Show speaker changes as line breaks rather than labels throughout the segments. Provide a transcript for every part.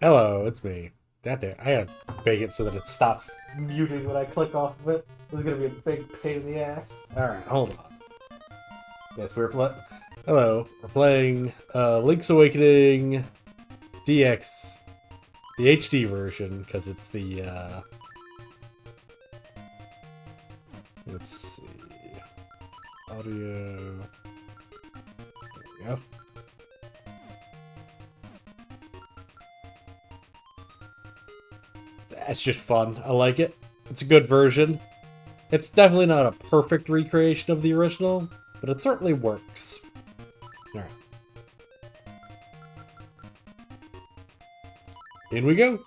Hello, it's me. That there. I gotta make it so that it stops muting when I click off of it. This is gonna be a big pain in the ass. Alright, hold on. Yes, Hello. We're playing Link's Awakening DX, the HD version, because it's the let's see. Audio. There we go. It's just fun. I like it. It's a good version. It's definitely not a perfect recreation of the original, but it certainly works. Alright. In we go.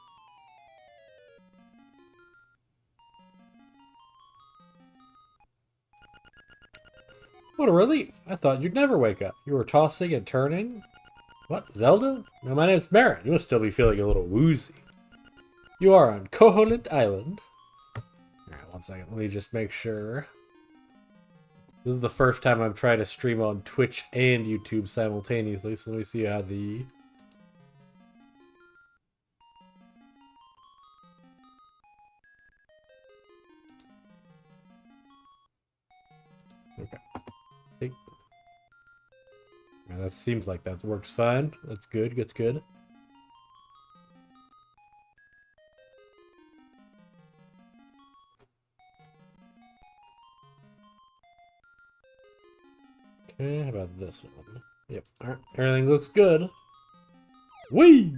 What a relief. I thought you'd never wake up. You were tossing and turning? What, Zelda? No, my name's Barrett. You must still be feeling a little woozy. You are on Koholint Island. Alright, one second. Let me just make sure. This is the first time I'm trying to stream on Twitch and YouTube simultaneously, so let me see how the... Okay. Yeah, that seems like that works fine. That's good, that's good. Okay, how about this one? Yep, alright. Everything looks good. Whee!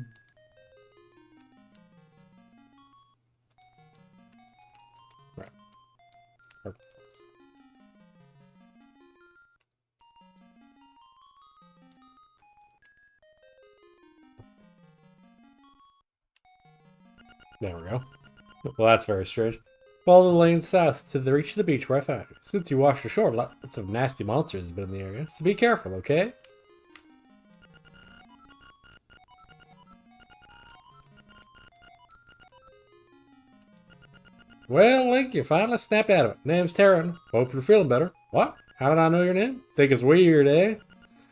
Right. There we go. Well, that's very strange. Follow the lane south to reach the beach where I found you. Since you washed ashore, lots of nasty monsters have been in the area, so be careful, okay? Well, Link, you finally snapped out of it. Name's Taryn. Hope you're feeling better. What? How did I know your name? Think it's weird, eh?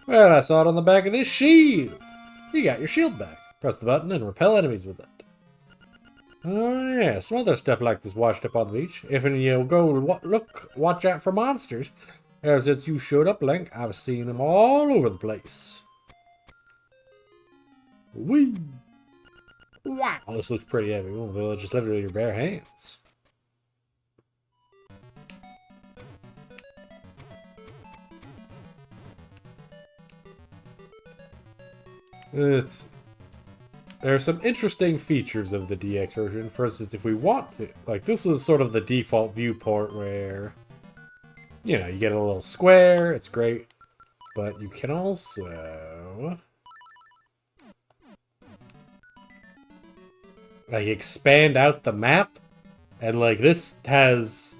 Well, I saw it on the back of this shield. You got your shield back. Press the button and repel enemies with it. Oh yeah, some other stuff like this washed up on the beach. If you go watch out for monsters. Ever since you showed up, Link, I've seen them all over the place. Whee! Wow, this looks pretty heavy. We'll be able to just lift it with your bare hands. There are some interesting features of the DX version. For instance, if we want to, like, this is sort of the default viewport where, you know, you get a little square, it's great, but you can also, like, expand out the map, and, like, this has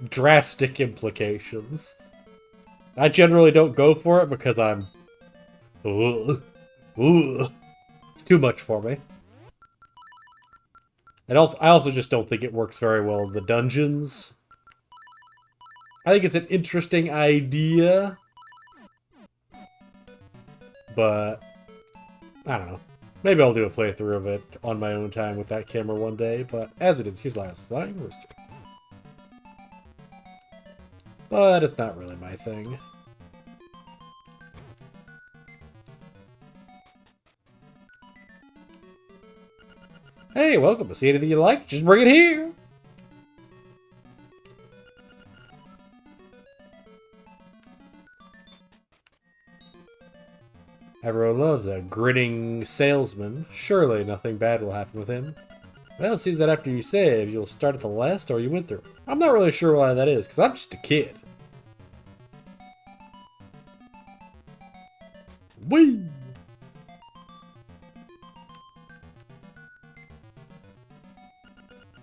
drastic implications. I generally don't go for it because I'm, ugh, ugh. It's too much for me. And I also just don't think it works very well in the dungeons. I think it's an interesting idea, but I don't know. Maybe I'll do a playthrough of it on my own time with that camera one day, but as it is, here's last slime rooster. But it's not really my thing. Hey, welcome. See anything you like? Just bring it here. Everyone loves a grinning salesman. Surely nothing bad will happen with him. Well, it seems that after you save, you'll start at the last or you went through. I'm not really sure why that is, because I'm just a kid. Whee!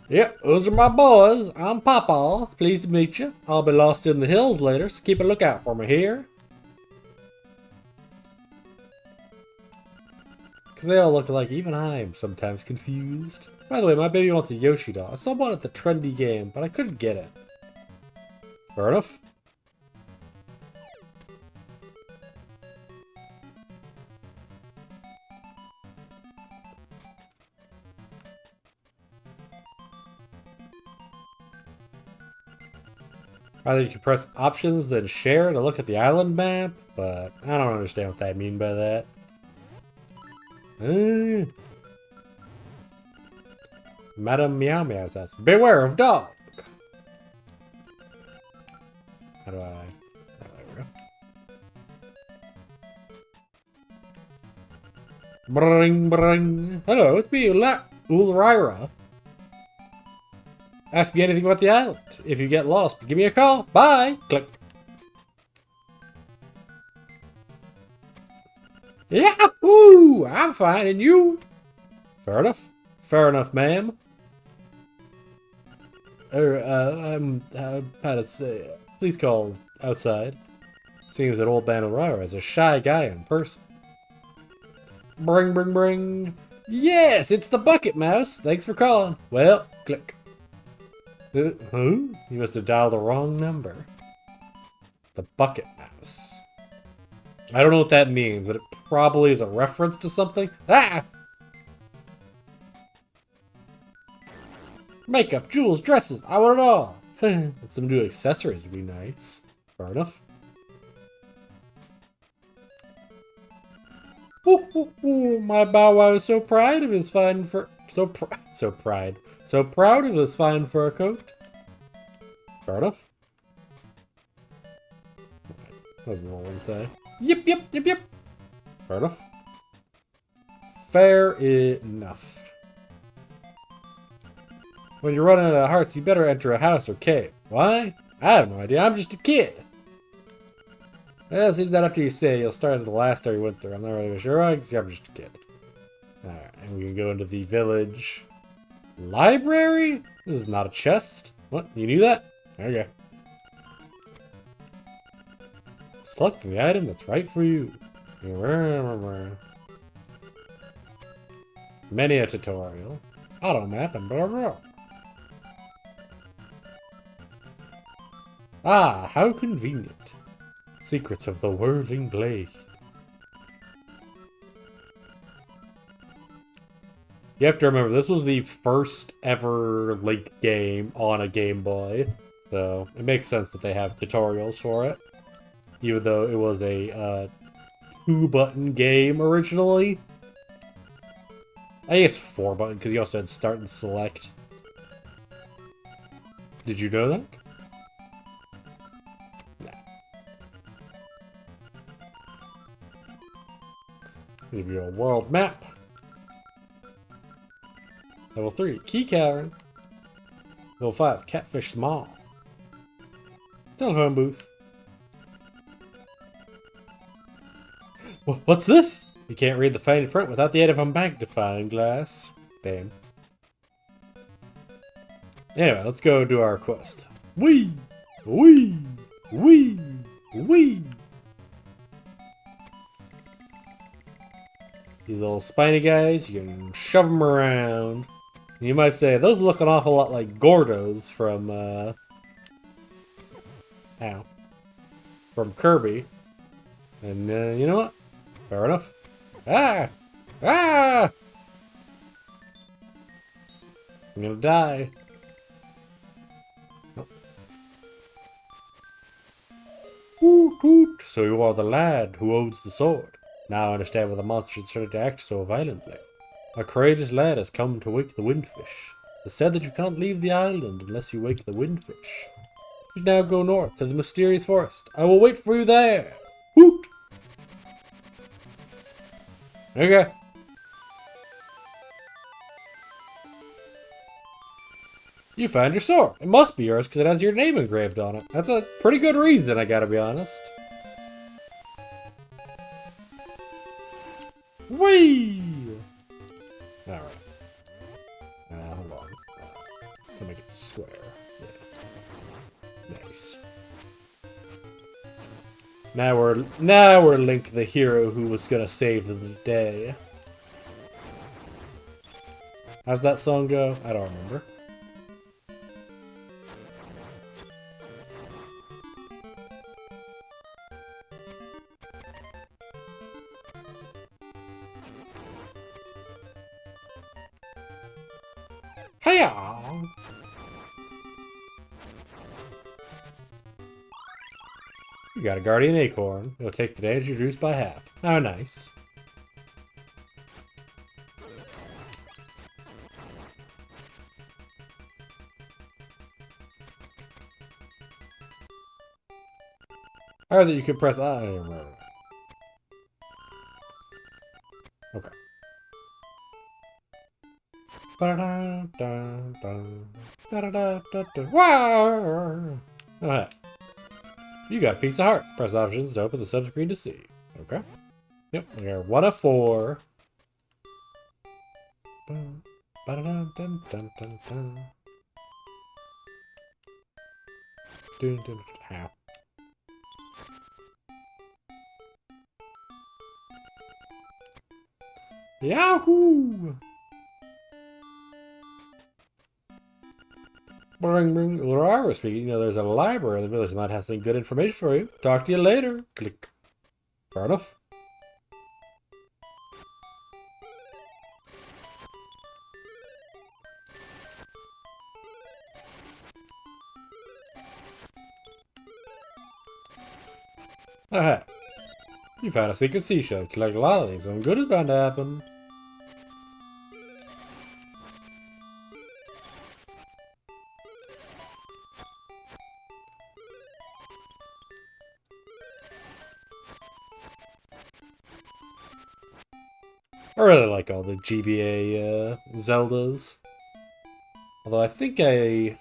Yep, those are my boys. I'm Papa. Pleased to meet you. I'll be lost in the hills later, so keep a lookout for me here. Because they all look alike. Even I'm sometimes confused. By the way, my baby wants a Yoshi doll. I saw one at the trendy game, but I couldn't get it. Fair enough. Either you can press options, then share to look at the island map, but I don't understand what that mean by that. Madam Meow Meow says, beware of dog! How do I... Oh, there we go. Bring, bring. Hello, it's me, Ulrira. Ask me anything about the island. If you get lost, give me a call. Bye! Click. Yahoo! I'm fine, and you? Fair enough. Fair enough, ma'am. How to say... Please call outside. Seems that old man Ulrira is a shy guy in person. Bring, bring, bring. Yes, it's the Bucket Mouse. Thanks for calling. Well, click. Who? You must have dialed the wrong number. The Bucket Mouse. I don't know what that means, but it probably is a reference to something. Ah! Makeup, jewels, dresses. I want it all. Some new accessories would be nice. Fair enough. My Bow Wow is so proud of his fine fur. So proud of his fine fur coat. Fair enough. What does the little one say? Yep, yep, yep, yep. Fair enough. Fair enough. When you're running out of hearts, you better enter a house or cave. Why? I have no idea. I'm just a kid. Well, it seems that after you say you'll start at the last story you went through. I'm not really sure. I'm just a kid. Alright, and we can go into the village library? This is not a chest. What? You knew that? Okay. Selecting the item that's right for you. Many a tutorial. Auto map and blah blah. Ah, how convenient. Secrets of the Whirling Blade. You have to remember, this was the first ever Link game on a Game Boy. So, it makes sense that they have tutorials for it. Even though it was a 2-button game originally. I think it's 4-button, because you also had start and select. Did you know that? Give you a world map. Level 3, Key Cavern. Level 5, Catfish Small. Telephone booth. What's this? You can't read the fine print without the aid of a magnifying glass. Damn. Anyway, let's go do our quest. Wee! Wee! Wee! Wee! These little spiny guys, you can shove them around. You might say, those look an awful lot like Gordos from, from Kirby. And, you know what? Fair enough. Ah! Ah! I'm gonna die. Oh. Hoot, hoot. So you are the lad who owns the sword. Now I understand why the monsters started to act so violently. A courageous lad has come to wake the windfish. It's said that you can't leave the island unless you wake the windfish. You now go north to the mysterious forest. I will wait for you there. Hoot! Okay. You found your sword. It must be yours because it has your name engraved on it. That's a pretty good reason, I gotta be honest. Whee! Alright. Hold on. I'll make it square. Yeah. Nice. Now we're Link the hero who was gonna save the day. How's that song go? I don't remember. Hiya! got a guardian acorn. It'll take the damage reduced by half. Oh, nice. I heard that you can press. Okay. Wow! Alright. You got a piece of heart. Press options to open the subscreen to see. Okay. Yep, we are 1 of 4. Ow. Yahoo! Bring. Laura speaking. You know, there's a library in the village that might have some good information for you. Talk to you later. Click. Fair enough. Aha. You found a secret seashell. Collect a lot of these. Something good is bound to happen. I really like all the GBA Zeldas. Although I think do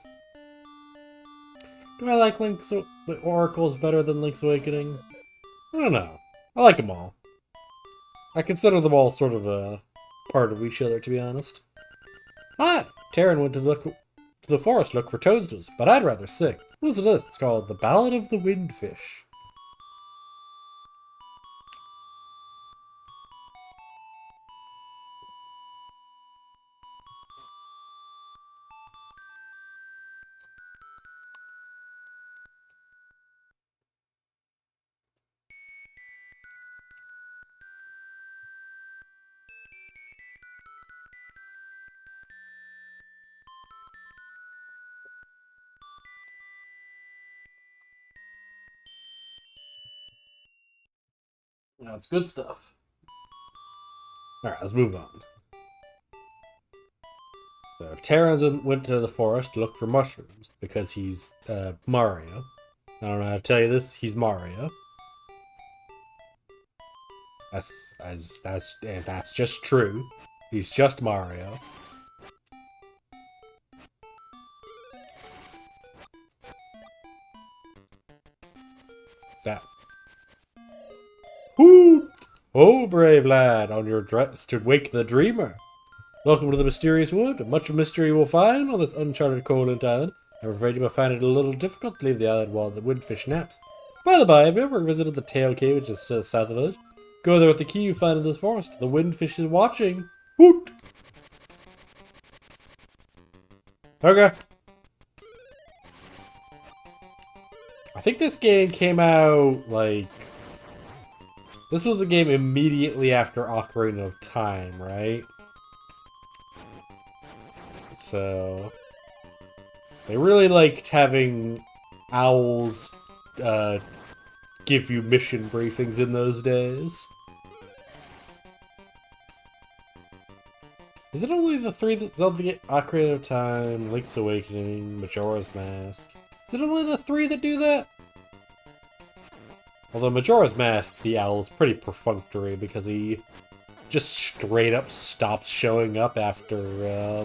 I like the Oracles better than Link's Awakening? I don't know. I like them all. I consider them all sort of a part of each other, to be honest. Hi! Terran went to the forest to look for toadstools, but I'd rather sing. Listen to this. It's called The Ballad of the Windfish. Now it's good stuff. Alright, let's move on. So, Terran went to the forest to look for mushrooms because he's Mario. I don't know how to tell you this. He's Mario. That's just true. He's just Mario. That. Hoot! Oh, brave lad, on your dress to wake the dreamer. Welcome to the mysterious wood. Much mystery you will find on this uncharted cold island. I'm afraid you may find it a little difficult to leave the island while the windfish naps. By the by, have you ever visited the Tail Cave, which is to the south of the village? Go there with the key you find in this forest. The windfish is watching. Hoot! Okay. I think this game came out, like... This was the game immediately after Ocarina of Time, right? So... They really liked having owls give you mission briefings in those days. Is it only the 3 that Zelda get Ocarina of Time, Link's Awakening, Majora's Mask? Is it only the 3 that do that? Although Majora's Mask, the owl is pretty perfunctory because he just straight up stops showing up after,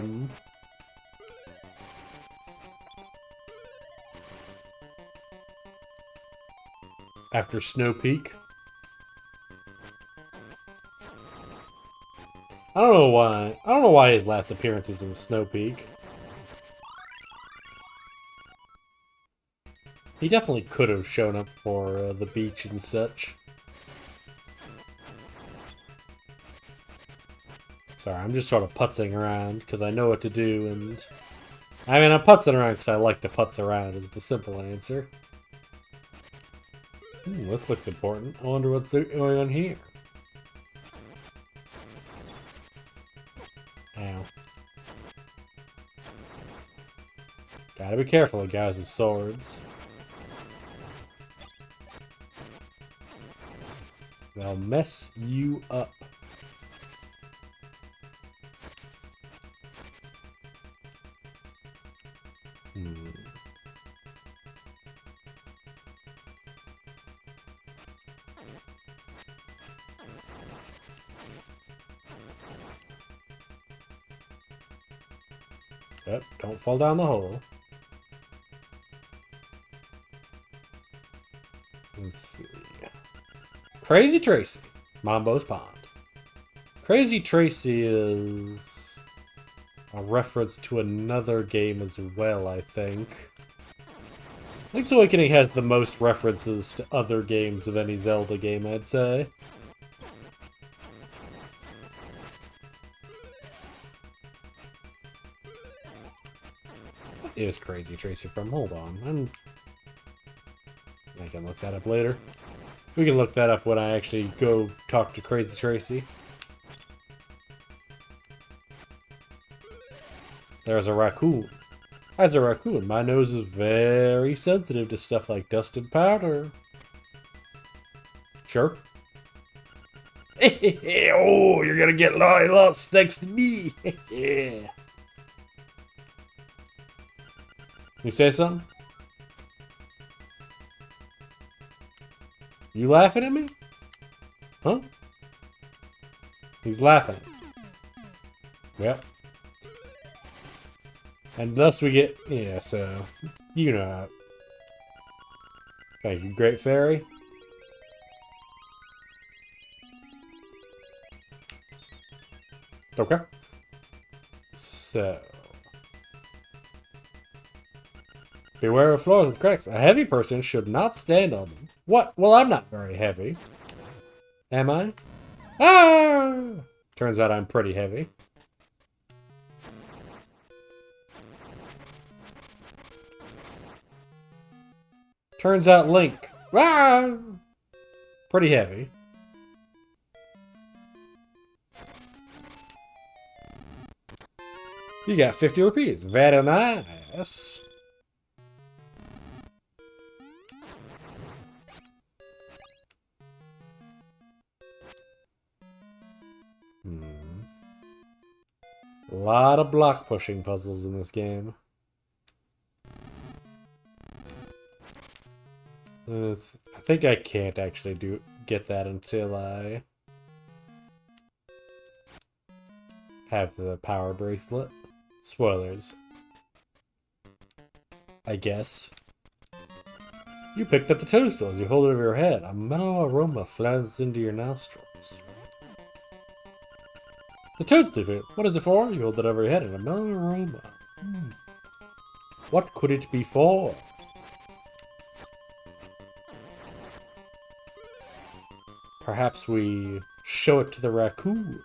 after Snow Peak. I don't know why. I don't know why his last appearance is in Snow Peak. He definitely could have shown up for the beach and such. Sorry, I'm just sort of putzing around because I know what to do, and... I mean, I'm putzing around because I like to putz around is the simple answer. This looks important. I wonder what's going on here. Ow. Gotta be careful of guys with swords. I'll mess you up. Yep, don't fall down the hole. Let's see. Crazy Tracy, Mambo's Pond. Crazy Tracy is a reference to another game as well, I think. Link's Awakening has the most references to other games of any Zelda game, I'd say. What is Crazy Tracy from? Hold on. I can look that up later. We can look that up when I actually go talk to Crazy Tracy. There's a raccoon. As a raccoon, my nose is very sensitive to stuff like dust and powder. Sure. Oh, you're gonna get lost next to me. You say something? You laughing at me? Huh? He's laughing. Yep. And thus we get... Yeah, so... You know how... Thank you, Great Fairy. Okay. So... Beware of floors with cracks. A heavy person should not stand on them. What? Well, I'm not very heavy. Am I? Ah! Turns out I'm pretty heavy. Turns out Link. Ah! Pretty heavy. You got 50 rupees. Very nice. A lot of block pushing puzzles in this game. I think I can't actually get that until I have the power bracelet. Spoilers. I guess. You picked up the toadstool as you hold it over your head. A mellow aroma flies into your nostrils. The toadstool. What is it for? You hold it over your head and a mellow aroma. What could it be for? Perhaps we show it to the raccoon.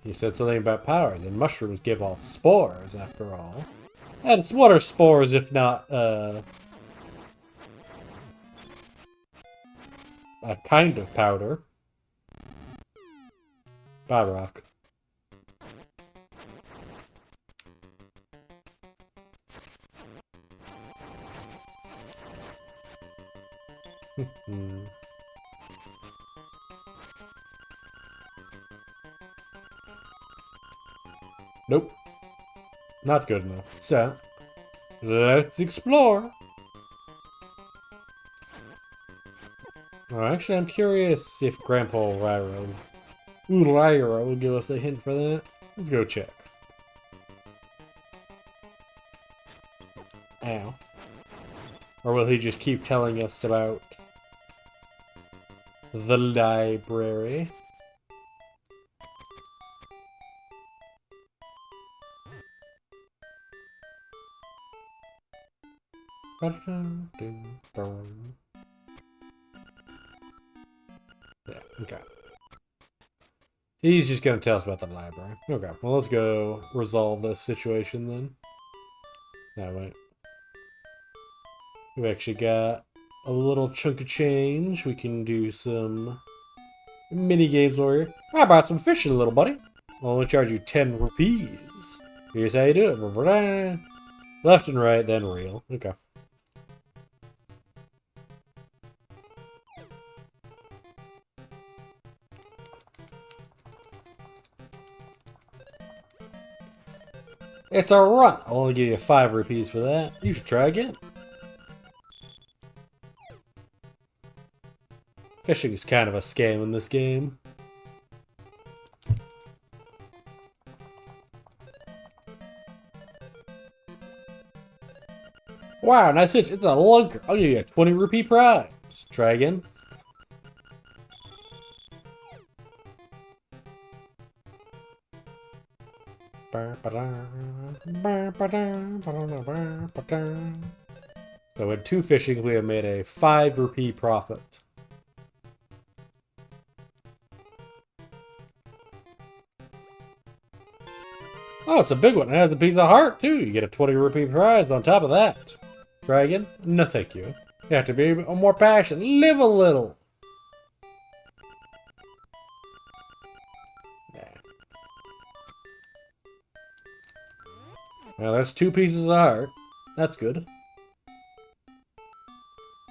You said something about powers, and mushrooms give off spores, after all. And what are spores if not, a kind of powder? Bye, Rock. Nope. Not good enough. So, let's explore. Oh, actually, I'm curious if Grandpa Lyra will give us a hint for that. Let's go check. Ow. Or will he just keep telling us about the library? Yeah, okay. He's just gonna tell us about the library. Okay, well, let's go resolve this situation then. No, wait. We've actually got a little chunk of change. We can do some mini games over here. How about some fishing, little buddy? I'll only charge you 10 rupees. Here's how you do it. Left and right, then reel. Okay. It's a run. I'll only give you 5 rupees for that. You should try again. Fishing is kind of a scam in this game. Wow, nice fish. It's a lunker. I'll give you a 20 rupee prize. Try again. So with 2 fishing, we have made a 5 rupee profit. Oh, it's a big one. It has a piece of heart, too. You get a 20 rupee prize on top of that. Try again? No, thank you. You have to be more passionate. Live a little. Yeah. Well, that's 2 pieces of heart. That's good.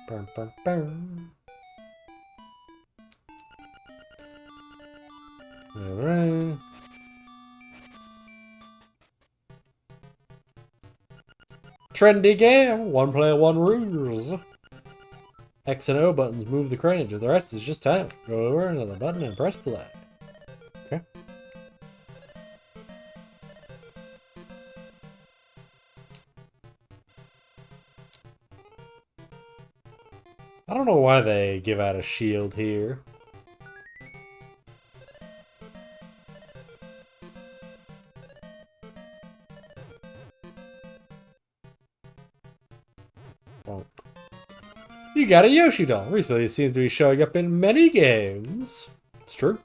Bum, bum, bum. Alright. Trendy game. 1 player, 1 rules. X and O buttons move the crane. The rest is just time. Go over another button and press play. Okay. I don't know why they give out a shield here. You got a Yoshi doll. Recently it seems to be showing up in many games. It's true.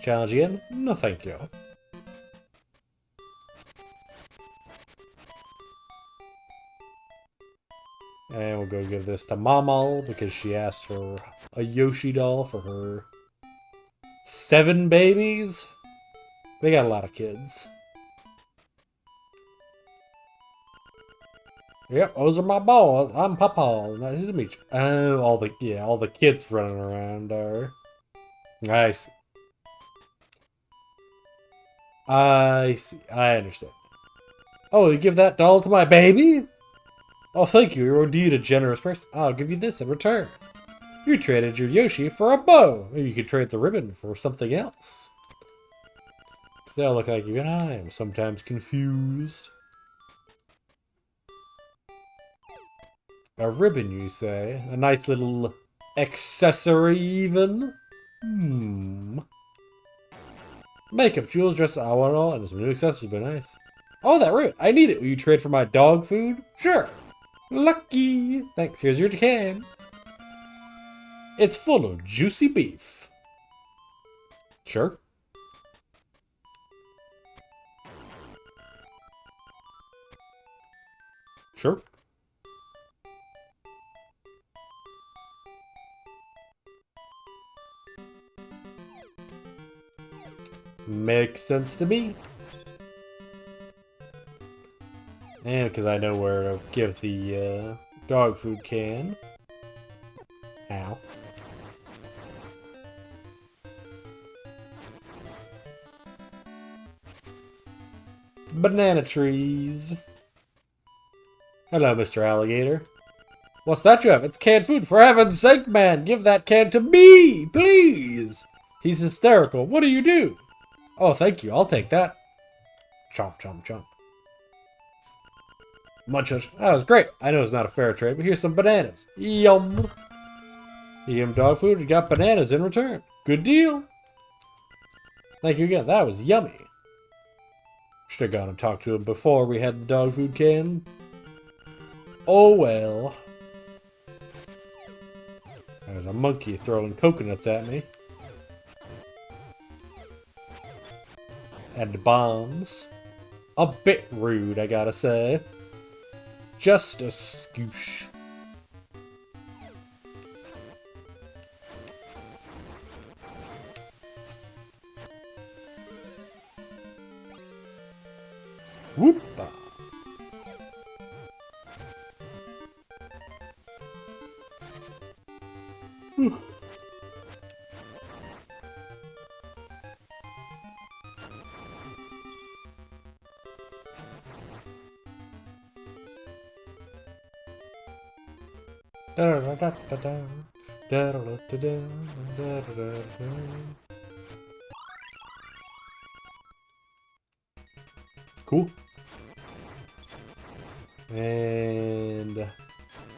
Challenge again? No thank you. And we'll go give this to Mama because she asked for a Yoshi doll for her 7 babies. They got a lot of kids. Yep, those are my boys. I'm Papa. Nice to meet you. Oh, all the kids running around are. Nice. I see. I understand. Oh, you give that doll to my baby? Oh, thank you. You're indeed a generous person. I'll give you this in return. You traded your Yoshi for a bow. Maybe you could trade the ribbon for something else. They all look like you and I am sometimes confused. A ribbon, you say? A nice little accessory, even? Makeup, jewels, dresses, I want it all, and some new accessories would be nice. Oh, that ribbon! I need it! Will you trade for my dog food? Sure! Lucky! Thanks, here's your can. It's full of juicy beef. Sure. Sure. Makes sense to me. And because I know where to give the dog food can. Ow. Banana trees. Hello, Mr. Alligator. What's that you have? It's canned food. For heaven's sake, man, give that can to me, please. He's hysterical. What do you do? Oh, thank you. I'll take that. Chomp, chomp, chomp. Munch it. That was great. I know it's not a fair trade, but here's some bananas. Yum. You give him dog food, you got bananas in return. Good deal. Thank you again. That was yummy. Should have gone and talked to him before we had the dog food can. Oh well. There's a monkey throwing coconuts at me. And bombs. A bit rude, I gotta say. Just a scoosh. Whoop-a. Cool. And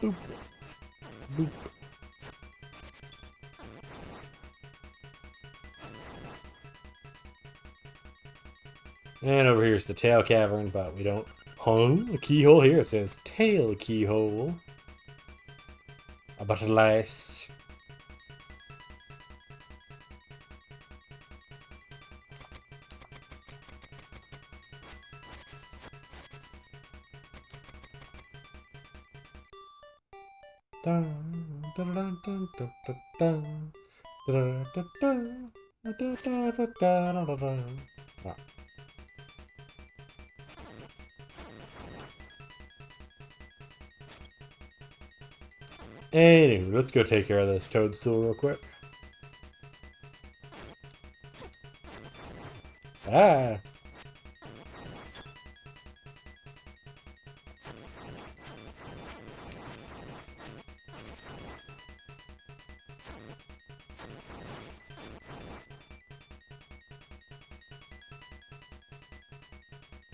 boop, boop. And over here's the tail cavern, but we don't. Oh, the keyhole here it says tail keyhole. But alas. Anywho, let's go take care of this toadstool real quick. Ah.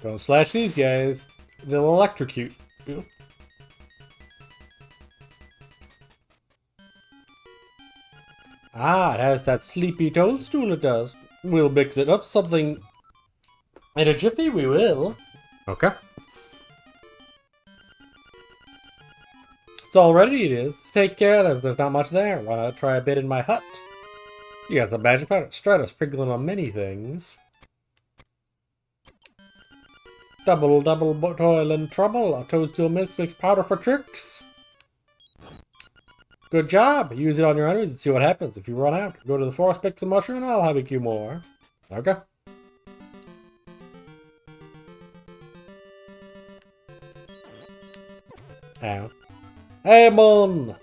Don't slash these guys. They'll electrocute you. Ah, it has that sleepy toadstool, it does. We'll mix it up something in a jiffy, we will. Okay. It's all ready, it is. Take care, there's not much there. Wanna try a bit in my hut? You got some magic powder. Strata sprinkling on many things. Double toil and trouble. A toadstool mix makes powder for tricks. Good job. Use it on your enemies and see what happens. If you run out, go to the forest, pick some mushroom, and I'll have a few more. Okay. Ow. Hey, Mon!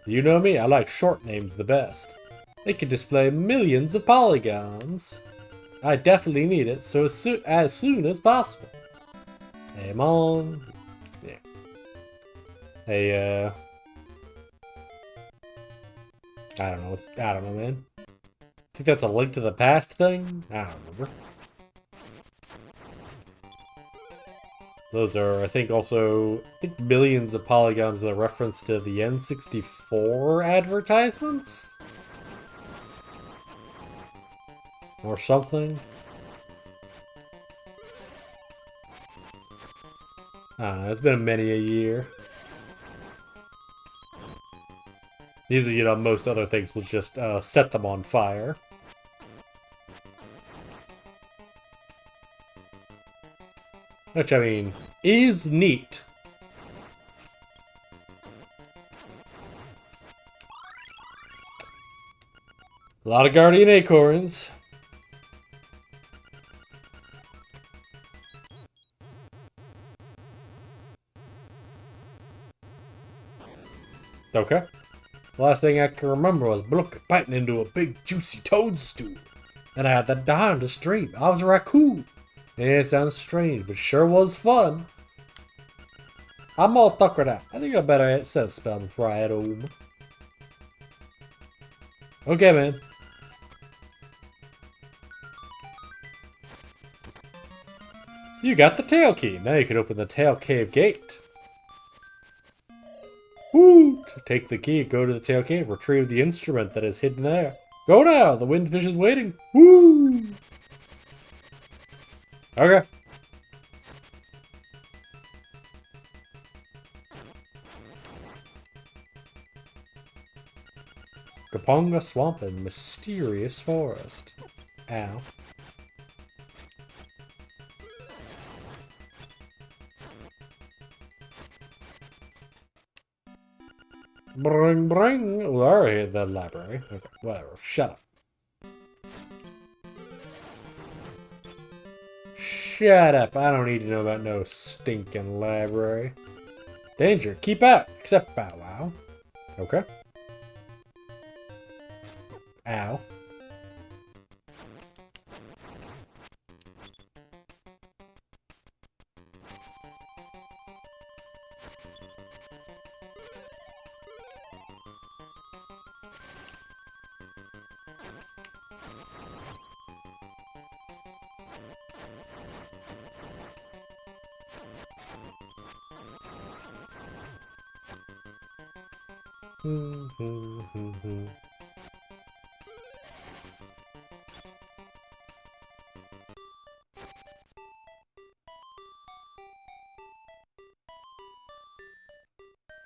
You know me, I like short names the best. They can display millions of polygons. I definitely need it, so as soon as possible. Hey, Mon. Yeah. Hey, I don't know, man. I think that's a Link to the Past thing? I don't remember. Those are, I think, millions of polygons is a reference to the N64 advertisements? Or something? I don't know, it's been many a year. Usually, most other things will just set them on fire. Which, I mean, is neat. A lot of Guardian Acorns. Okay. The last thing I can remember was Blook biting into a big juicy toadstool. And I had the darndest dream. I was a raccoon. Yeah, it sounds strange, but sure was fun. I'm all tuckered out. I think I better set a spell before I head home. Okay, man. You got the tail key. Now you can open the tail cave gate. Woo! Take the key, go to the tail cave, retrieve the instrument that is hidden there. Go now, the windfish is waiting. Woo! Okay. Kaponga Swamp and Mysterious Forest. Ow. Bring, bring. Oh, I already hit the library. Okay, whatever. Shut up. Shut up. I don't need to know about no stinking library. Danger. Keep out. Except Bow Wow. Okay. Ow.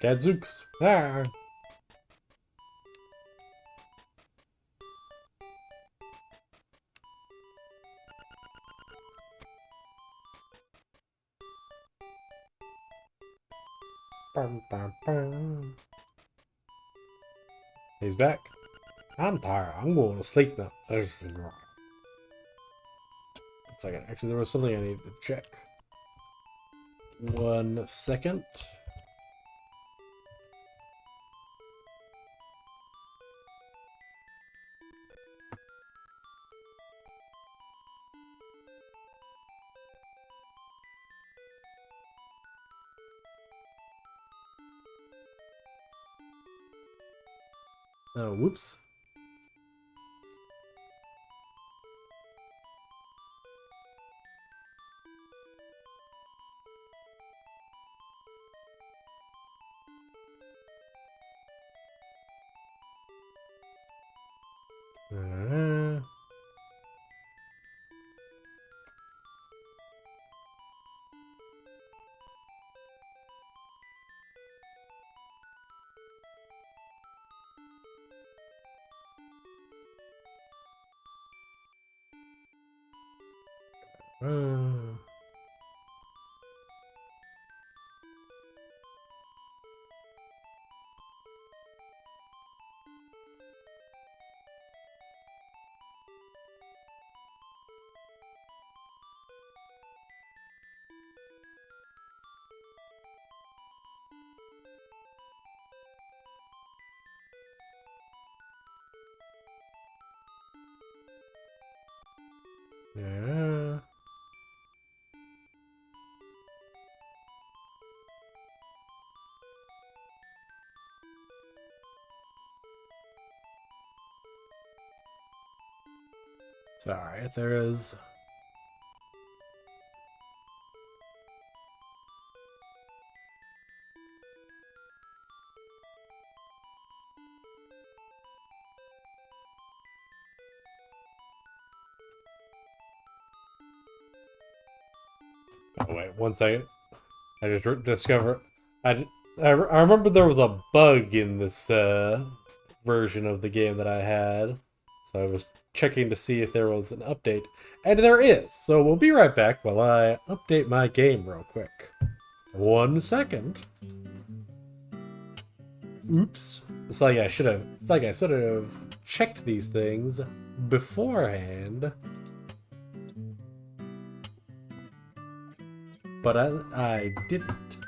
Gadzooks. Ah. Bum, bum, bum. He's back. I'm tired. I'm going to sleep now. One second. Actually, there was something I needed to check. 1 second. Oh, whoops. Uh, uh, yeah. Sorry, there is. Oh, wait, 1 second. I just discovered. I remember there was a bug in this version of the game that I had. So I was checking to see if there was an update. And there is. So we'll be right back while I update my game real quick. 1 second. Oops. It's like I should have checked these things beforehand. But I didn't.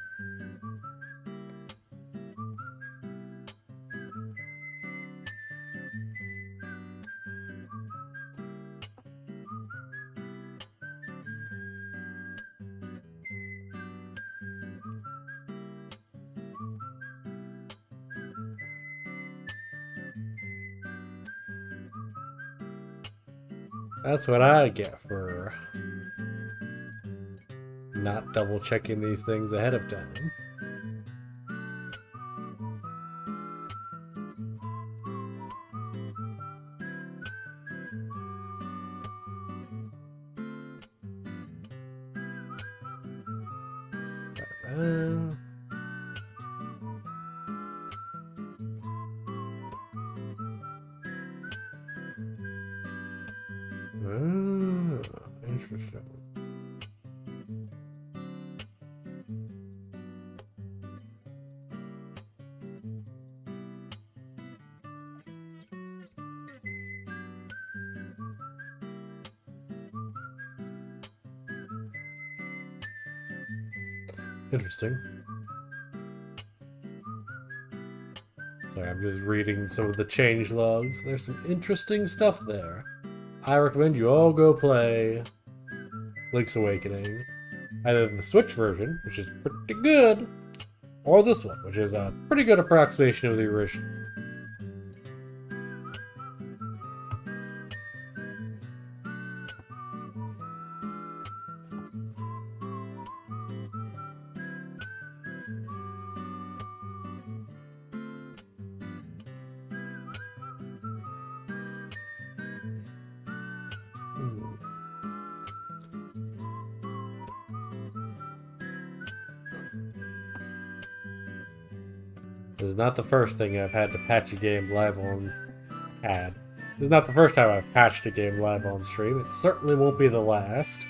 That's what I get for not double checking these things ahead of time. Uh, Interesting. Interesting. Sorry, I'm just reading some of the change logs. There's some interesting stuff there. I recommend you all go play Link's Awakening. Either the Switch version, which is pretty good, or this one, which is a pretty good approximation of the original. This is not the first thing I've had to patch a game live on CAD. This is not the first time I've patched a game live on stream. It certainly won't be the last.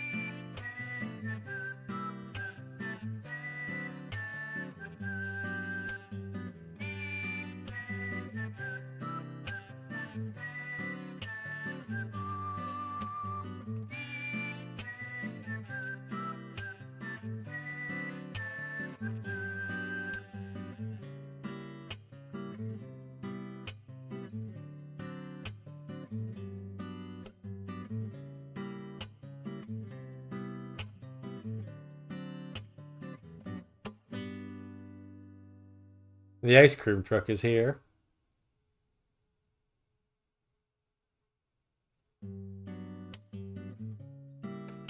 The ice cream truck is here.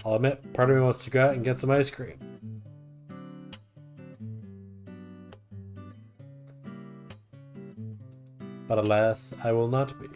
I'll admit, part of me wants to go out and get some ice cream. But alas, I will not be.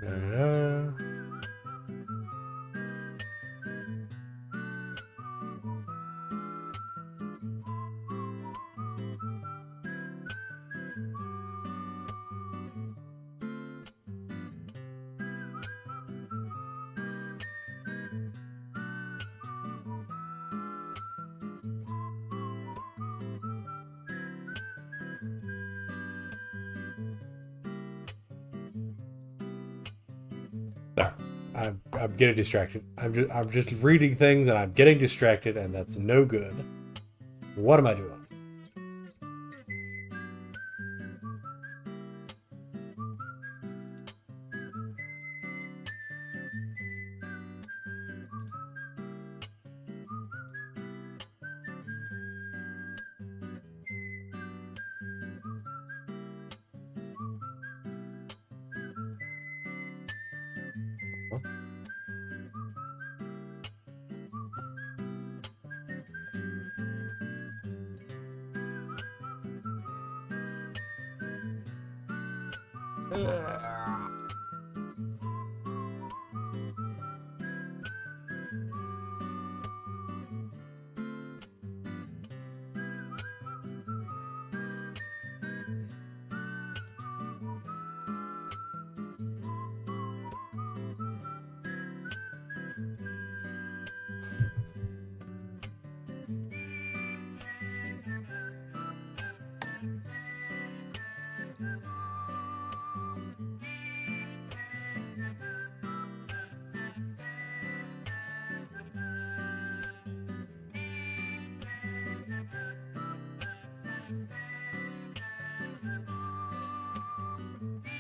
There. I'm getting distracted. I'm just reading things and I'm getting distracted, and that's no good. What am I doing?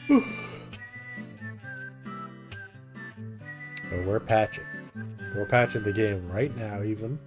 So we're patching. We're patching the game right now, even.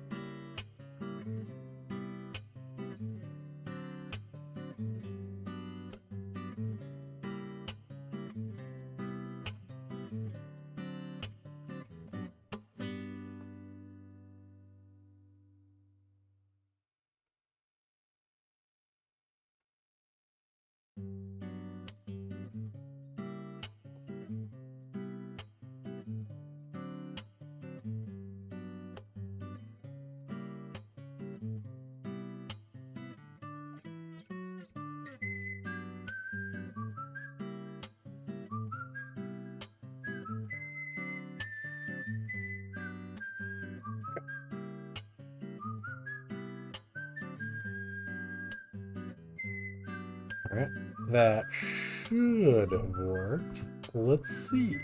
Alright, that should have worked. Let's see.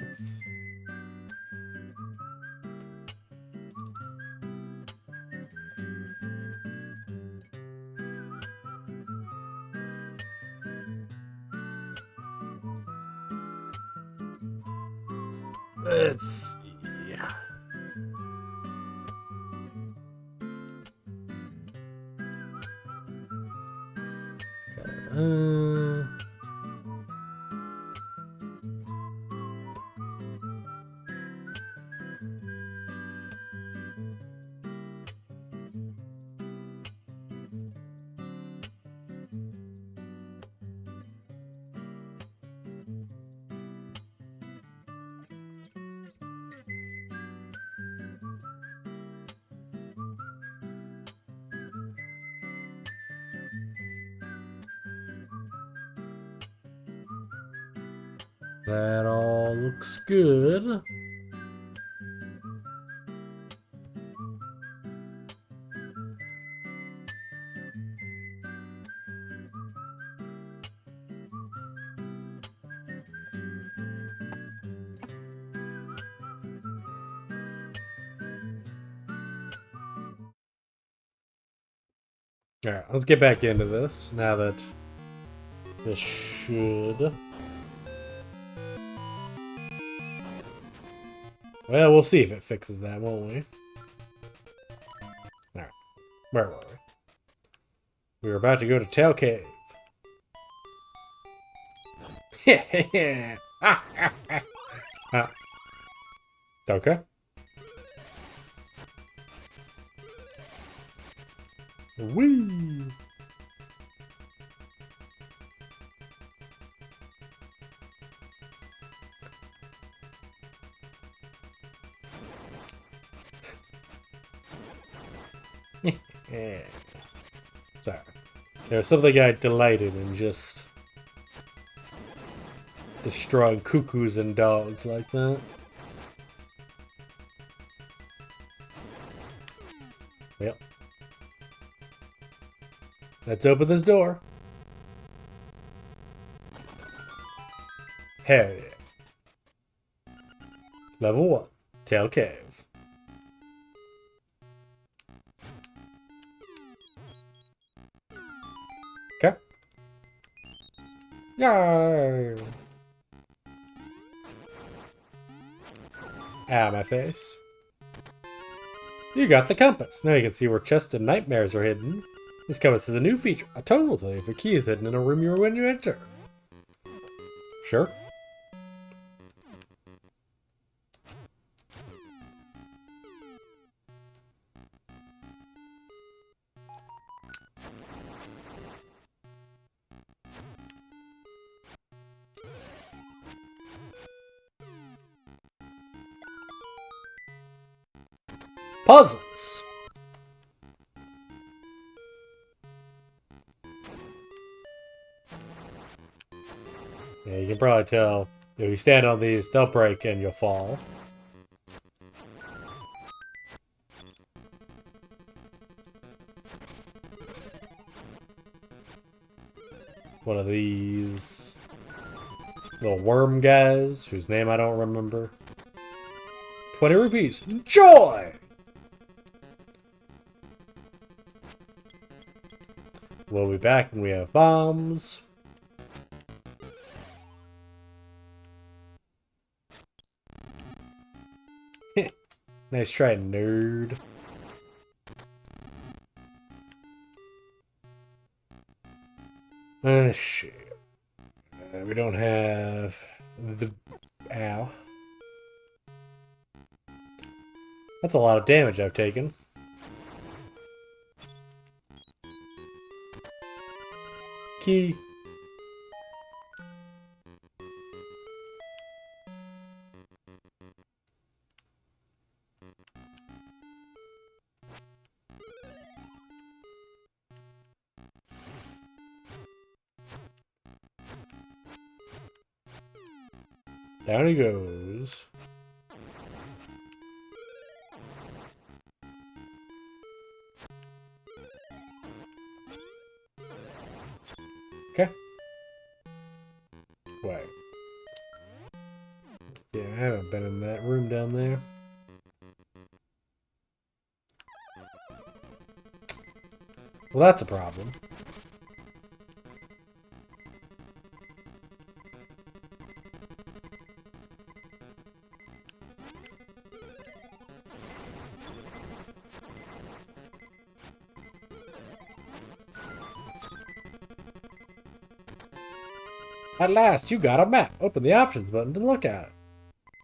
Oops. Let's see. Okay. That all looks good. Alright, let's get back into this now that this should... Well, we'll see if it fixes that, won't we? Alright, where were we? We were about to go to Tail Cave. Okay. Woo! Yeah. Sorry. There's something I delighted in just destroying cuckoos and dogs like that. Yep. Let's open this door. Hell yeah. Level 1. Tail Cave. Okay. Yay! Ow, my face. You got the compass. Now you can see where chests and nightmares are hidden. This compass is a new feature. A tone will tell you if a key is hidden in a room you're when you enter. Sure. Puzzles. Yeah, you can probably tell if you stand on these, they'll break and you'll fall. One of these little worm guys, whose name I don't remember. 20 rupees. Joy! We'll be back when we have bombs. Nice try, nerd. Shit. We don't have the... Ow. That's a lot of damage I've taken. Key. Down he goes. Okay. Wait. Yeah, I haven't been in that room down there. Well, that's a problem. At last, you got a map. Open the options button to look at it.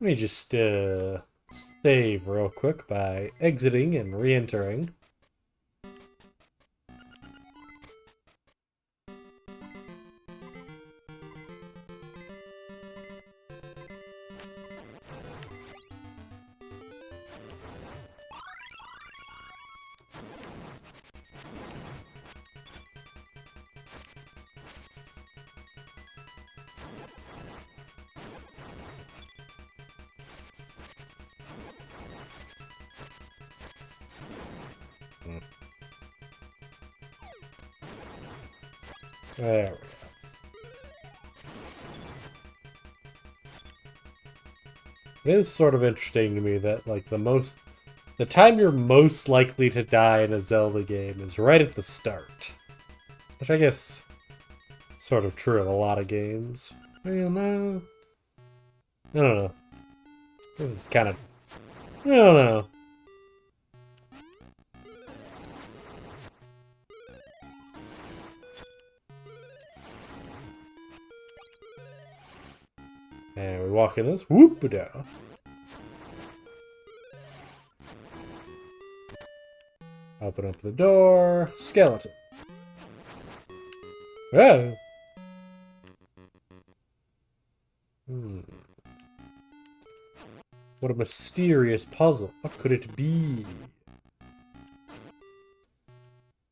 Let me just save real quick by exiting and re-entering. There we go. It is sort of interesting to me that, like, the time you're most likely to die in a Zelda game is right at the start. Which I guess sort of true of a lot of games. Well, no. I don't know. This is kind of... I don't know. And we walk in this. Whoop-a-dow. Open up the door. Skeleton. Oh. What a mysterious puzzle. What could it be?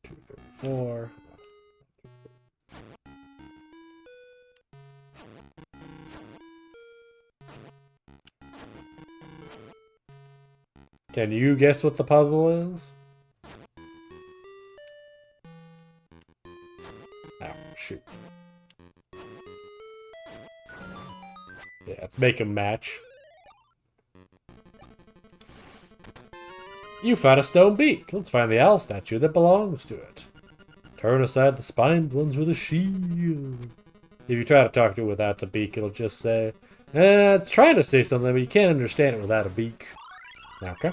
234. Can you guess what the puzzle is? Oh, shoot. Yeah, let's make them match. You found a stone beak. Let's find the owl statue that belongs to it. Turn aside the spined ones with a shield. If you try to talk to it without the beak, it'll just say, it's trying to say something, but you can't understand it without a beak. Okay.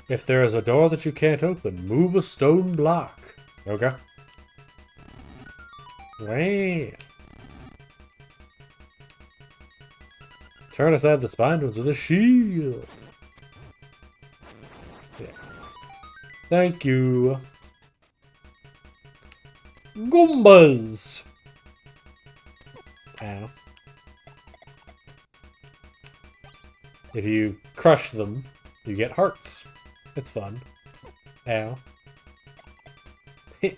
If there is a door that you can't open, move a stone block. Okay. Right. Turn aside the spined ones with a shield. Yeah. Thank you. Goombas. Ow. If you crush them, you get hearts. It's fun. Ow. Okay.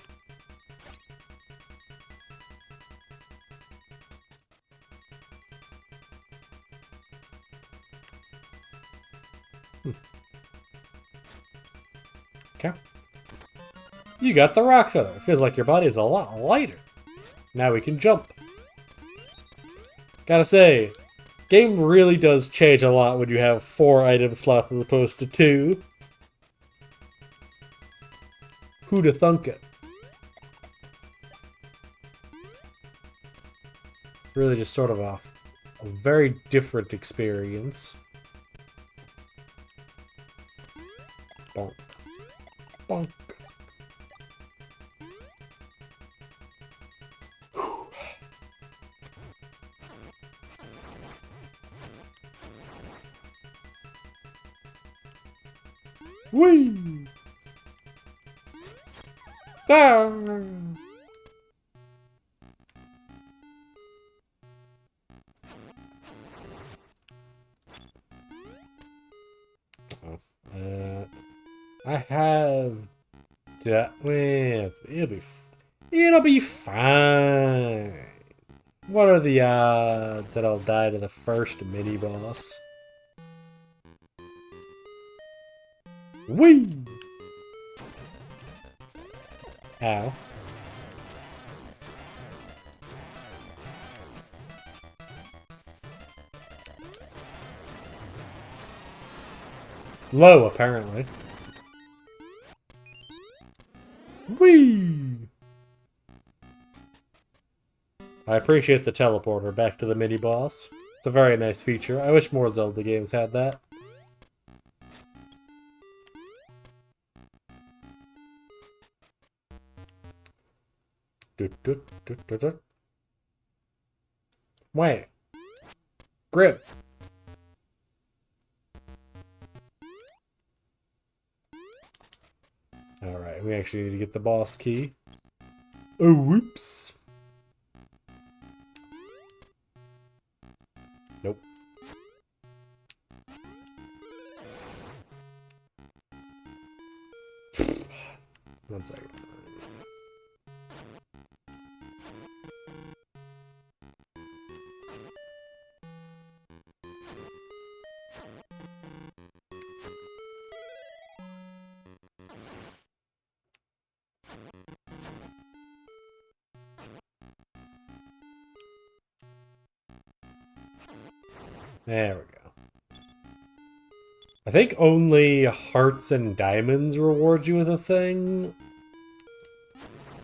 You got the rock feather. It feels like your body is a lot lighter. Now we can jump. Gotta say, game really does change a lot when you have 4 item slots as opposed to 2. Who'da thunk it? Really just sort of a very different experience. Bonk. Bonk. Whee! Ah! I have to. Well, it'll be fine. What are the odds that I'll die to the first mini boss? Whee! Ow. Low, apparently. Whee! I appreciate the teleporter back to the mini-boss. It's a very nice feature. I wish more Zelda games had that. Wait. Grip. Alright, we actually need to get the boss key. Oh, whoops. 1 second. There we go. I think only hearts and diamonds reward you with a thing.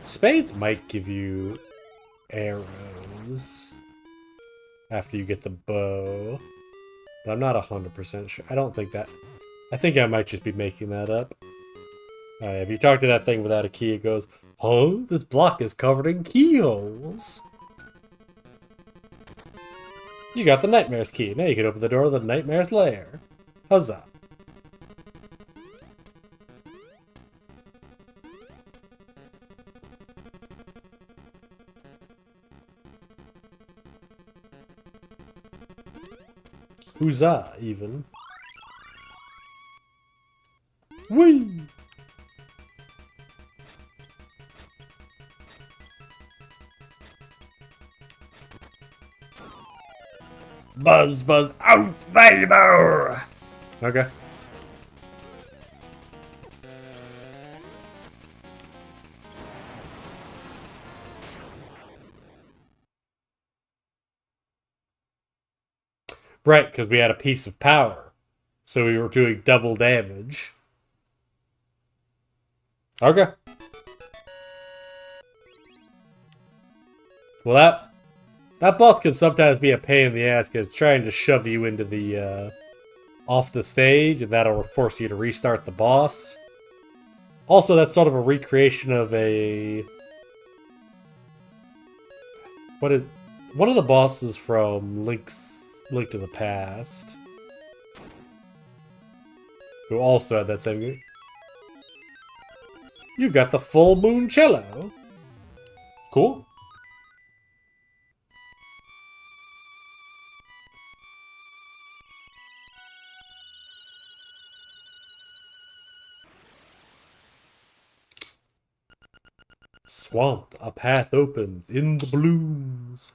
Spades might give you arrows after you get the bow. But I'm not 100% sure. I don't think that... I think I might just be making that up. If you talk to that thing without a key, it goes, "Huh? This block is covered in keyholes." You got the Nightmare's key. Now you can open the door of the Nightmare's lair. Huzzah. Huzzah, even. Whee! Buzz, buzz, outsider! Okay. Right, because we had a piece of power. So we were doing double damage. Okay. Well, that boss can sometimes be a pain in the ass because it's trying to shove you into the, off the stage, and that'll force you to restart the boss. Also, that's sort of a recreation of a... What is... One of the bosses from Link to the Past. Who also had that same game. You've got the full moon cello. Cool. Swamp, a path opens in the blooms.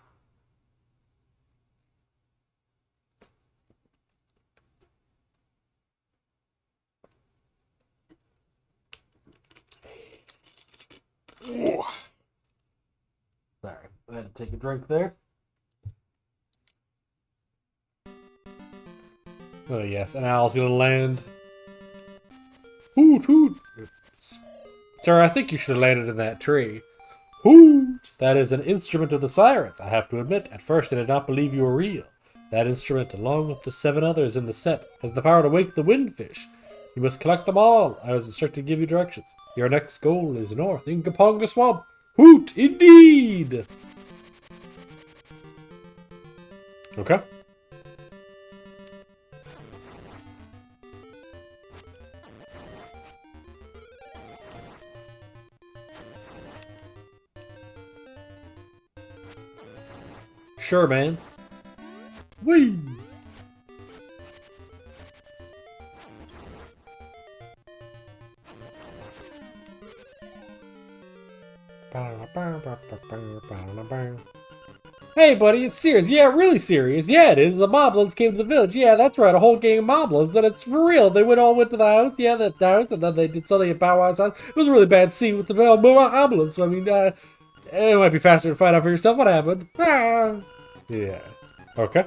Sorry, I had to take a drink there. Oh yes, an owl's gonna land. Hoot hoot! Sir, I think you should have landed in that tree. Hoot! That is an instrument of the sirens. I have to admit, at first I did not believe you were real. That instrument, along with the 7 others in the set, has the power to wake the windfish. You must collect them all. I was instructed to give you directions. Your next goal is north in Kaponga Swamp. Hoot! Indeed! Okay. Sure, man. Whee! Hey, buddy, it's serious. Yeah, really serious. Yeah, it is. The moblins came to the village. Yeah, that's right. A whole gang of moblins. Then it's for real. They all went to the house. Yeah, that house. And then they did something at Bow Wow's house. It was a really bad scene with the moblins. I mean, it might be faster to find out for yourself what happened. Ah. Yeah. Okay.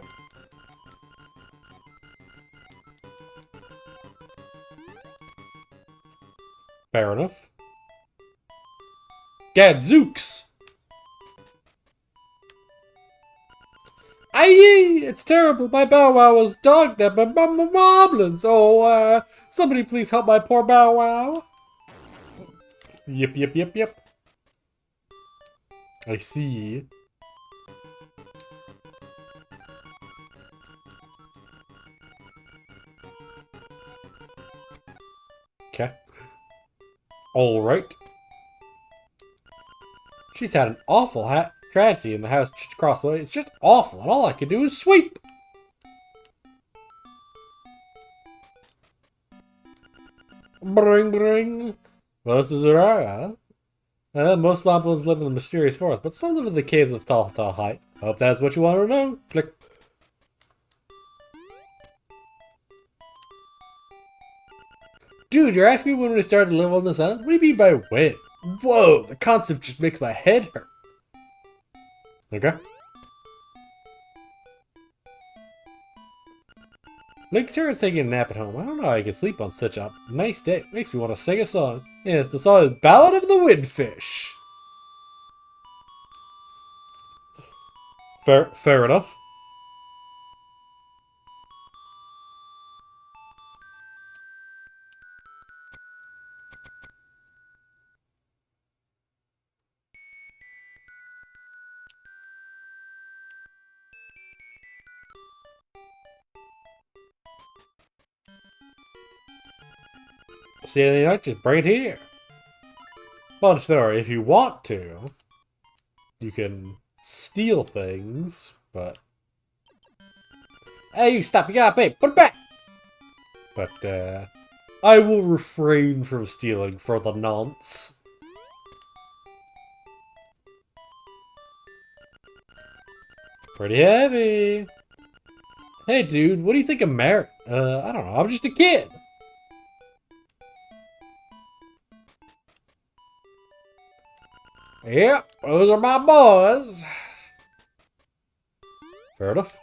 Fair enough. Gadzooks! Aye, it's terrible. My Bow Wow was dogged at by moblins. Oh, somebody please help my poor Bow Wow. Yep, yep, yep, yep. I see. Okay. Alright. She's had an awful tragedy in the house just across the way. It's just awful, and all I can do is sweep. Bring, bring. Well, this is rare. Most moblins live in the mysterious forest, but some live in the caves of Tall Height. Hope that's what you want to know. Click. Dude, you're asking me when we started to live on this island? What do you mean by when? Whoa, the concept just makes my head hurt. Okay. Link Terran's taking a nap at home. I don't know how I can sleep on such a nice day. Makes me want to sing a song. Yes, the song is Ballad of the Windfish. Fair enough. See anything like just bring it here. Fun story, if you want to, you can steal things, but... Hey, you stop, you gotta pay, put it back! But, I will refrain from stealing for the nonce. Pretty heavy. Hey, dude, what do you think of merit? I don't know, I'm just a kid. Yep, those are my boys. Fair enough.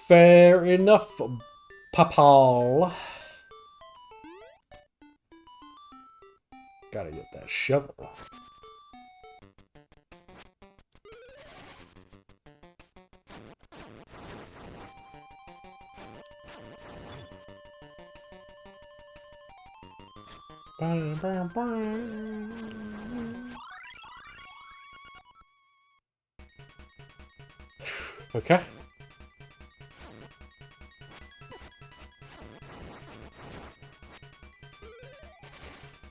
Fair enough, Papa. Gotta get that shovel. Okay.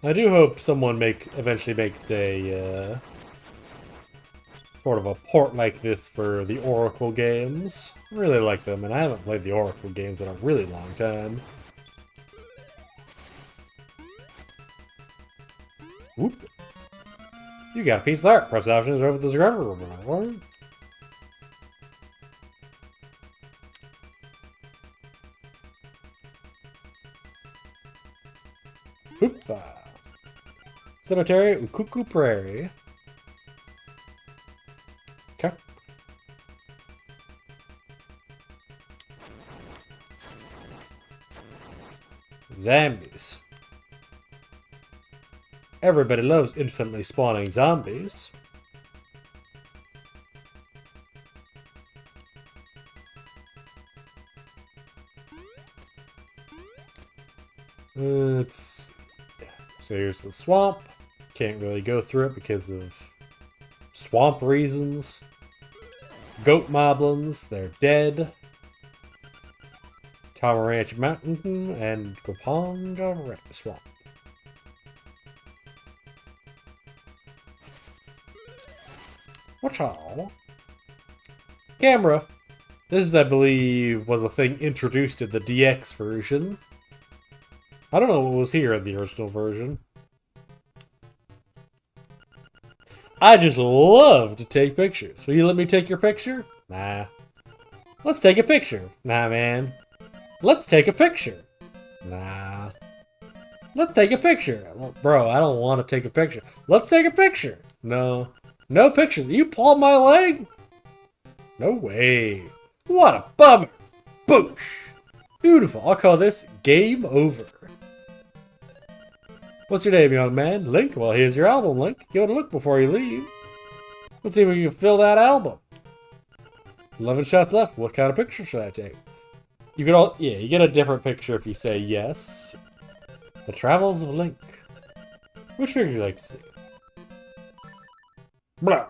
I do hope someone eventually makes a sort of a port like this for the Oracle games. I really like them, and I haven't played the Oracle games in a really long time. Whoop. You got a piece of art. Press options over the scrubber. Hoopa. Cemetery, Ukuku Prairie. Okay. Zombies. Everybody loves infinitely spawning zombies. So here's the swamp. Can't really go through it because of swamp reasons. Goat moblins, they're dead. Tamaranch Mountain and Gopanga Swamp. Watch out. Camera. This, I believe, was a thing introduced in the DX version. I don't know what was here in the original version. I just love to take pictures. Will you let me take your picture? Nah. Let's take a picture. Nah, man. Let's take a picture. Nah. Let's take a picture. Bro, I don't want to take a picture. Let's take a picture. No. No pictures. You pulled my leg? No way. What a bummer. Boosh. Beautiful. I'll call this game over. What's your name, young man? Link? Well, here's your album, Link. Give it a look before you leave. Let's see if we can fill that album. 11 shots left. What kind of picture should I take? You get a different picture if you say yes. The Travels of Link. Which picture would you like to see? Blah.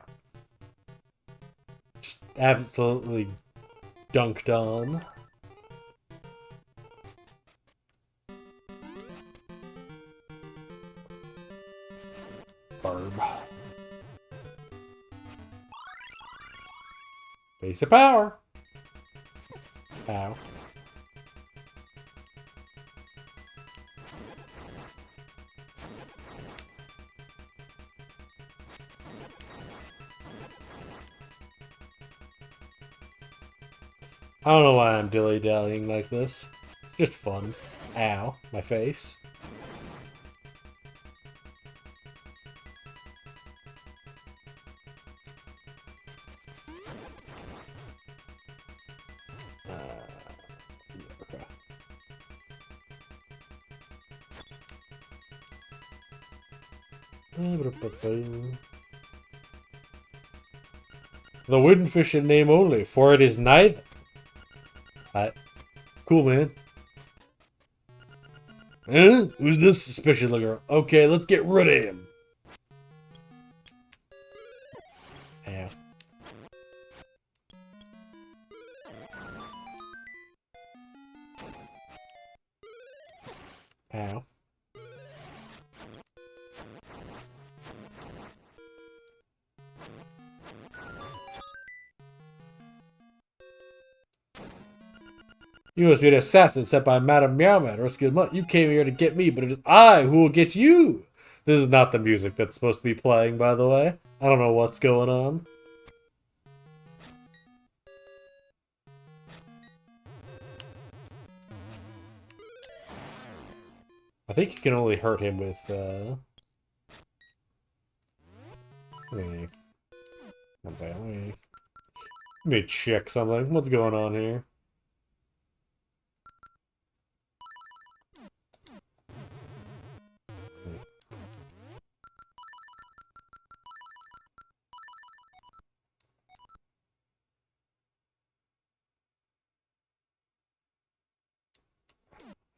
Just absolutely dunked on. Barb. Base of power. Ow. I don't know why I'm dilly-dallying like this. It's just fun. Ow, my face. Okay. The windfish in name only, for it is neither. Cool, man. Huh? Who's this suspicious looker? Okay, let's get rid of him. Ow. Ow. You must be an assassin sent by Madame Meowman or Skidmut. You came here to get me, but it is I who will get you. This is not the music that's supposed to be playing, by the way. I don't know what's going on. I think you can only hurt him with, let me check something. What's going on here?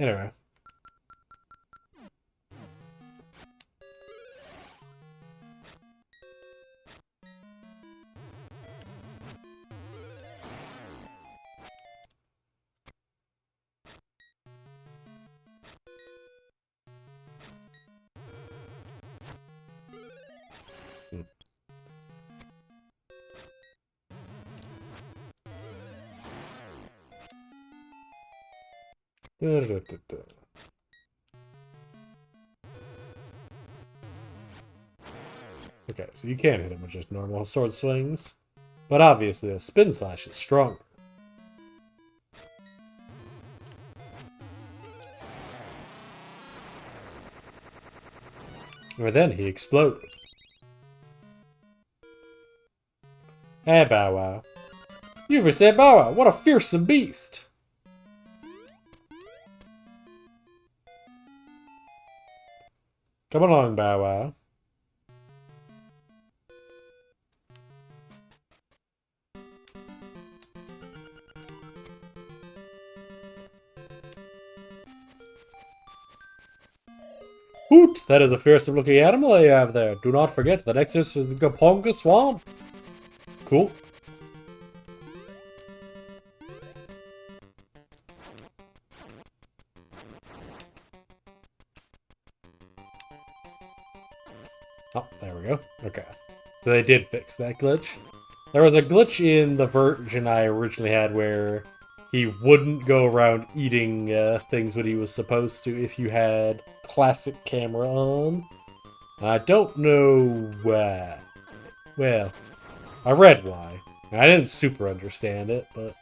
Anyway. Okay, so you can hit him with just normal sword swings. But obviously a spin slash is stronger. Or then he exploded. Hey, Bow Wow. You ever said Bow Wow? What a fearsome beast! Come along, Bow Wow. Hoot! That is a fearsome looking animal you have there. Do not forget, the next is the Gaponga Swamp. Cool. Oh, there we go. Okay. So they did fix that glitch. There was a glitch in the version I originally had where he wouldn't go around eating things when he was supposed to if you had classic camera on. And I don't know why. Well, I read why. I didn't super understand it, but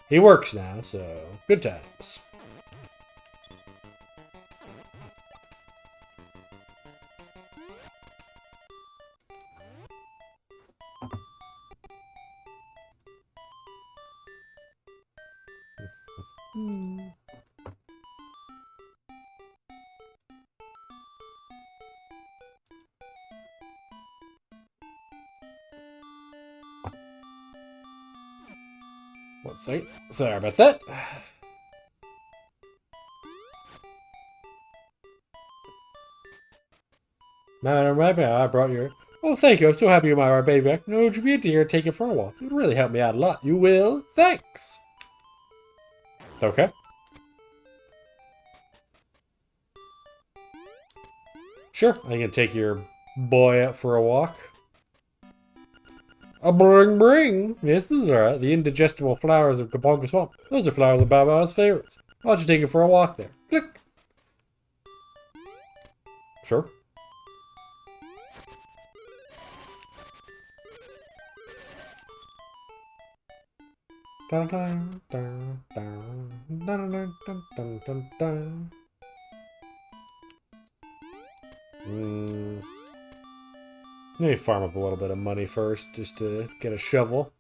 he works now, so good times. One second. Sorry about that. Madam Rabbit, I brought your... Oh, thank you. I'm so happy you're my baby back. No, would you be a dear? Take it for a walk. It would really help me out a lot. You will? Thanks. Okay. Sure, I can take your boy out for a walk. A bring. Yes, these are the indigestible flowers of Kaponga Swamp. Those are flowers of Bow Wow's favorites. Why don't you take it for a walk there? Click. Sure. Dun, dun, dun, dun, dun, dun, dun, dun, dun, dun. Let me farm up a little bit of money first, just to get a shovel.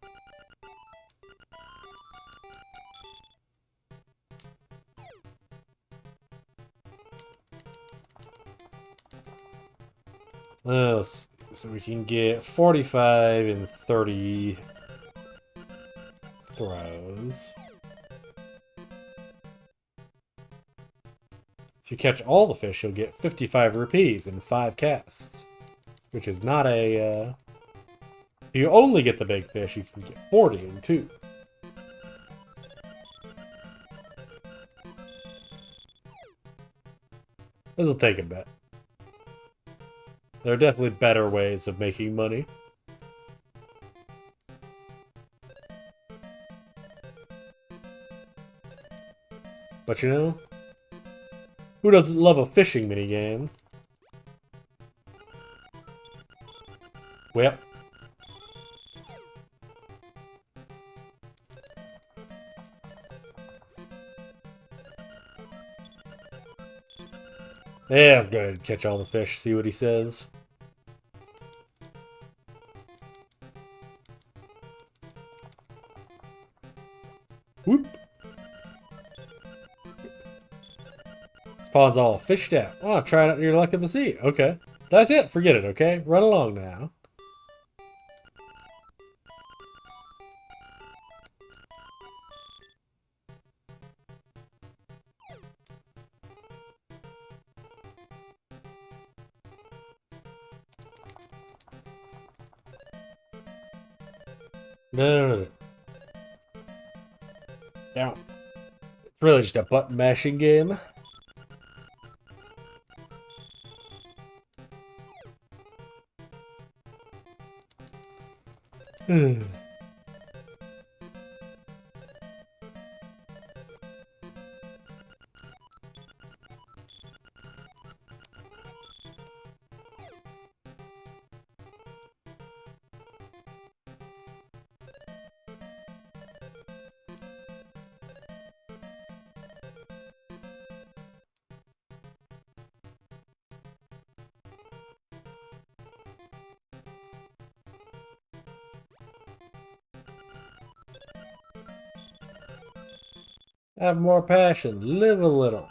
Let's see. So we can get 45 and 30 throws. If you catch all the fish, you'll get 55 rupees in 5 casts. Which is not a... If you only get the big fish, you can get 40 in 2. This will take a bit. There are definitely better ways of making money. But you know, who doesn't love a fishing minigame? Well, yeah, I'm going to catch all the fish, see what he says. Whoop. Spawn's all fished out. Oh, try out your luck in the sea. Okay. That's it. Forget it, okay? Run along now. No. Down. It's really just a button mashing game. Have more passion. Live a little.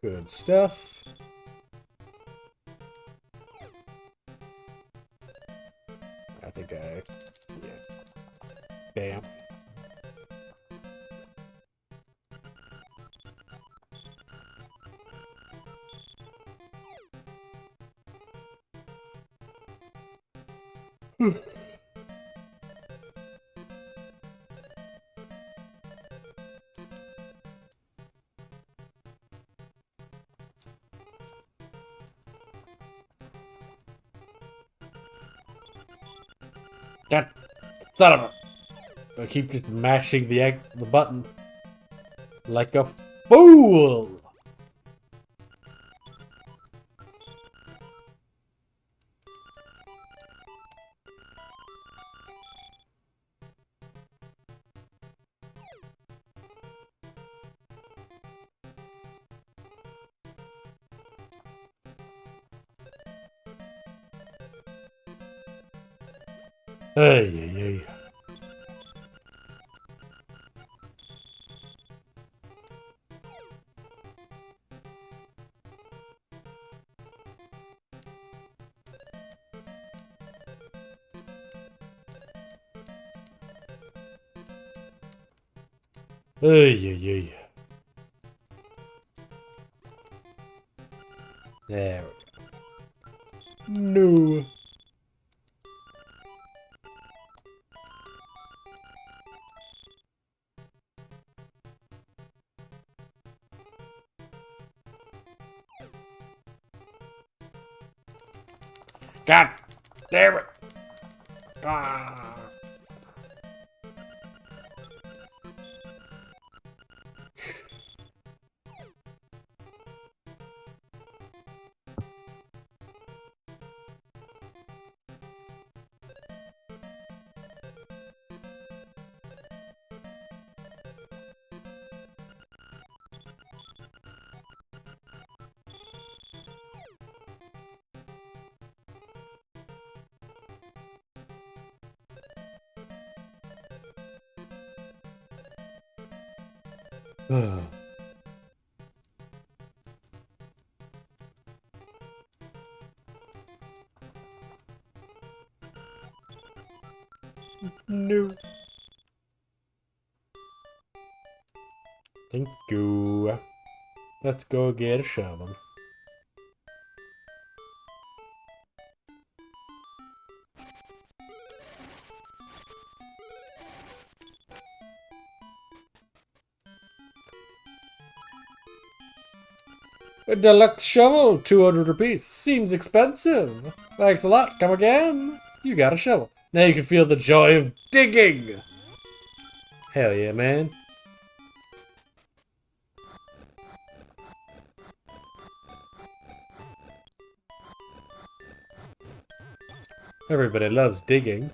Good stuff. I think I... Yeah. Bam. That son of a... I keep just mashing the button like a fool. Hey, hey, hey. Hey, hey, hey. There we go. No. God damn it! Ah. No. Thank you. Let's go get a shovel. A deluxe shovel, 200 rupees. Seems expensive. Thanks a lot. Come again. You got a shovel. Now you can feel the joy of digging. Hell yeah, man. Everybody loves digging.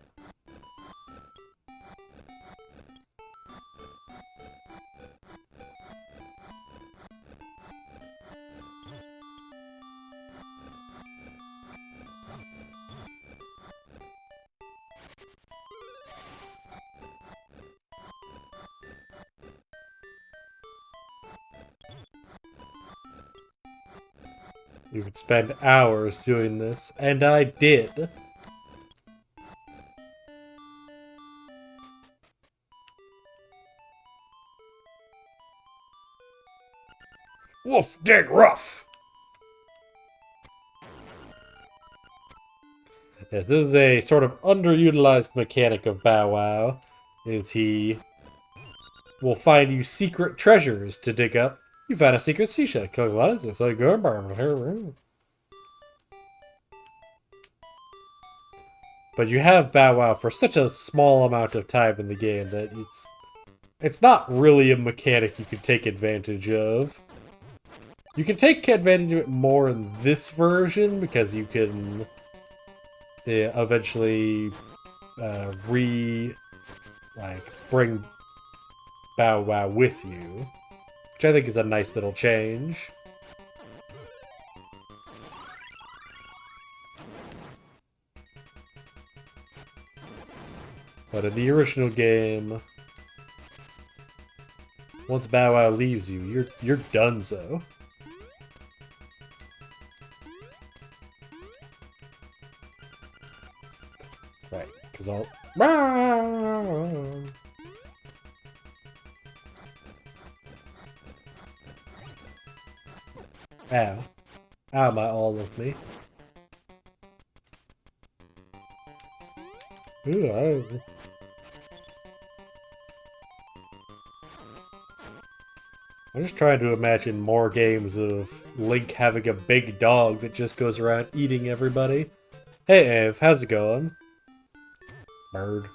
You could spend hours doing this, and I did. Wolf dig rough! Yes, this is a sort of underutilized mechanic of Bow Wow. Is he will find you secret treasures to dig up. You found a secret seashell. What is this? But you have Bow Wow for such a small amount of time in the game that it's not really a mechanic you can take advantage of. You can take advantage of it more in this version because you can eventually bring Bow Wow with you, which I think is a nice little change. But in the original game, once Bow Wow leaves you, you're donezo. Right, because I'll... Ow. Ow, my all of me. Ooh, I'm just trying to imagine more games of Link having a big dog that just goes around eating everybody. Hey, Eve, how's it going? Bird.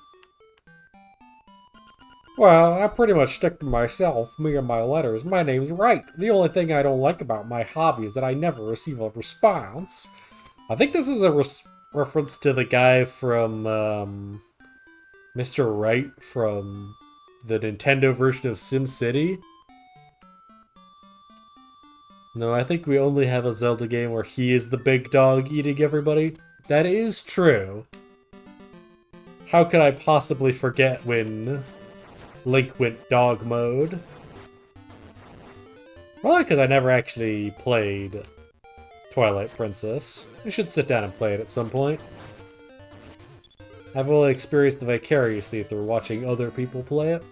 Well, I pretty much stick to myself, me and my letters. My name's Wright. The only thing I don't like about my hobby is that I never receive a response. I think this is a reference to the guy from, Mr. Wright from the Nintendo version of SimCity. No, I think we only have a Zelda game where he is the big dog eating everybody. That is true. How could I possibly forget when Link went dog mode? Probably because I never actually played Twilight Princess. I should sit down and play it at some point. I've only experienced it vicariously through watching other people play it.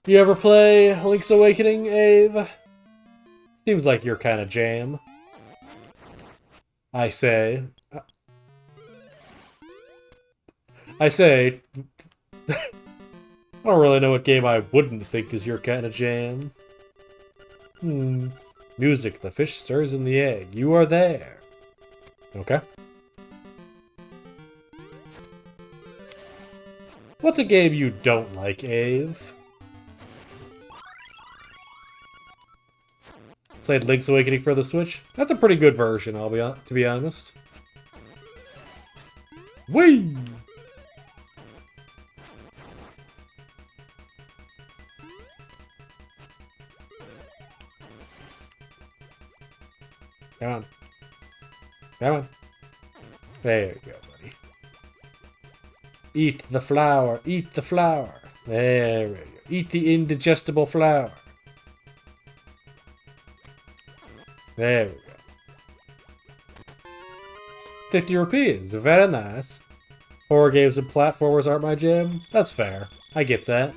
You ever play Link's Awakening, Ave? Seems like your kind of jam. I say. I don't really know what game I wouldn't think is your kind of jam. Music, the fish stirs in the egg. You are there. Okay. What's a game you don't like, Ave? Played Link's Awakening for the Switch. That's a pretty good version, to be honest. Whee! Come on. Come on. There you go, buddy. Eat the flower. Eat the flower. There we go. Eat the indigestible flower. There we go. 50 rupees. Very nice. Horror games and platformers aren't my jam. That's fair. I get that.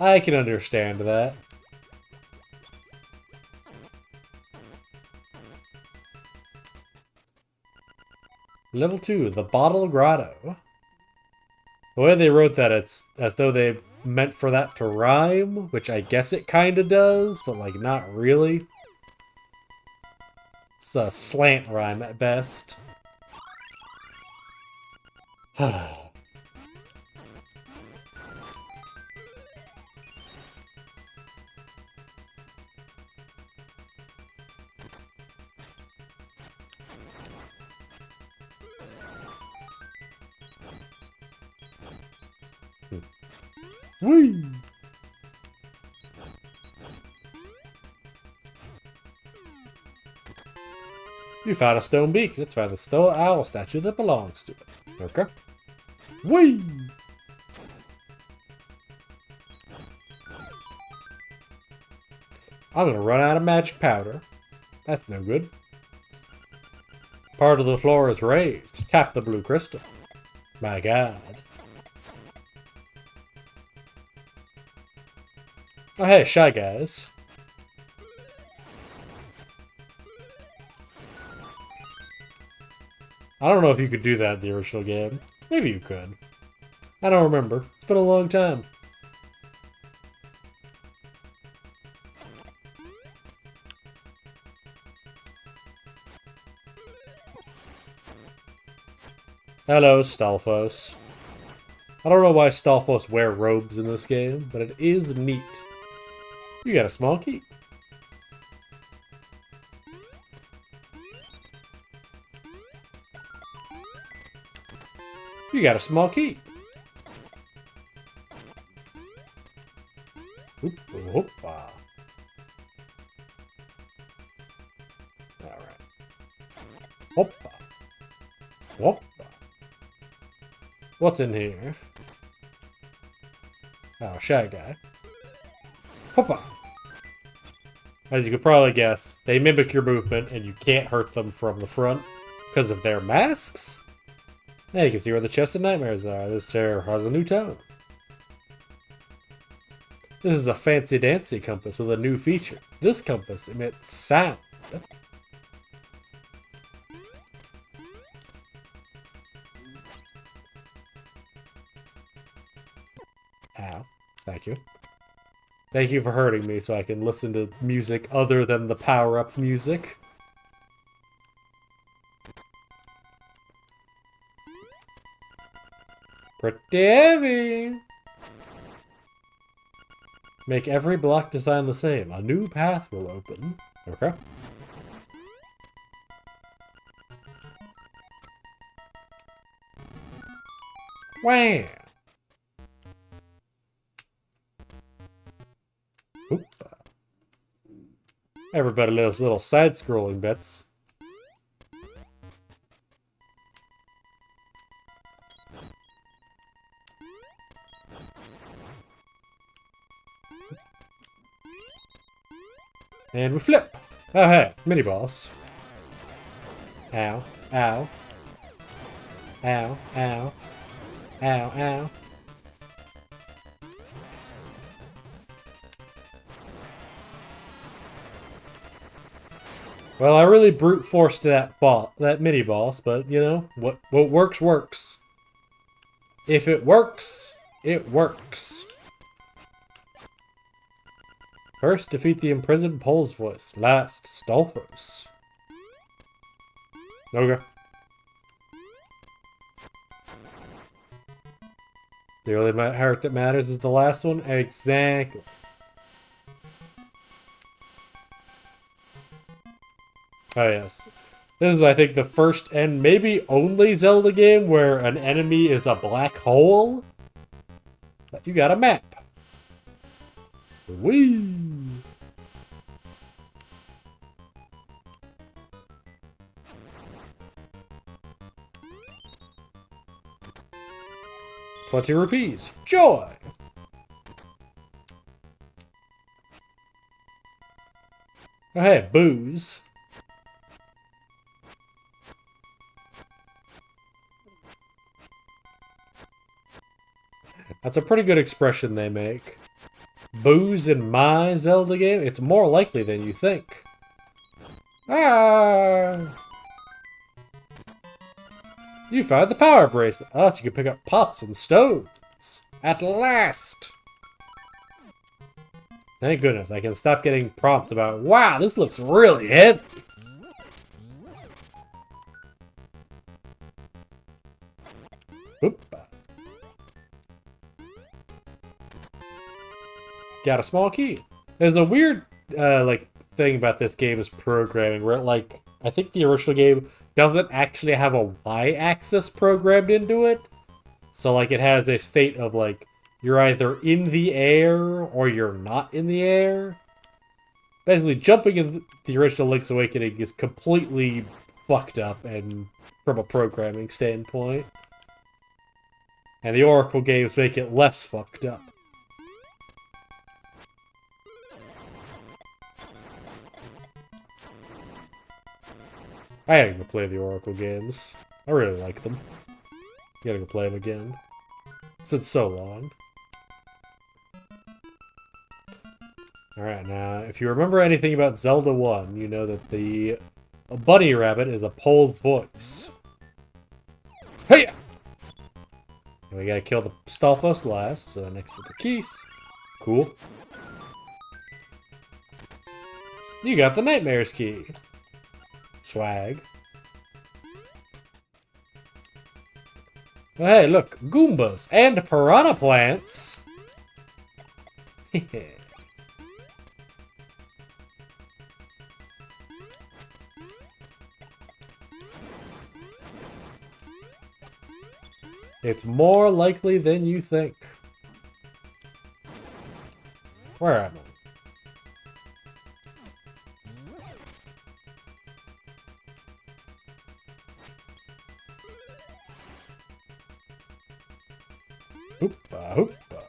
I can understand that. Level 2, the Bottle Grotto. The way they wrote that, it's as though they meant for that to rhyme, which I guess it kinda does, but like not really. It's a slant rhyme at best. Whee! You found a stone beak. Let's find the stone owl statue that belongs to it. Okay. Whee! I'm gonna run out of magic powder. That's no good. Part of the floor is raised. Tap the blue crystal. My god. Oh hey, Shy Guys. I don't know if you could do that in the original game. Maybe you could. I don't remember. It's been a long time. Hello, Stalfos. I don't know why Stalfos wear robes in this game, but it is neat. You got a small key. You got a small key. Oop, oop, ah. All right. Hoppa. Hoppa. What's in here? Oh, Shy Guy. Hoppa. As you could probably guess, they mimic your movement and you can't hurt them from the front because of their masks. Now you can see where the chest of nightmares are. This chair has a new tone. This is a fancy-dancy compass with a new feature. This compass emits sound. Ow. Thank you. Thank you for hurting me so I can listen to music other than the power-up music. Pretty heavy. Make every block design the same. A new path will open. Okay. Wham! Oop. Everybody loves little side-scrolling bits. And we flip. Oh hey, mini boss. Ow, ow. Ow, ow. Ow, ow. Well, I really brute forced that mini boss, but you know, what works works. If it works, it works. First, defeat the imprisoned Pole's voice. Last, Stolfos. Okay. The only heart that matters is the last one? Exactly. Oh, yes. This is, I think, the first and maybe only Zelda game where an enemy is a black hole. But you got a map. Whee! ₹20. Joy! Oh, hey, booze. That's a pretty good expression they make. Booze in my Zelda game? It's more likely than you think. Ah! You found the power bracelet. Oh, so you can pick up pots and stoves. At last! Thank goodness, I can stop getting prompts about, wow, this looks really heavy. Oop. Got a small key. There's a weird, thing about this game's programming where, I think the original game doesn't actually have a Y-axis programmed into it. So, it has a state of, you're either in the air or you're not in the air. Basically, jumping in the original Link's Awakening is completely fucked up and from a programming standpoint. And the Oracle games make it less fucked up. I gotta go play the Oracle games. I really like them. Gotta go play them again. It's been so long. Alright, now, if you remember anything about Zelda 1, you know that the bunny rabbit is a Pole's voice. Hey! We gotta kill the Stalfos last, so next to the keys. Cool. You got the Nightmare's key. Swag. Oh, hey, look, Goombas and Piranha Plants. It's more likely than you think. Where am I? Hoopa, hoopa.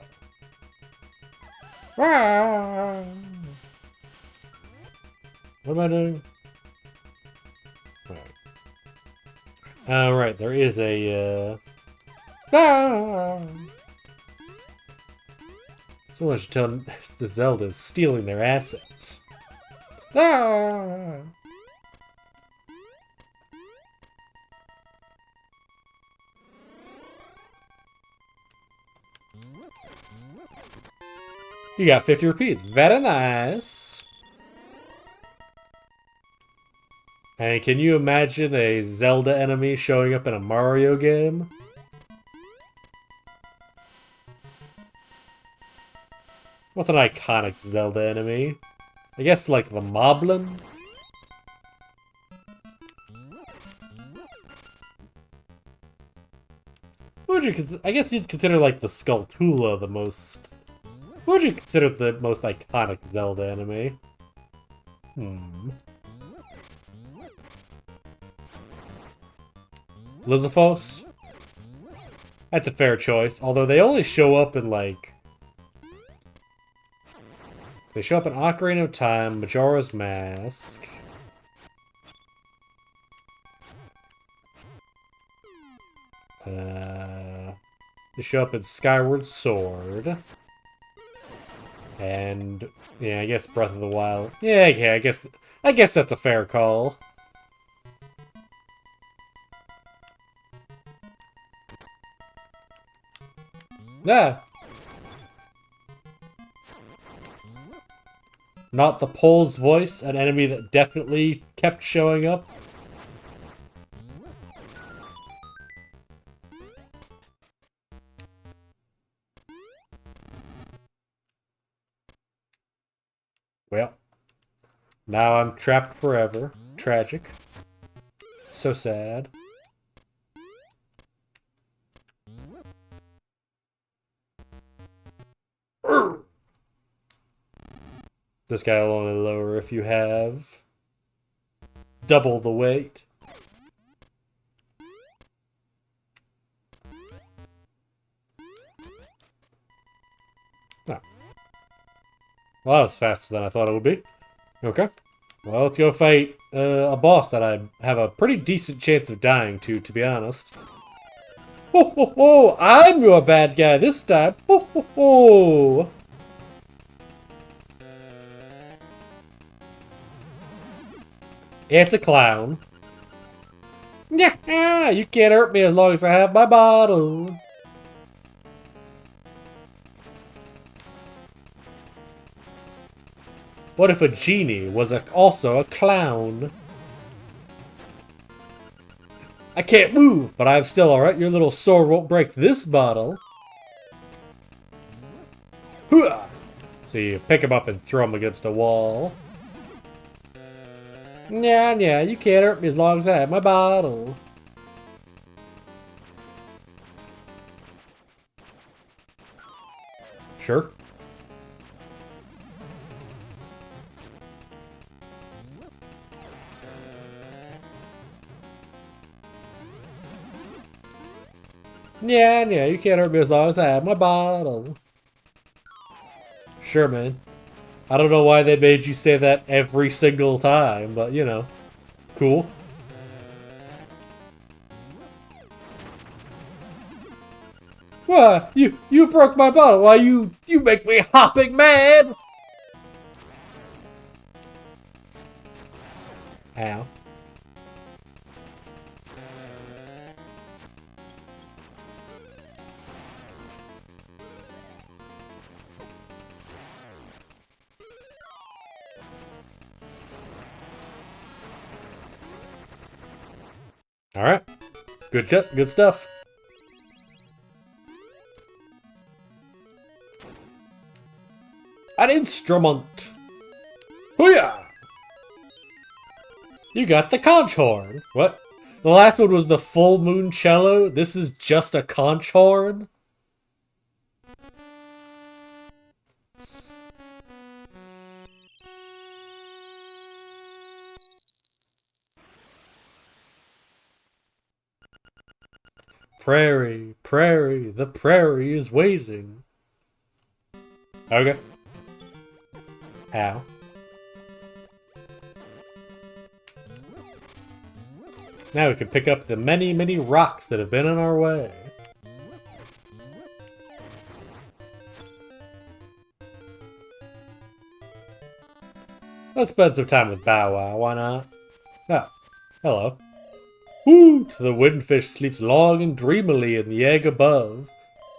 Ah! What am I doing? Right, there is a, Ah! Someone should tell them the Zelda is stealing their assets. Ah! You got 50 repeats. Very nice. And can you imagine a Zelda enemy showing up in a Mario game? What's an iconic Zelda enemy? I guess like the Moblin? What would you I guess you'd consider like the Skulltula the most... What would you consider the most iconic Zelda enemy? Lizafos? That's a fair choice, although they only show up in like... They show up in Ocarina of Time, Majora's Mask... They show up in Skyward Sword... And yeah, I guess Breath of the Wild. Yeah, I guess that's a fair call. Yeah. Not the Pole's voice, an enemy that definitely kept showing up. Well, now I'm trapped forever. Tragic. So sad. This guy will only lower if you have double the weight. Oh. Well, that was faster than I thought it would be. Okay. Well, let's go fight a boss that I have a pretty decent chance of dying to be honest. Ho ho ho! I'm your bad guy this time! Ho ho ho! It's a clown. Yeah, you can't hurt me as long as I have my bottle. What if a genie was also a clown? I can't move, but I'm still alright. Your little sword won't break this bottle. Hooah! So you pick him up and throw him against a wall. Yeah, you can't hurt me as long as I have my bottle. Sure. Yeah, you can't hurt me as long as I have my bottle. Sure, man. I don't know why they made you say that every single time, but you know, cool. What? You broke my bottle. Why you make me hopping mad? Ow. All right. Good stuff. An instrument. Hooyah! You got the conch horn. What? The last one was the full moon cello. This is just a conch horn? Prairie, prairie, the prairie is waiting. Okay. Ow. Now we can pick up the many, many rocks that have been in our way. Let's spend some time with Bow Wow, why not? Oh, hello. Hoot! The windfish sleeps long and dreamily in the egg above.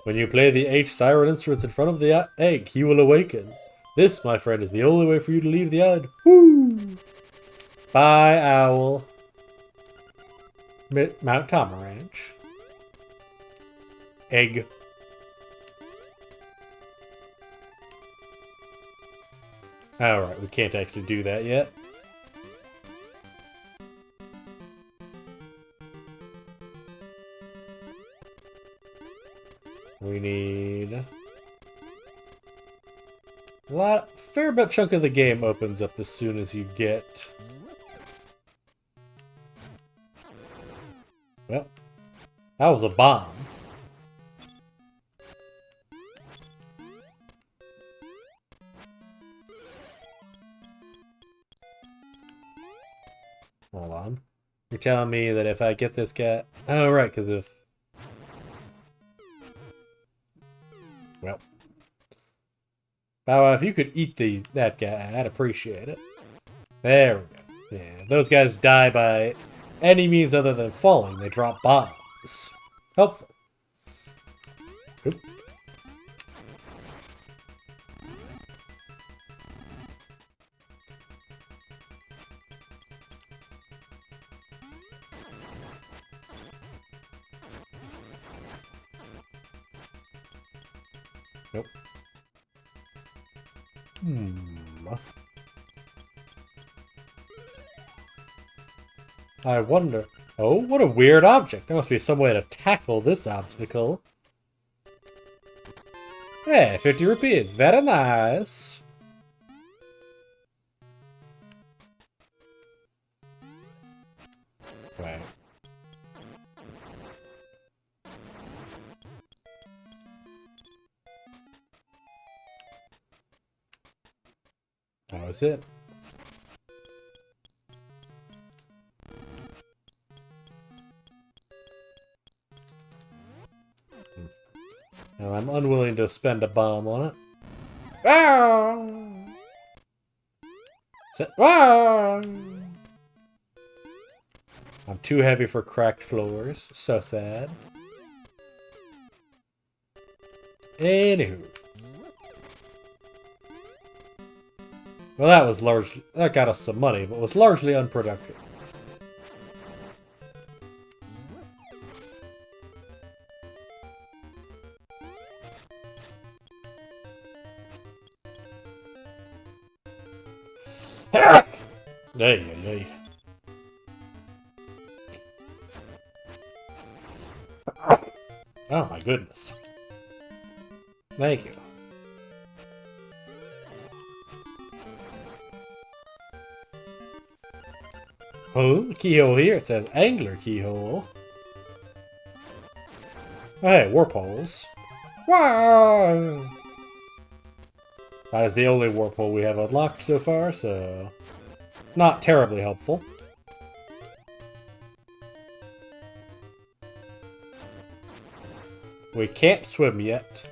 When you play the H siren instruments in front of the egg, he will awaken. This, my friend, is the only way for you to leave the island. Woo! Bye, owl. Mount Tama Ranch. Egg. Alright, we can't actually do that yet. We need fair bit chunk of the game opens up as soon as you get. Well, that was a bomb. Hold on. You're telling me that if I get this guy... Oh, right, because if... Well. Bow Wow, if you could eat that guy, I'd appreciate it. There we go. Yeah, those guys die by any means other than falling. They drop bombs. Helpful. Oop. Nope. I wonder... Oh, what a weird object. There must be some way to tackle this obstacle. Hey, 50 rupees. Very nice. Right. That was it. And I'm unwilling to spend a bomb on it. Ah! Ah! I'm too heavy for cracked floors. So sad. Anywho. Well, that was largely... That got us some money, but was largely unproductive. Hey. Oh my goodness. Thank you. Oh, keyhole here. It says angler keyhole. Oh, hey, warp holes. Wow! That is the only warp hole we have unlocked so far, so... Not terribly helpful. We can't swim yet.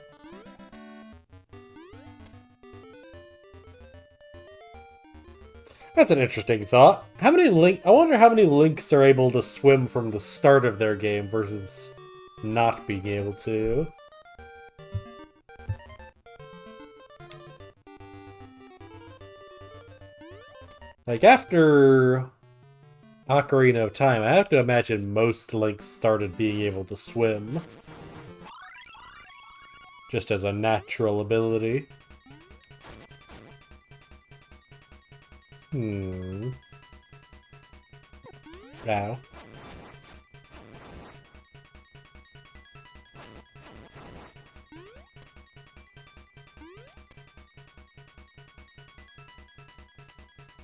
That's an interesting thought. I wonder how many Links are able to swim from the start of their game versus not being able to. Like, after Ocarina of Time, I have to imagine most Links started being able to swim. Just as a natural ability. Now.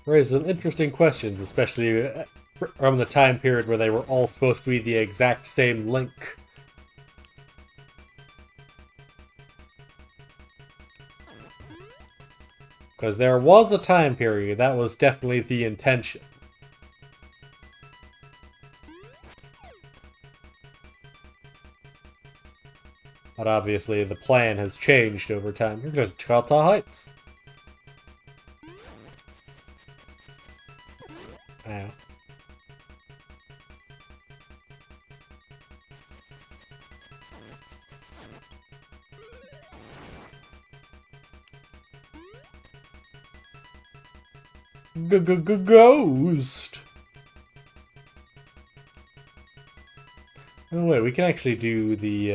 Raises some interesting questions, especially from the time period where they were all supposed to be the exact same Link. Because there was a time period, that was definitely the intention. But obviously the plan has changed over time. Here goes Chata Heights. Ow. Ghost! Oh wait, we can actually do the,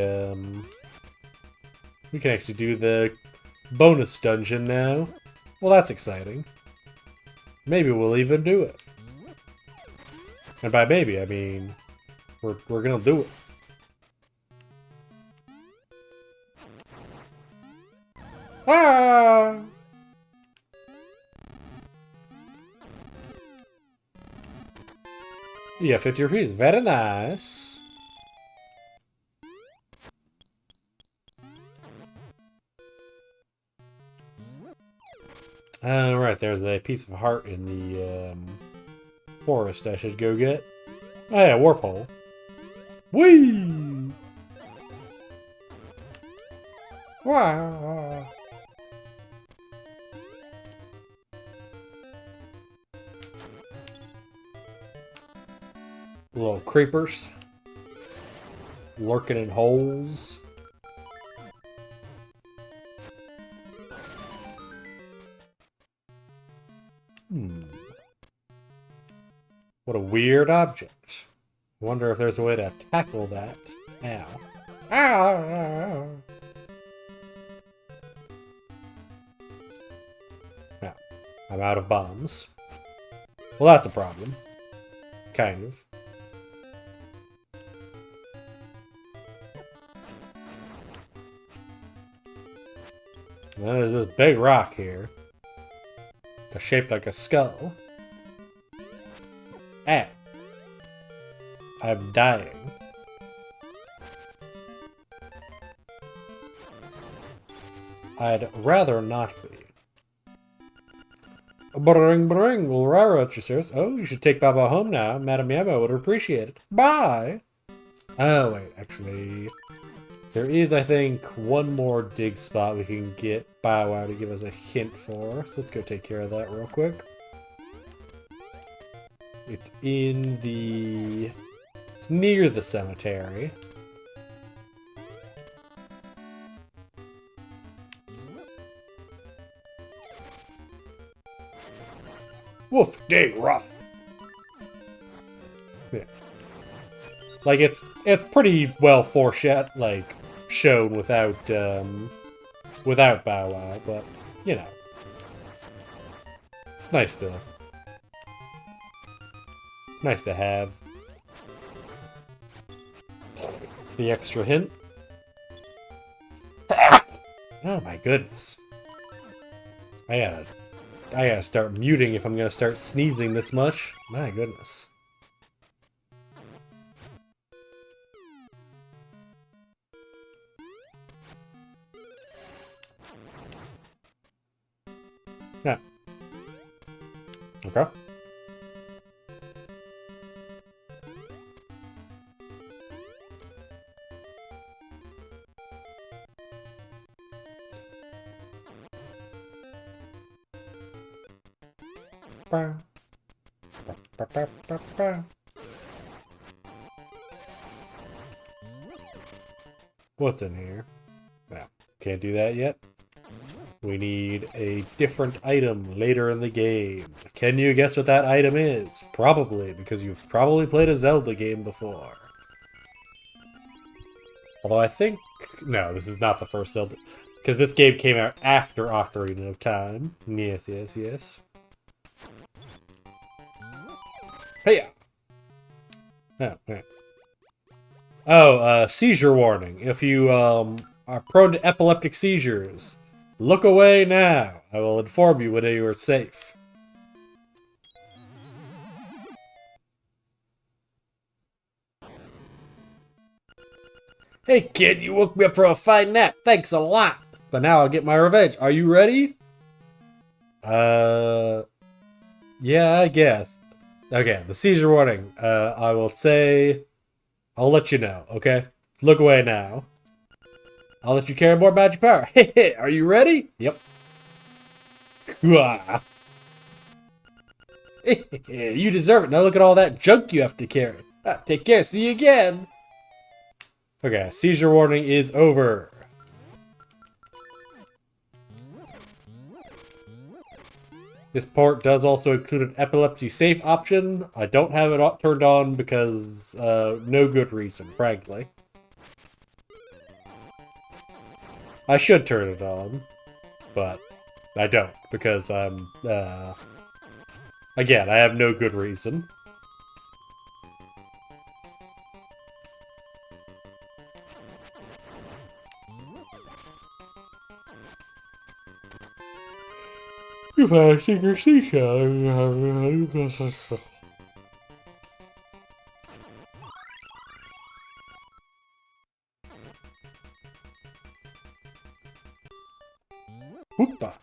we can actually do the bonus dungeon now. Well, that's exciting. Maybe we'll even do it. And by maybe, I mean, we're gonna do it. Ah! Yeah, 50 rupees. Very nice. Right, there's a piece of heart in the forest I should go get. Oh yeah, warp hole. Whee! Wow! Little creepers. Lurking in holes. What a weird object. Wonder if there's a way to tackle that. Ow. Ow! I'm out of bombs. Well, that's a problem. Kind of. And then there's this big rock here. That's shaped like a skull. Ah. I'm dying. I'd rather not be. Bring, we'll railroad you, sirs. Oh, you should take Baba home now. Madame Yamo would appreciate it. Bye! Oh, wait, actually... There is, I think, one more dig spot we can get Bow Wow to give us a hint for. So let's go take care of that real quick. It's in the... It's near the cemetery. Woof, dig rough. Yeah. Like, it's pretty well foreshadowed, like, shown without, without Bow Wow, but, you know. It's nice to have the extra hint. Oh my goodness. I gotta start muting if I'm gonna start sneezing this much. My goodness. Yeah. Okay. What's in here? Well, can't do that yet. We need a different item later in the game. Can you guess what that item is? Probably, because you've probably played a Zelda game before. Although I think... No, this is not the first Zelda. Because this game came out after Ocarina of Time. Yes, yes, yes. Hey! Oh, right. Oh, seizure warning. If you are prone to epileptic seizures, look away now. I will inform you when you are safe. Hey kid, you woke me up from a fine nap. Thanks a lot. But now I'll get my revenge. Are you ready? Yeah, I guess. Okay, the seizure warning. I will say... I'll let you know, okay? Look away now. I'll let you carry more magic power. Hey, are you ready? Yep. You deserve it. Now look at all that junk you have to carry. Take care. See you again. Okay, seizure warning is over. This port does also include an epilepsy safe option. I don't have it turned on because no good reason, frankly. I should turn it on, but I don't because I'm, again, I have no good reason. If I think you're Hoopa.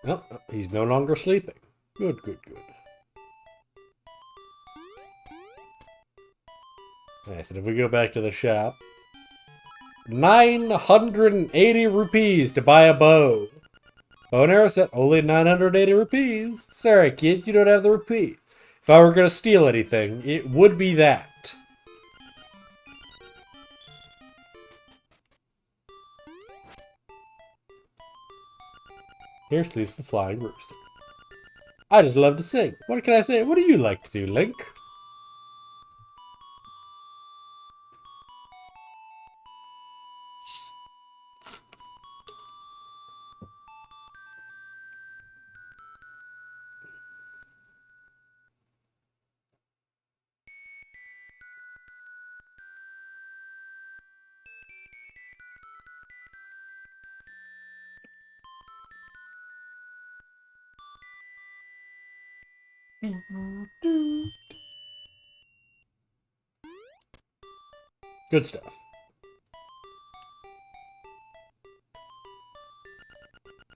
Oh, he's no longer sleeping. Good, good, good. Nice, and if we go back to the shop... 980 rupees to buy a bow. Bow and arrow set, only 980 rupees. Sorry, kid, you don't have the rupees. If I were going to steal anything, it would be that. Here sleeps the flying rooster. I just love to sing. What can I say? What do you like to do, Link? Good stuff.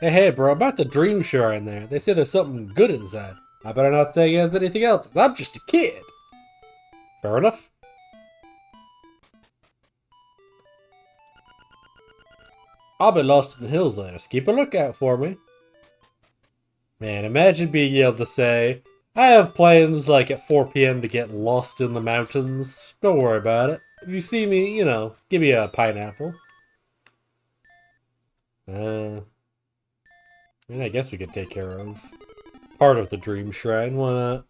Hey, bro, about the dream shrine there. They say there's something good inside. I better not say it has anything else. I'm just a kid. Fair enough. I'll be lost in the hills later, so keep a lookout for me. Man, imagine being able to say, I have plans like at 4 p.m. to get lost in the mountains. Don't worry about it. If you see me, give me a pineapple. I guess we could take care of part of the dream shrine. Why not?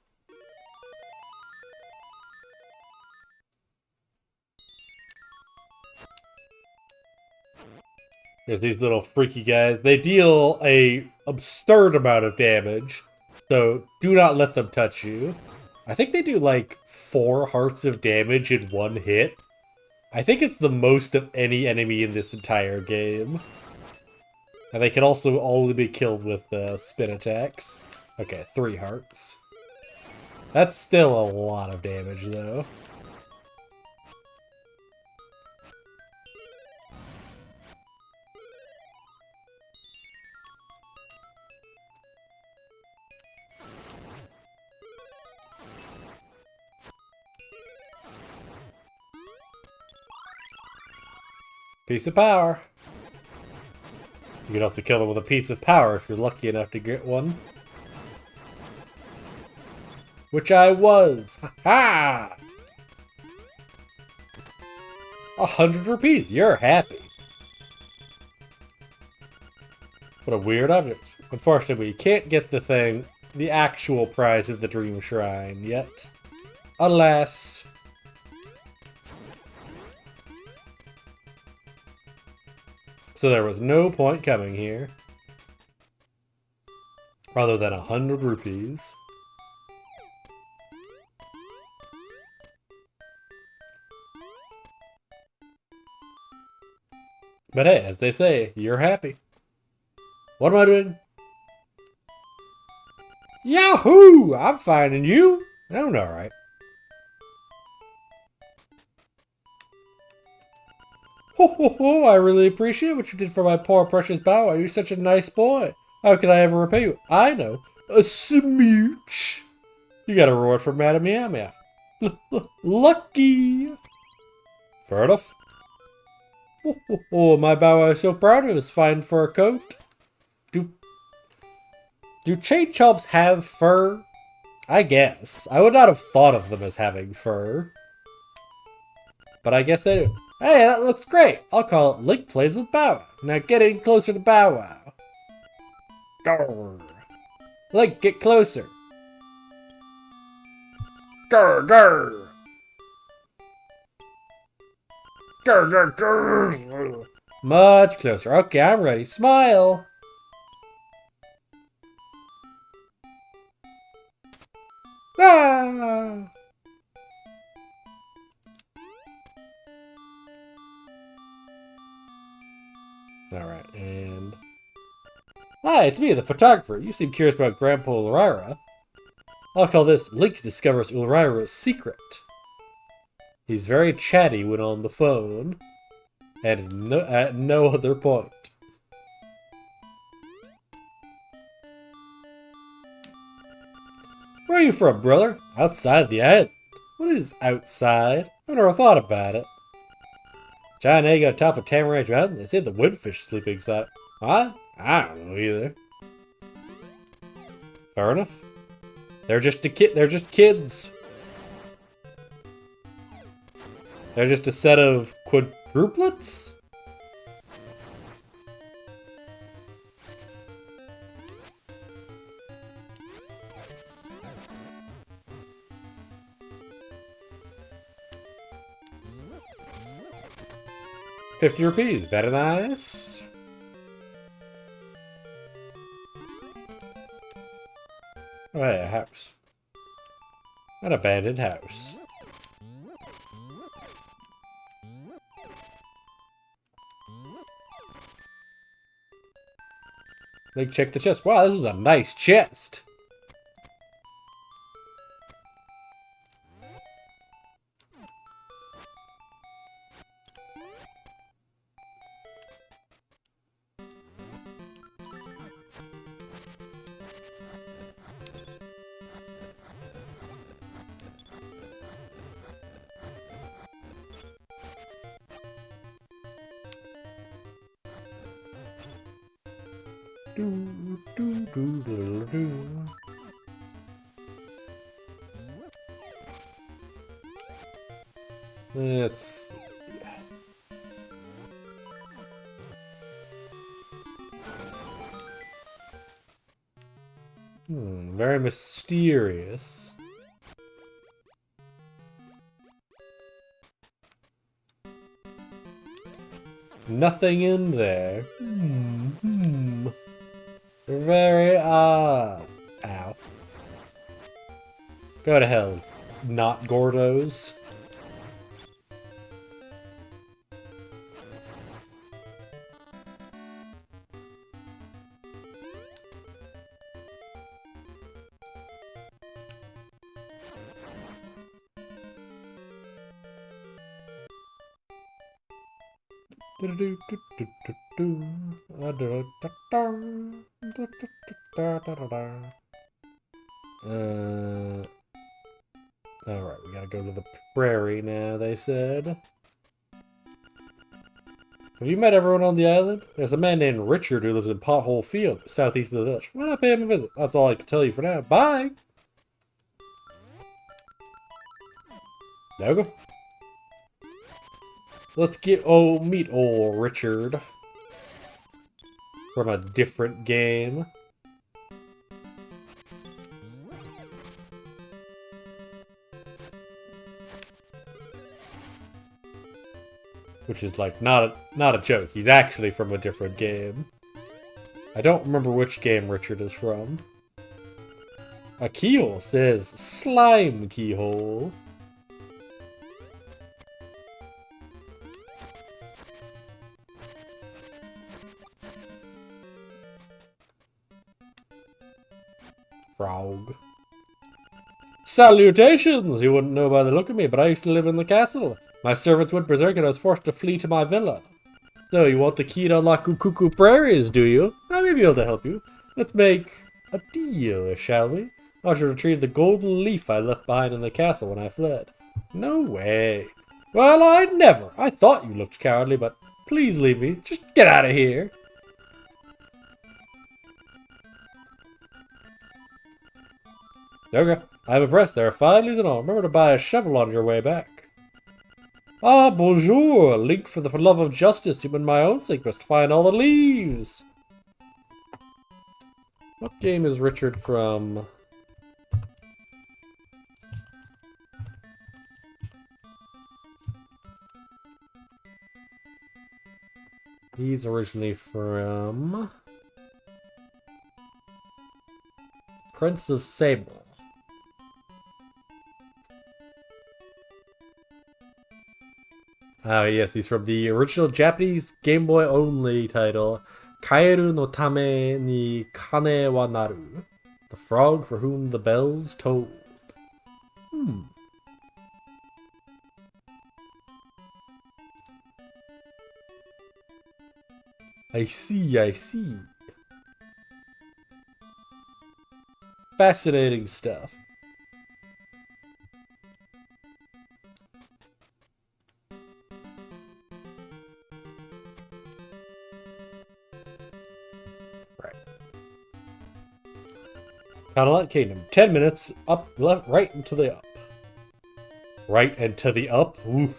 There's these little freaky guys. They deal a absurd amount of damage, so do not let them touch you. I think they do like 4 hearts of damage in one hit. I think it's the most of any enemy in this entire game. And they can also only be killed with spin attacks. Okay, 3 hearts. That's still a lot of damage, though. Piece of power. You can also kill them with a piece of power if you're lucky enough to get one. Which I was. Ha-ha! 100 rupees. You're happy. What a weird object. Unfortunately, we can't get the actual prize of the Dream Shrine yet. Alas. So there was no point coming here. Other than 100 rupees. But hey, as they say, you're happy. What am I doing? Yahoo! I'm finding you. I'm alright. Ho ho ho! I really appreciate what you did for my poor precious Bow. You're such a nice boy. How can I ever repay you? I know. A smooch. You got a reward from Madame Meow Meow. Lucky. Fair enough. Oh, oh, oh, my Bow Wow is so proud of his fine fur coat. Do chain chomps have fur? I guess. I would not have thought of them as having fur. But I guess they do. Hey, that looks great. I'll call it Link Plays with Bow Wow. Now get in closer to Bow Wow. Grrr. Link, get closer. Grrr, grrr. Grrr, grrr, grrr. Much closer. Okay, I'm ready. Smile. Ah. Alright, and... Hi, it's me, the photographer. You seem curious about Grandpa Ulrira. I'll call this Link Discovers Ulrira's Secret. He's very chatty when on the phone. And at no other point. Where are you from, brother? Outside the island. What is outside? I've never thought about it. Giant egg on top of Tamarack Mountain? They say the woodfish sleep inside. What? I don't know either. Fair enough. They're just kids. They're just a set of quadruplets? ₹50. Very nice. Oh, hey, a house. An abandoned house. Like, check the chest. Wow, this is a nice chest. It's very mysterious. Nothing in there. Very odd. Ow. Go to hell, not Gordos. Alright, we gotta go to the prairie now, they said. Have you met everyone on the island? There's a man named Richard who lives in Pothole Field, southeast of the village. Why not pay him a visit? That's all I can tell you for now. Bye! There we go. Let's meet old Richard. From a different game. Which is like not a joke. He's actually from a different game. I don't remember which game Richard is from. A keyhole says slime keyhole. Frog. Salutations! You wouldn't know by the look of me, but I used to live in the castle. My servants went berserk and I was forced to flee to my villa. So, you want the key to unlock Cuckoo Prairies, do you? I may be able to help you. Let's make a deal, shall we? I should retrieve the golden leaf I left behind in the castle when I fled. No way. Well, I never. I thought you looked cowardly, but please leave me. Just get out of here. Okay, I'm impressed. There are 5 leaves in all. Remember to buy a shovel on your way back. Ah, bonjour! Link, for the love of justice, even my own sake, must find all the leaves. What game is Richard from? He's originally from Prince of Sable. Ah, yes, he's from the original Japanese Game Boy only title, Kaeru no Tame ni Kane wa Naru. The frog for whom the bells tolled. I see. Fascinating stuff. Right. Cadillac Kingdom. 10 minutes. Up, left, right, and to the up. Right and to the up? Ooh.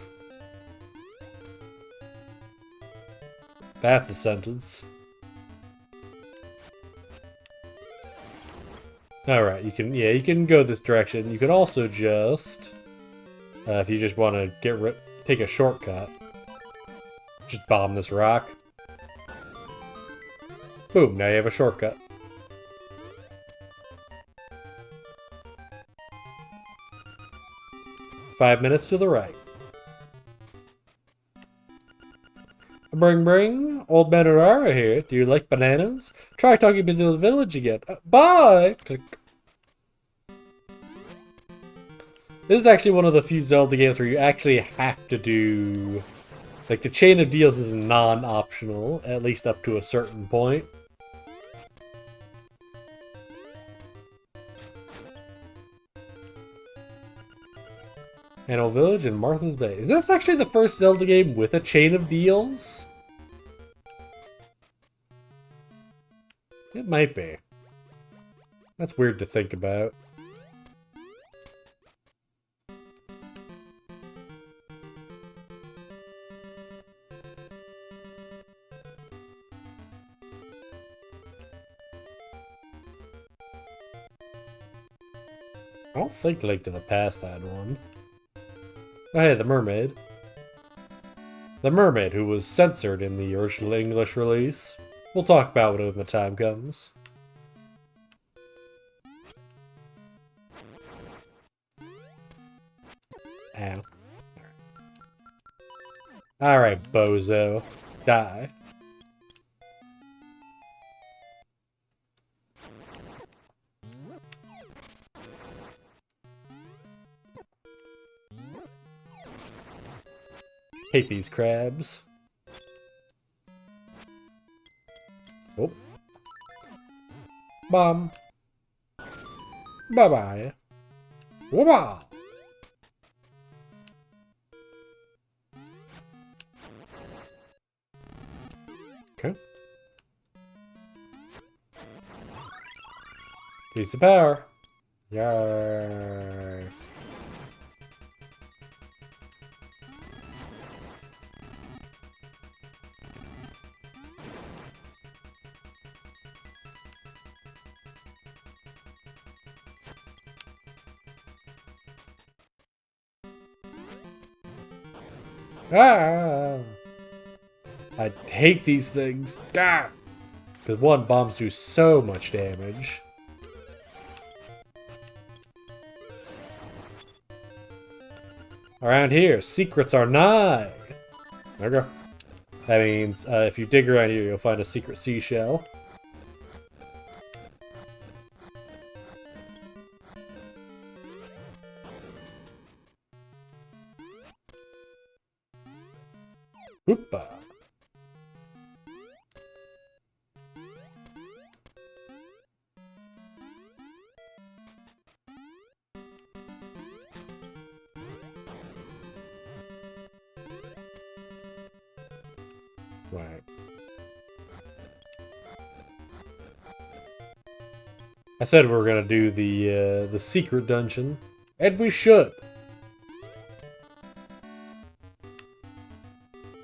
That's a sentence. Alright, you can go this direction. You can also just, if you just want to take a shortcut, just bomb this rock. Boom, now you have a shortcut. Five minutes to the right. Bring, old man Urara here. Do you like bananas? Try talking me to the village again. Bye! Click. This is actually one of the few Zelda games where you actually have to do... Like, the chain of deals is non-optional, at least up to a certain point. Animal Village and Martha's Bay. Is this actually the first Zelda game with a chain of deals? might be. That's weird to think about. I don't think Link to the Past had one. Oh, hey, the mermaid. The mermaid who was censored in the original English release. We'll talk about it when the time comes. Ow. Alright, bozo. Die. Hate these crabs. Oh. Bomb. Bye-bye. Wow. Okay. Piece of power. Yay. Ah! I hate these things. Ah! Because one, bombs do so much damage. Around here, secrets are nigh. There we go. That means if you dig around here, you'll find a secret seashell. Hoopa. Right. I said we were gonna do the secret dungeon, and we should.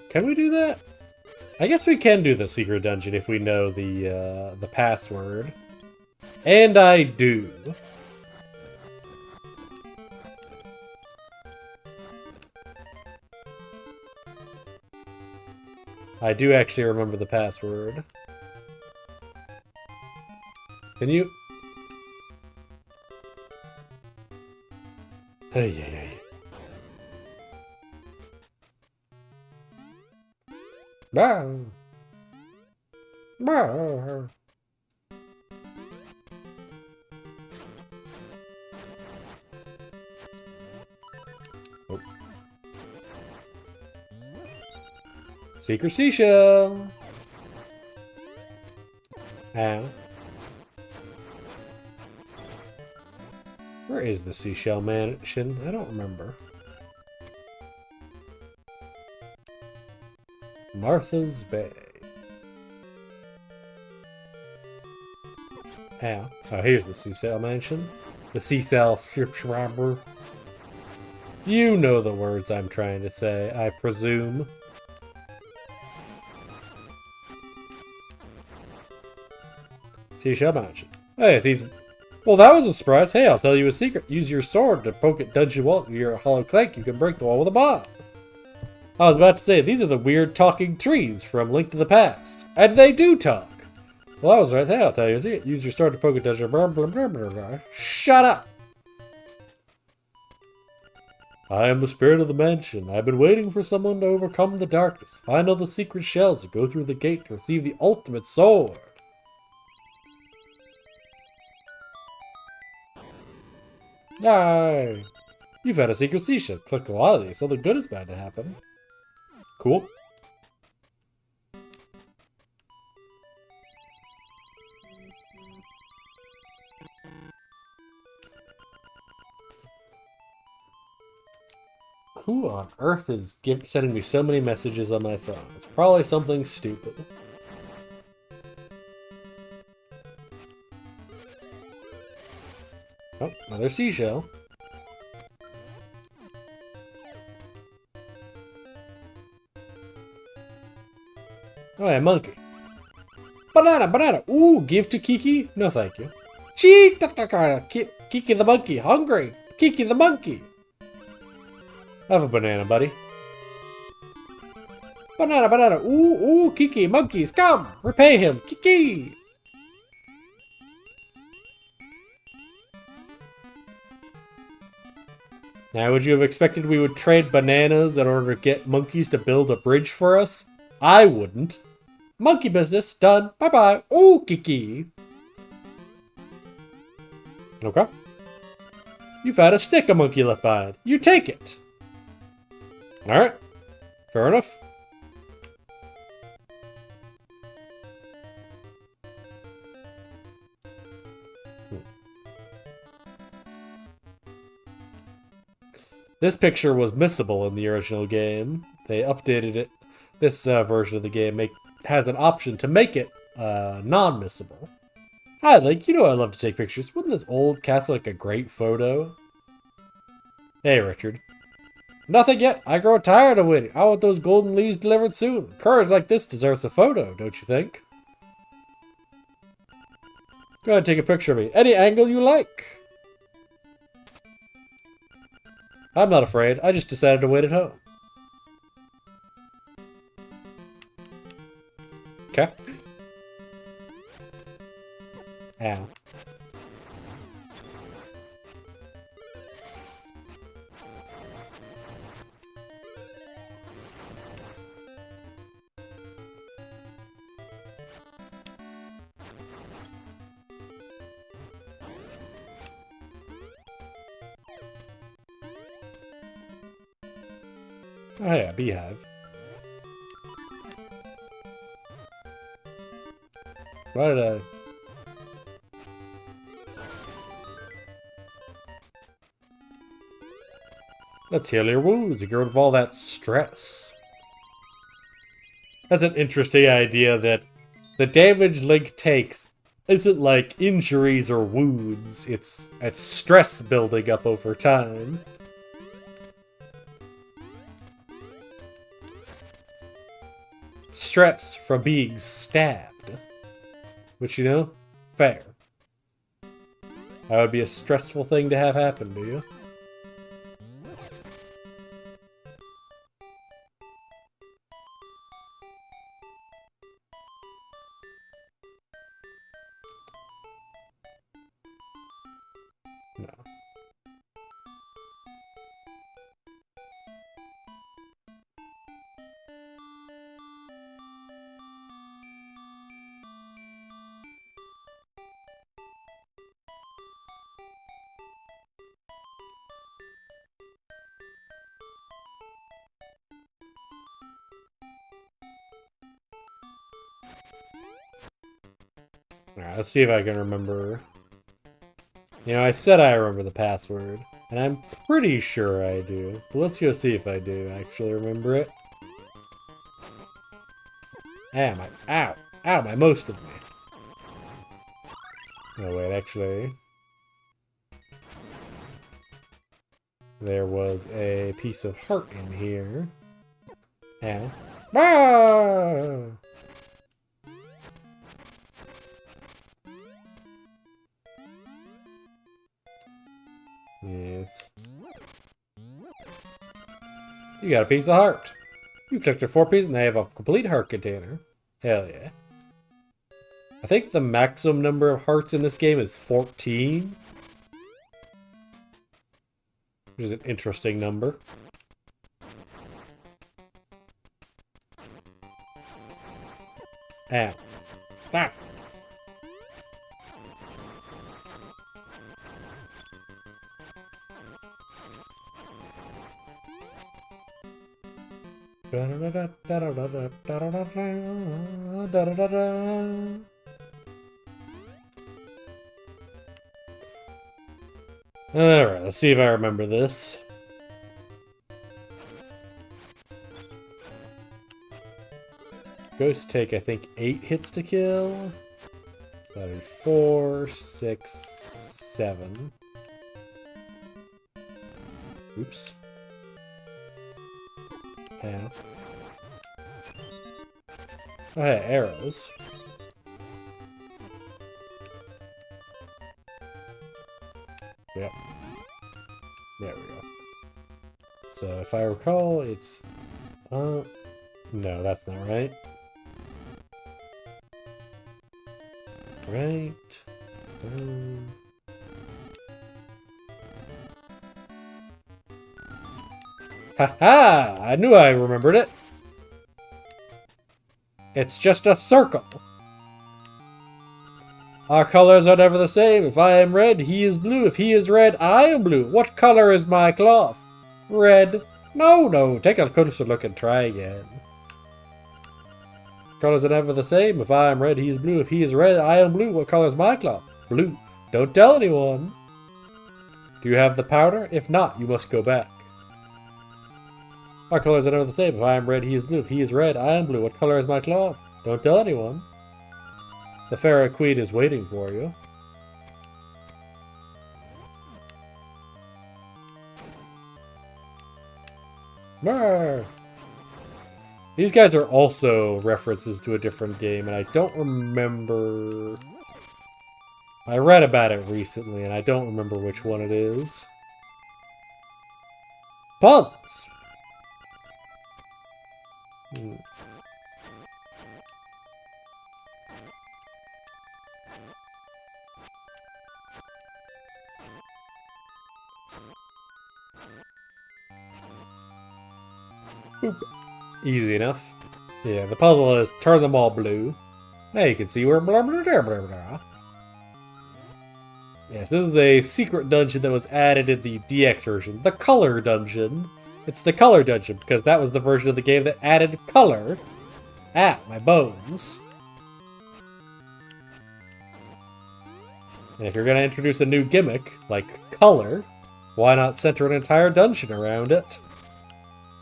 Can we do that? I guess we can do the secret dungeon if we know the password. And I do. I do actually remember the password. Can you? Hey, hey, hey. Bah. Bah. Oh. Secret seashell. Ow. Where is the seashell mansion? I don't remember. Martha's Bay. Ow. Oh, here's the seashell mansion. The seashell stripper. You know the words I'm trying to say, I presume. Seashell mansion. Hey, these... Well, that was a surprise. Hey, I'll tell you a secret. Use your sword to poke at dungeon wall with your hollow clank. You can break the wall with a bomb. I was about to say, these are the weird talking trees from Link to the Past. And they do talk. Well, I was right there. I'll tell you a secret. Use your sword to poke at dungeon. Blah, blah, blah, blah, blah. Shut up. I am the spirit of the mansion. I've been waiting for someone to overcome the darkness, find all the secret shells, and go through the gate to receive the ultimate sword. Yay! You've had a secret seashell. Click a lot of these. Something good is bound to happen. Cool. Who on earth is sending me so many messages on my phone? It's probably something stupid. Oh, another seashell. Oh, yeah, monkey. Banana, banana. Ooh, give to Kiki? No, thank you. Kiki the monkey, hungry. Kiki the monkey. Have a banana, buddy. Banana, banana. Ooh, Kiki, monkeys, come. Repay him. Kiki. Now, would you have expected we would trade bananas in order to get monkeys to build a bridge for us? I wouldn't. Monkey business, done. Bye-bye. Ooh, Kiki. Okay. You've had a stick a monkey left behind. You take it. Alright. Fair enough. This picture was missable in the original game. They updated it. This version of the game has an option to make it non-missable. Hi, Link. You know I love to take pictures. Wouldn't this old castle like a great photo? Hey, Richard. Nothing yet. I grow tired of waiting. I want those golden leaves delivered soon. Courage like this deserves a photo, don't you think? Go ahead and take a picture of me. Any angle you like. I'm not afraid. I just decided to wait at home. Okay. Ow. Oh yeah, beehive. Why did I... Let's heal your wounds and get rid of all that stress. That's an interesting idea that the damage Link takes isn't like injuries or wounds. It's stress building up over time. Stress from being stabbed. Which, you know, fair. That would be a stressful thing to have happen to you. No. Alright, let's see if I can remember. You know, I said I remember the password, and I'm pretty sure I do. But let's go see if I do actually remember it. Ow, my most of me. Oh wait, actually. There was a piece of heart in here. Ow. Ah! Yes. You got a piece of heart. You collected 4 pieces and I have a complete heart container. Hell yeah. I think the maximum number of hearts in this game is 14. Which is an interesting number. Ow. Ah! Alright, let's see if I remember this. Ghosts take, I think, 8 hits to kill. So that'd be 4, 6, 7. Oops. Yeah. Oh, hey, arrows. Yep. There we go. So if I recall, it's... no, that's not right. Right. Ha-ha! I knew I remembered it. It's just a circle. Our colors are never the same. If I am red, he is blue. If he is red, I am blue. What color is my cloth? Red. No. Take a closer look and try again. Colors are never the same. If I am red, he is blue. If he is red, I am blue. What color is my cloth? Blue. Don't tell anyone. Do you have the powder? If not, you must go back. Our colors are never the same. If I am red, he is blue. If he is red, I am blue. What color is my cloth? Don't tell anyone. The Fairy Queen is waiting for you. Brr. These guys are also references to a different game, and I don't remember... I read about it recently, and I don't remember which one it is. Puzzles! Boop. Easy enough. Yeah, the puzzle is turn them all blue. Now you can see where blah blah blah blah blah. Yes, this is a secret dungeon that was added in the DX version. The color dungeon. It's the color dungeon because that was the version of the game that added color. Ah, my bones. And if you're going to introduce a new gimmick, like color, why not center an entire dungeon around it?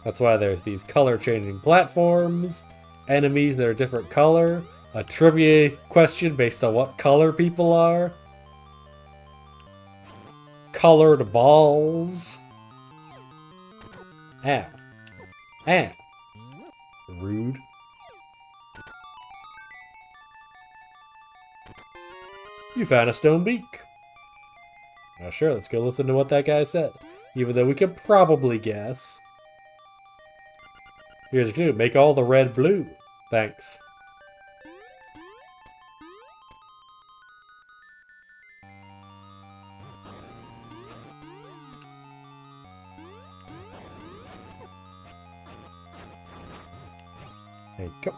That's why there's these color-changing platforms, enemies that are different color, a trivia question based on what color people are, colored balls. Ow. Ow. Rude. You found a stone beak. Now sure, let's go listen to what that guy said. Even though we could probably guess. Here's a clue. Make all the red blue. Thanks. There you go.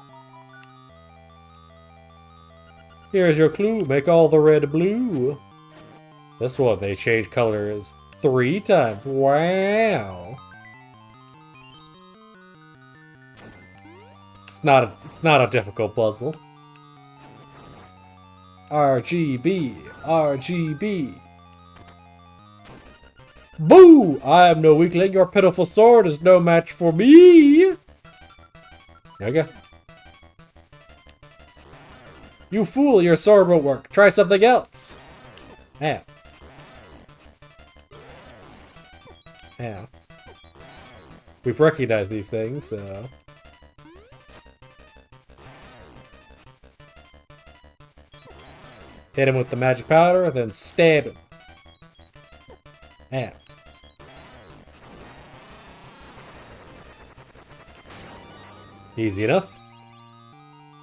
Here's your clue. Make all the red blue. This one, they changed colors 3 times. Wow. It's not a difficult puzzle. RGB. RGB. Boo! I am no weakling. Your pitiful sword is no match for me. Okay. You fool, your sword won't work. Try something else. Ow. Ow. We've recognized these things, so... Hit him with the magic powder, then stab him. Ow. Easy enough.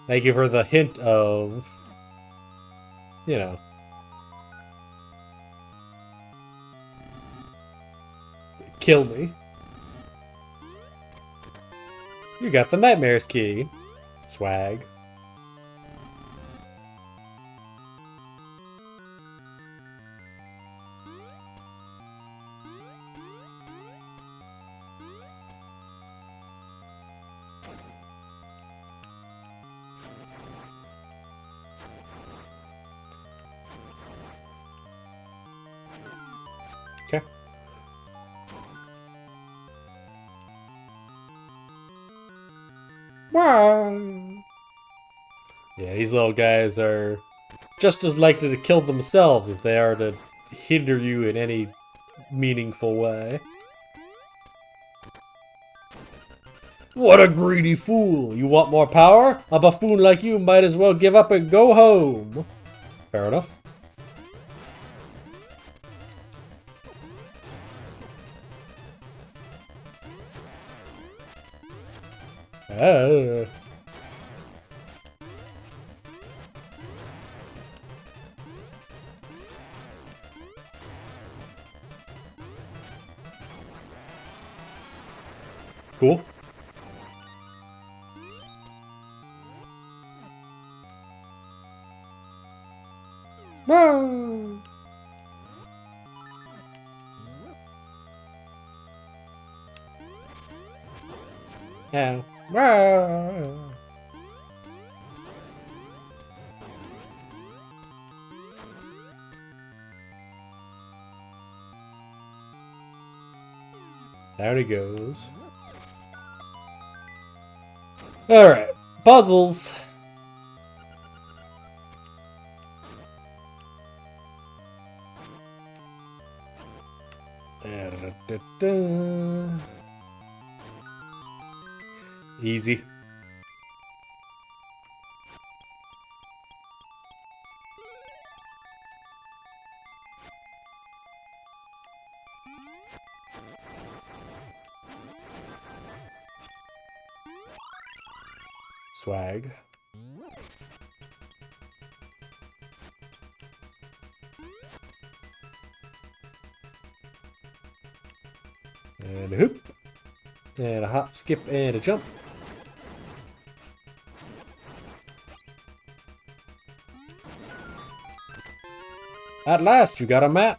I give her the hint of, you know, kill me. You got the Nightmare's key. Swag. Okay. Yeah, these little guys are just as likely to kill themselves as they are to hinder you in any meaningful way. What a greedy fool! You want more power? A buffoon like you might as well give up and go home. Fair enough. Cool. Whoa. Yeah. Whoa. There he goes. Alright, puzzles. Easy. Swag. And a hoop. And a hop, skip, and a jump. At last, you got a map.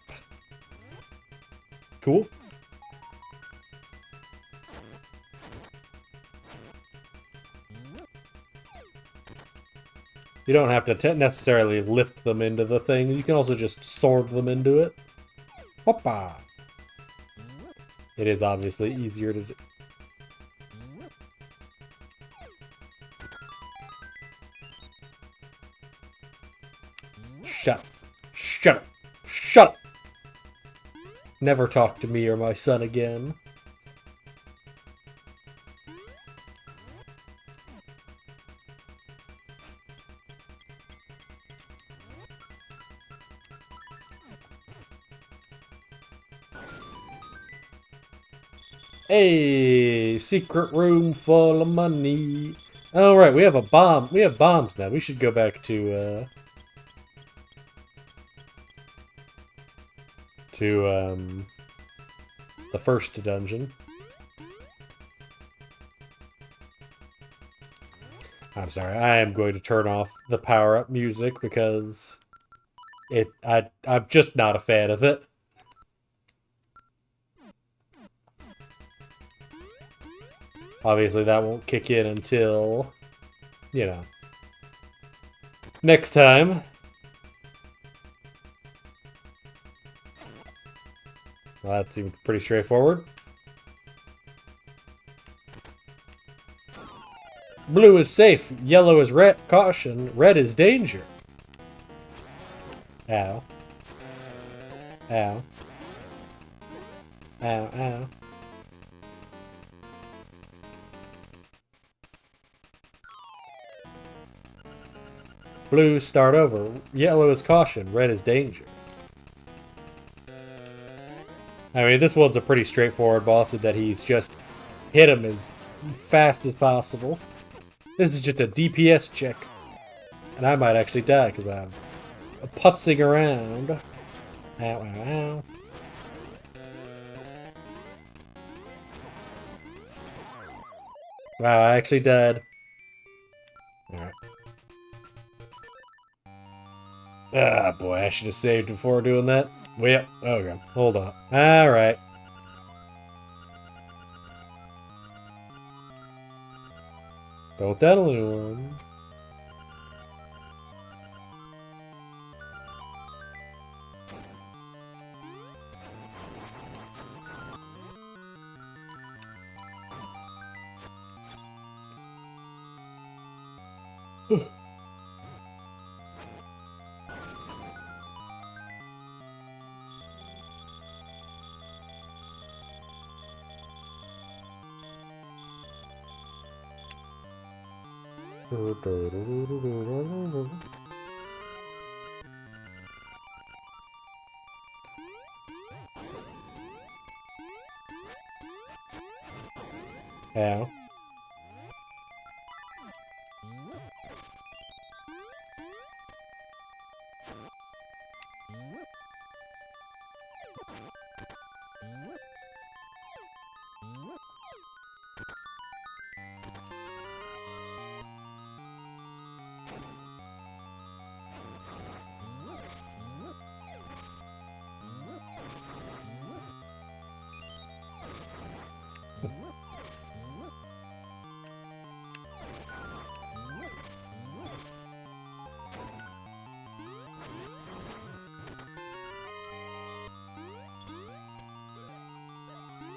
Cool. You don't have to necessarily lift them into the thing. You can also just sword them into it. Hoppa! It is obviously easier to do. Shut up. Shut up. Shut up! Never talk to me or my son again. Hey, secret room full of money. Oh, right, we have a bomb. We have bombs now. We should go back to the first dungeon. I'm sorry, I am going to turn off the power-up music because I'm just not a fan of it. Obviously, that won't kick in until, you know, next time. Well, that seemed pretty straightforward. Blue is safe, yellow is red, caution, red is danger. Ow. Ow. Ow, ow. Blue, start over. Yellow is caution, red is danger. I mean, this one's a pretty straightforward boss in that he's just hit him as fast as possible. This is just a DPS check. And I might actually die because I'm putzing around. Ow, ow, ow. Wow, I actually died. Alright. Ah, boy, I should have saved before doing that. Well, okay, hold on. Alright. Don't tell anyone. Ow.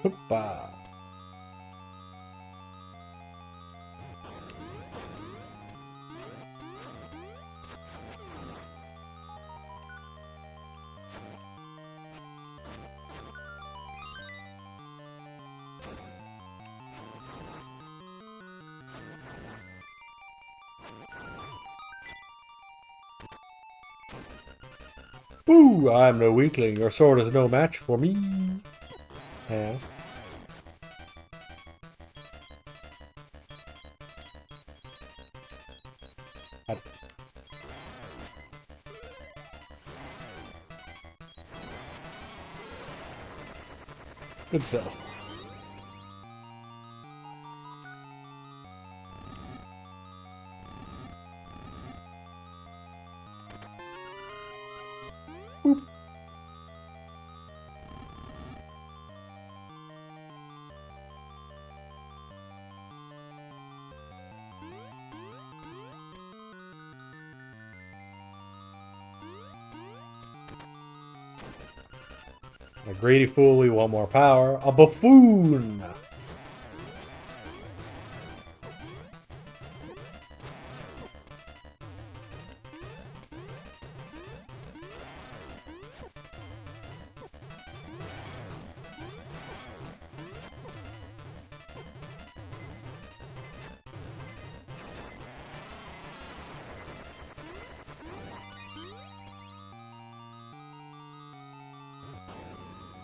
Hoopa. Ooh, I'm no weakling. Your sword is no match for me. Yeah. Good stuff. Boop. A greedy fool, we want more power. A buffoon!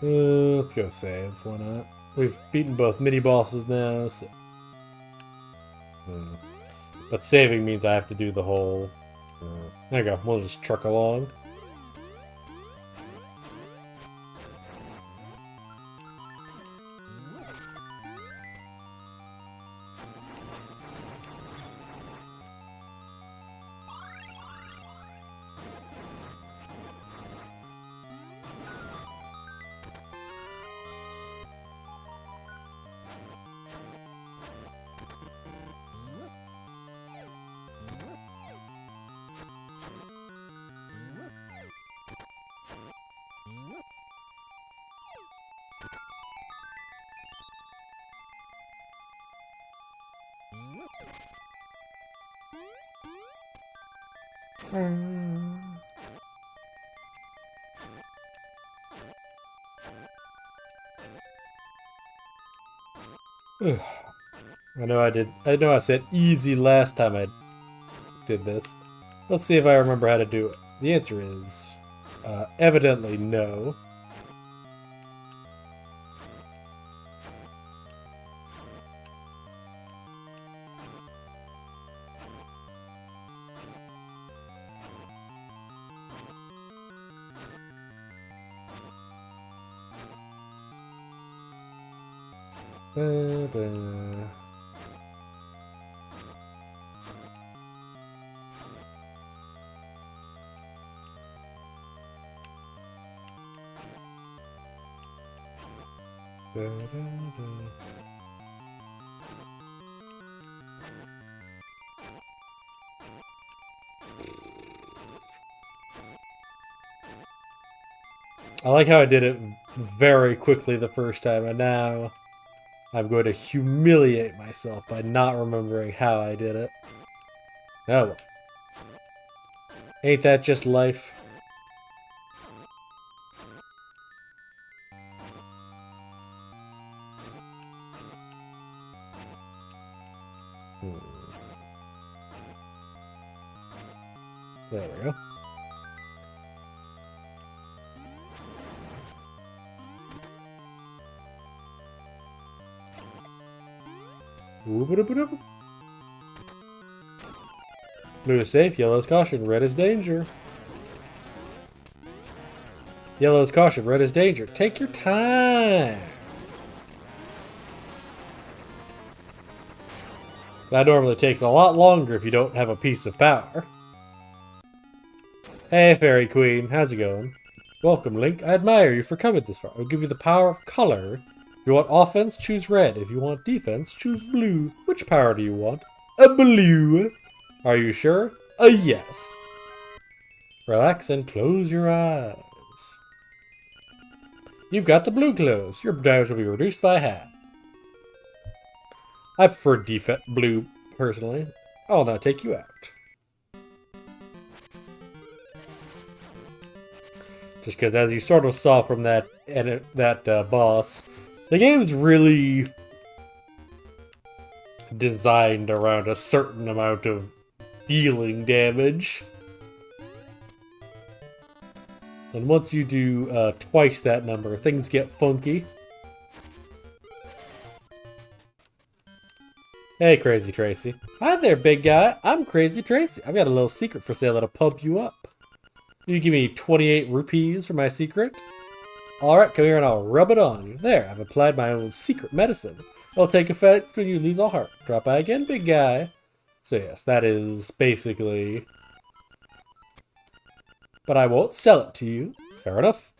Let's go save. Why not? We've beaten both mini bosses now, so. But saving means I have to do the whole. There you go. We'll just truck along. I know I said easy last time I did this. Let's see if I remember how to do it. The answer is evidently no. I like how I did it very quickly the first time, and now I'm going to humiliate myself by not remembering how I did it. Oh well. Ain't that just life? There we go. Whoop-a-doop-a-doop. Blue is safe, yellow is caution, red is danger. Yellow is caution, red is danger. Take your time. That normally takes a lot longer if you don't have a piece of power. Hey, Fairy Queen, how's it going? Welcome, Link. I admire you for coming this far. I'll give you the power of color. If you want offense, choose red. If you want defense, choose blue. Which power do you want? A blue. Are you sure? A yes. Relax and close your eyes. You've got the blue clothes. Your damage will be reduced by half. I prefer blue, personally. I'll now take you out. Just because, as you sort of saw from that boss, the game's really designed around a certain amount of dealing damage. And once you do twice that number, things get funky. Hey, Crazy Tracy. Hi there, big guy. I'm Crazy Tracy. I've got a little secret for sale that'll pump you up. You give me 28 rupees for my secret? Alright, come here and I'll rub it on you. There, I've applied my own secret medicine. It'll take effect when you lose all heart. Drop by again, big guy. So yes, that is basically... But I won't sell it to you. Fair enough.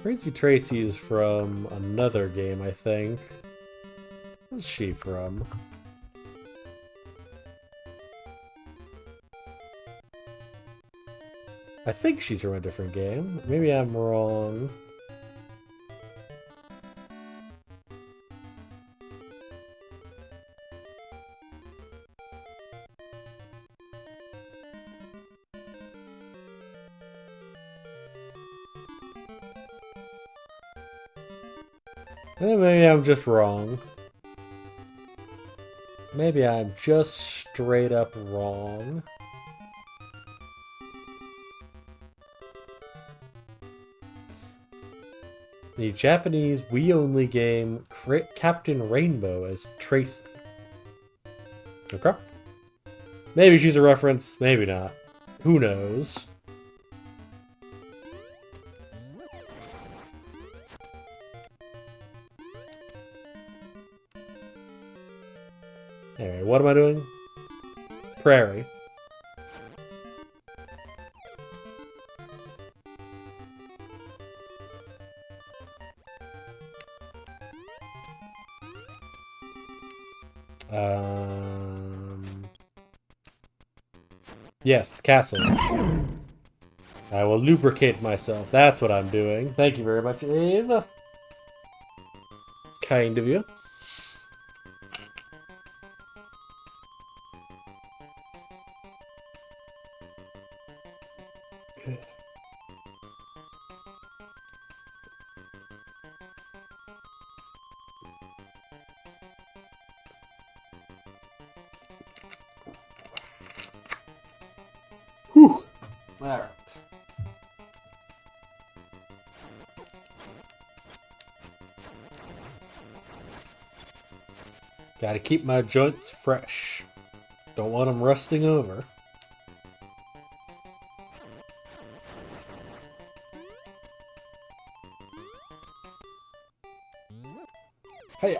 Crazy Tracy is from another game, I think. Where's she from? I think she's from a different game. Maybe I'm wrong. Maybe I'm just wrong. Maybe I'm just straight up wrong. The Japanese Wii-only game Captain Rainbow as Tracy. Okay. Maybe she's a reference, maybe not. Who knows? Anyway, what am I doing? Prairie. Yes, castle. I will lubricate myself. That's what I'm doing. Thank you very much, Eve. Kind of you. Whew. Alright. Gotta keep my joints fresh. Don't want them rusting over. Hey.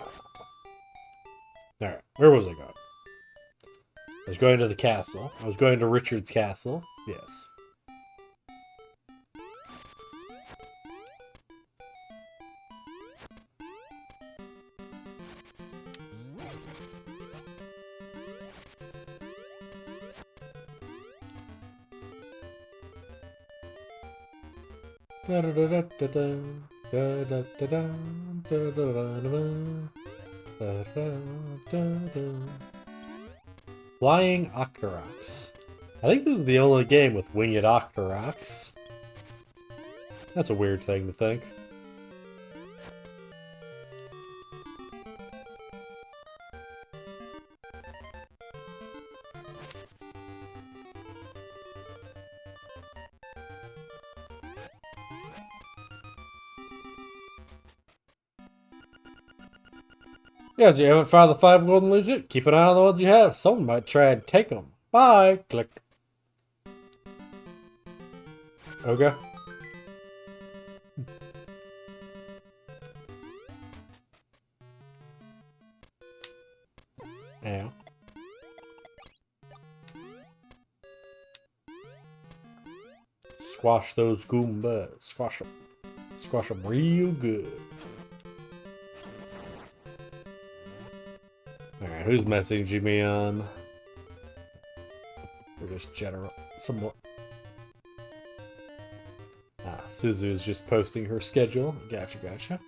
Alright, where was I going? I was going to the castle. I was going to Richard's castle. Yes. Flying Octoroks. I think this is the only game with winged Octoroks. That's a weird thing to think. Yes, you haven't found the 5 golden leaves yet. Keep an eye on the ones you have. Someone might try and take them. Bye. Click. Okay. Yeah. Squash those Goombas. Squash them. Squash them real good. Alright, who's messaging me on? Or just general. Somewhat. Ah, Suzu's just posting her schedule. Gotcha, gotcha.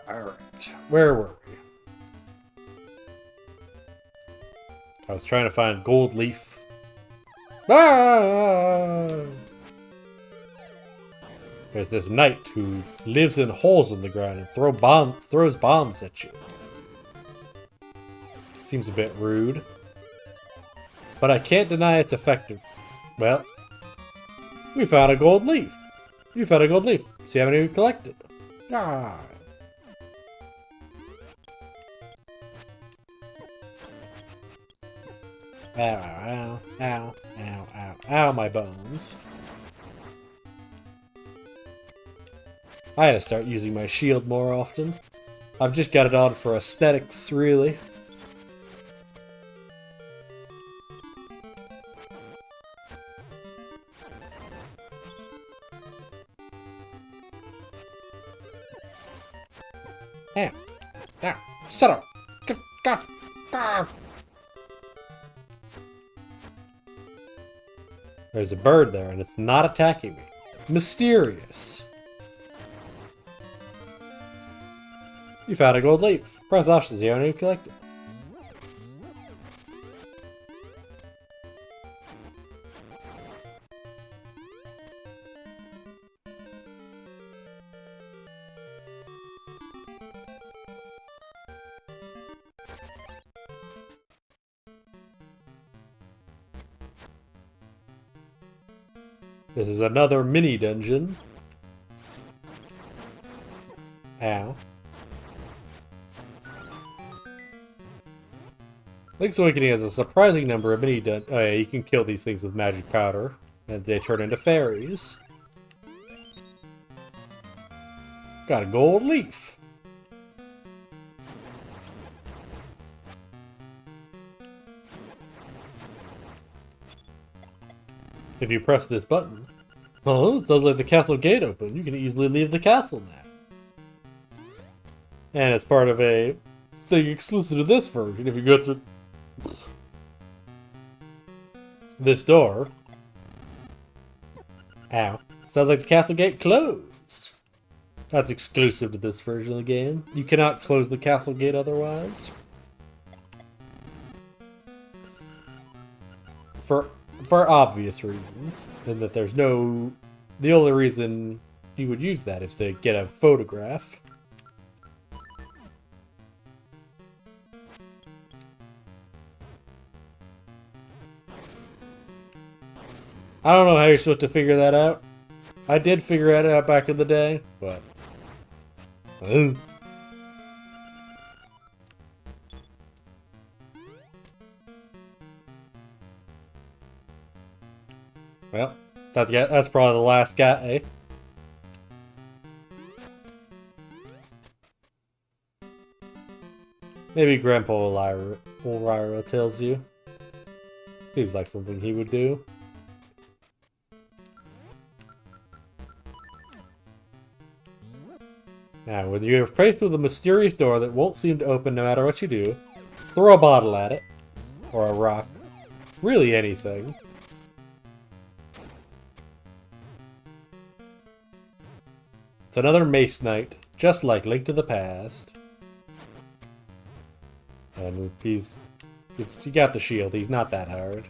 Alright, where were we? I was trying to find gold leaf. Ah! There's this knight who lives in holes in the ground and throws bombs at you. Seems a bit rude. But I can't deny it's effective. Well, we found a gold leaf. You found a gold leaf. See how many we collected. Ah. Ow, ow, ow, ow, ow, ow, my bones. I had to start using my shield more often. I've just got it on for aesthetics, really. Ow, ow, shut up! God. There's a bird there, and it's not attacking me. Mysterious. You found a gold leaf. Press off to see how many you collected. This is another mini dungeon. Ow. Link's Awakening has a surprising number of mini dungeons. Oh yeah, you can kill these things with magic powder, and they turn into fairies. Got a gold leaf. If you press this button, oh, it sounds like the castle gate open. You can easily leave the castle now. And it's part of a thing exclusive to this version. If you go through this door, ow, sounds like the castle gate closed. That's exclusive to this version of the game. You cannot close the castle gate otherwise. For obvious reasons, and that there's no... The only reason you would use that is to get a photograph. I don't know how you're supposed to figure that out. I did figure that out back in the day, but... Well, that's probably the last guy, eh? Maybe Grandpa Lyra tells you. Seems like something he would do. Now, when you're faced with a mysterious door that won't seem to open no matter what you do, throw a bottle at it. Or a rock. Really anything. It's another Mace Knight, just like Link to the Past. And if you got the shield, he's not that hard.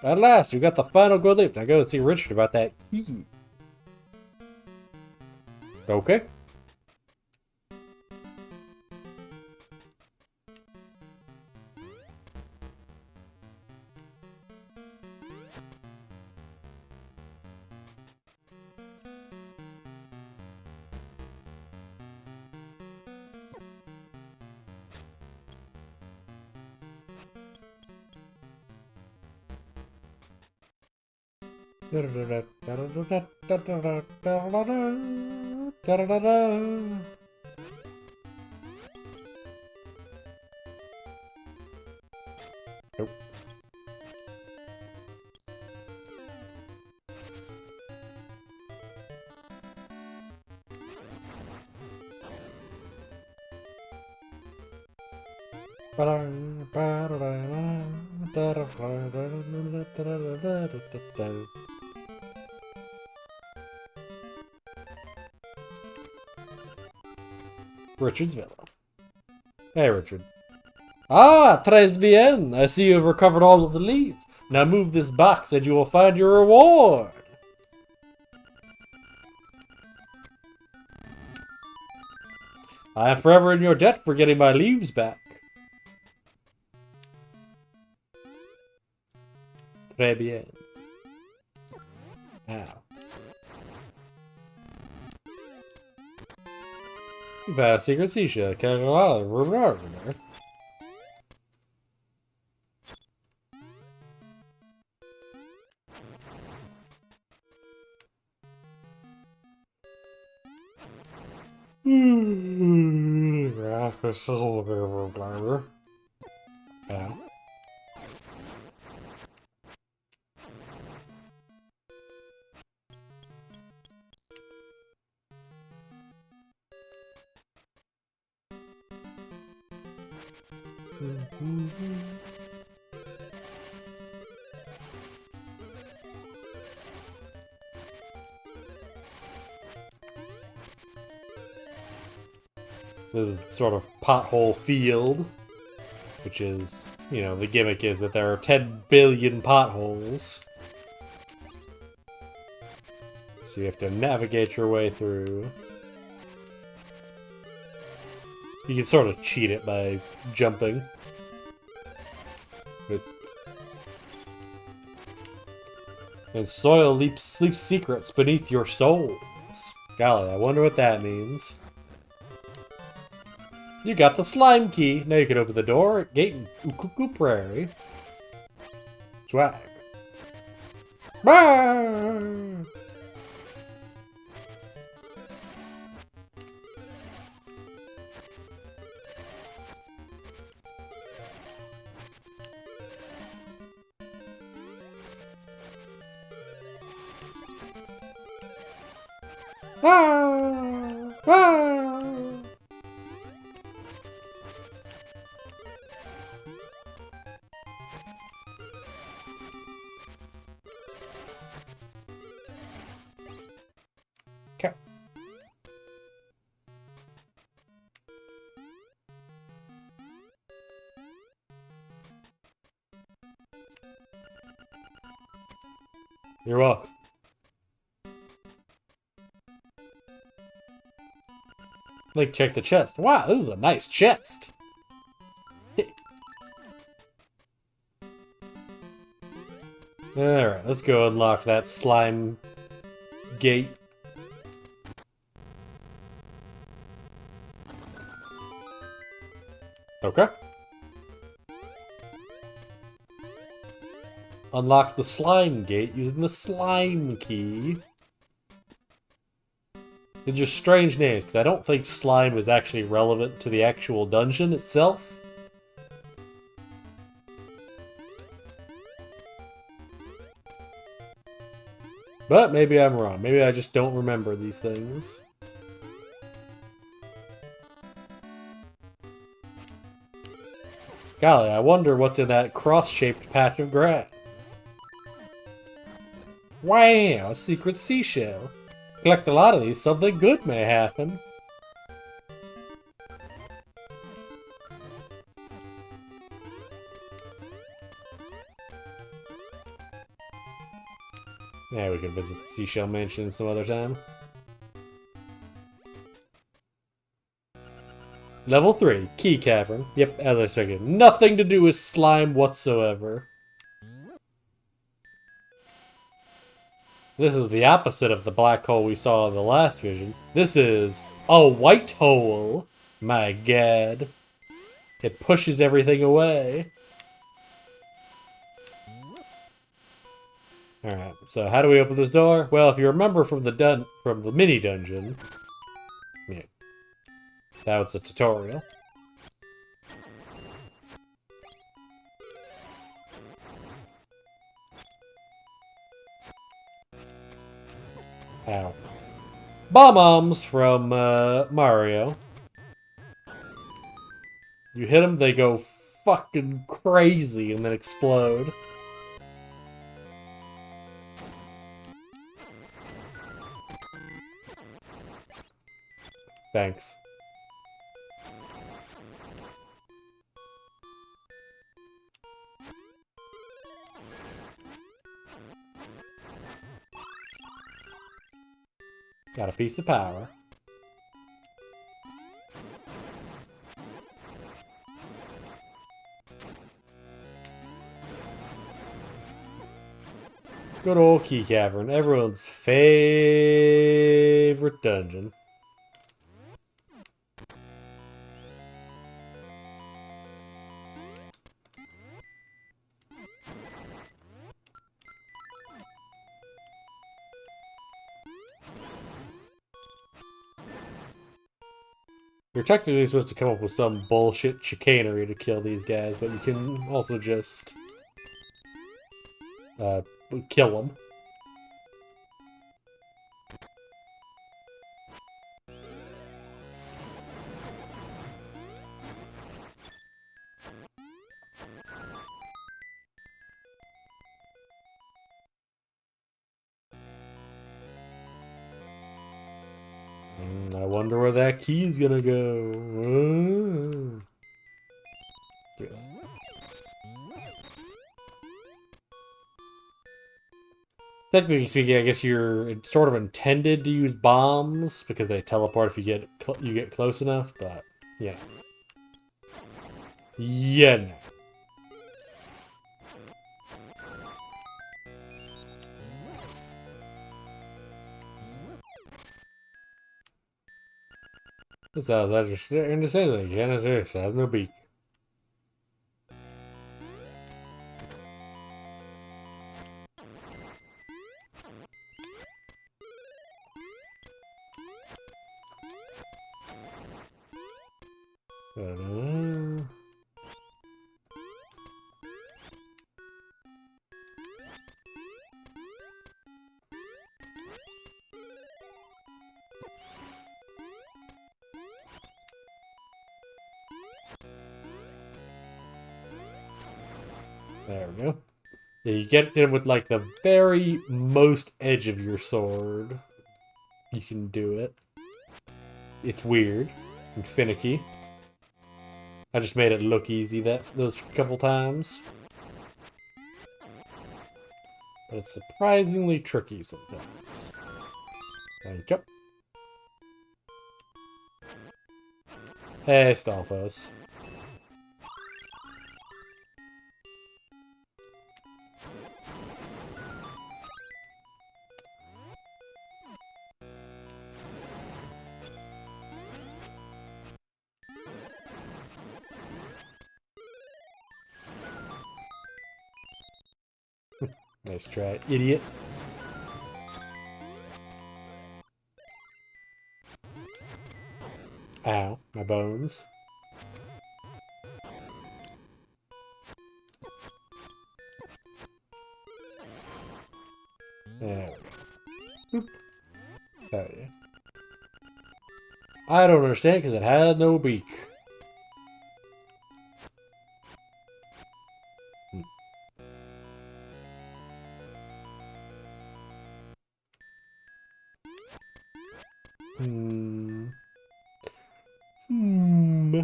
At last, you got the final good leap. Now go and see Richard about that key. Okay. Nope. Richard's villa. Hey, Richard. Ah, très bien. I see you have recovered all of the leaves. Now move this box and you will find your reward. I am forever in your debt for getting my leaves back. Très bien. Ow. You found a secret seashell. Can't go out over there. Yeah. This is sort of pothole field, which is, you know, the gimmick is that there are 10 billion potholes. So you have to navigate your way through. You can sort of cheat it by jumping. And soil sleeps secrets beneath your souls. Golly, I wonder what that means. You got the slime key. Now you can open the door at Gate in Ukuku Prairie. Swag. Bye! Ah! Ah! Okay. You're welcome. Like, check the chest. Wow, this is a nice chest. Alright, let's go unlock that slime gate. Okay. Unlock the slime gate using the slime key. These are strange names, because I don't think slime is actually relevant to the actual dungeon itself. But maybe I'm wrong. Maybe I just don't remember these things. Golly, I wonder what's in that cross-shaped patch of grass. Wow, a secret seashell. Collect a lot of these, something good may happen. Yeah, we can visit the Seashell Mansion some other time. Level 3, Key Cavern. Yep, as I expected. Nothing to do with slime whatsoever. This is the opposite of the black hole we saw in the last vision. This is a white hole. My god. It pushes everything away. Alright, so how do we open this door? Well, if you remember from the mini dungeon, yeah, that was a tutorial. Ow. Bomb-ombs from Mario. You hit them, they go fucking crazy and then explode. Thanks. Got a piece of power. Good old Key Cavern, everyone's favorite dungeon. You're technically supposed to come up with some bullshit chicanery to kill these guys, but you can also just kill them. I wonder where that key's gonna go. Yeah. Technically speaking, I guess you're sort of intended to use bombs because they teleport if you get close enough. But yeah, No. This sounds like you're starting to say that again. It has no beak. There we go. Yeah, you get in with like the very most edge of your sword. You can do it. It's weird and finicky. I just made it look easy those couple times. But it's surprisingly tricky sometimes. There you go. Hey, Stalfos. Nice try, idiot. Ow, my bones. There we go. Boop. Oh, yeah. I don't understand because it had no beak. Hmm. Hmm.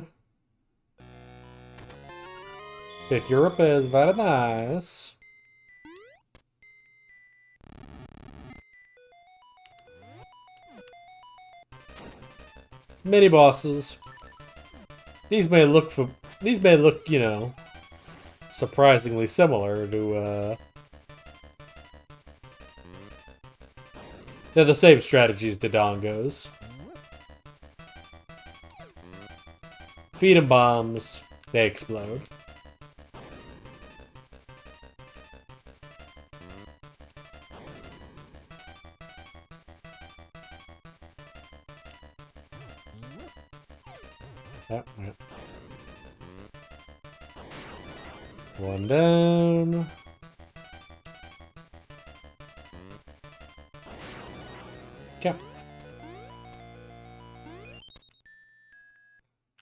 Pick Europe is very nice. Mini bosses. These may look, you know, surprisingly similar to, they're the same strategies to Dongos. Feed them bombs, they explode. Yep, yep. One down. Okay.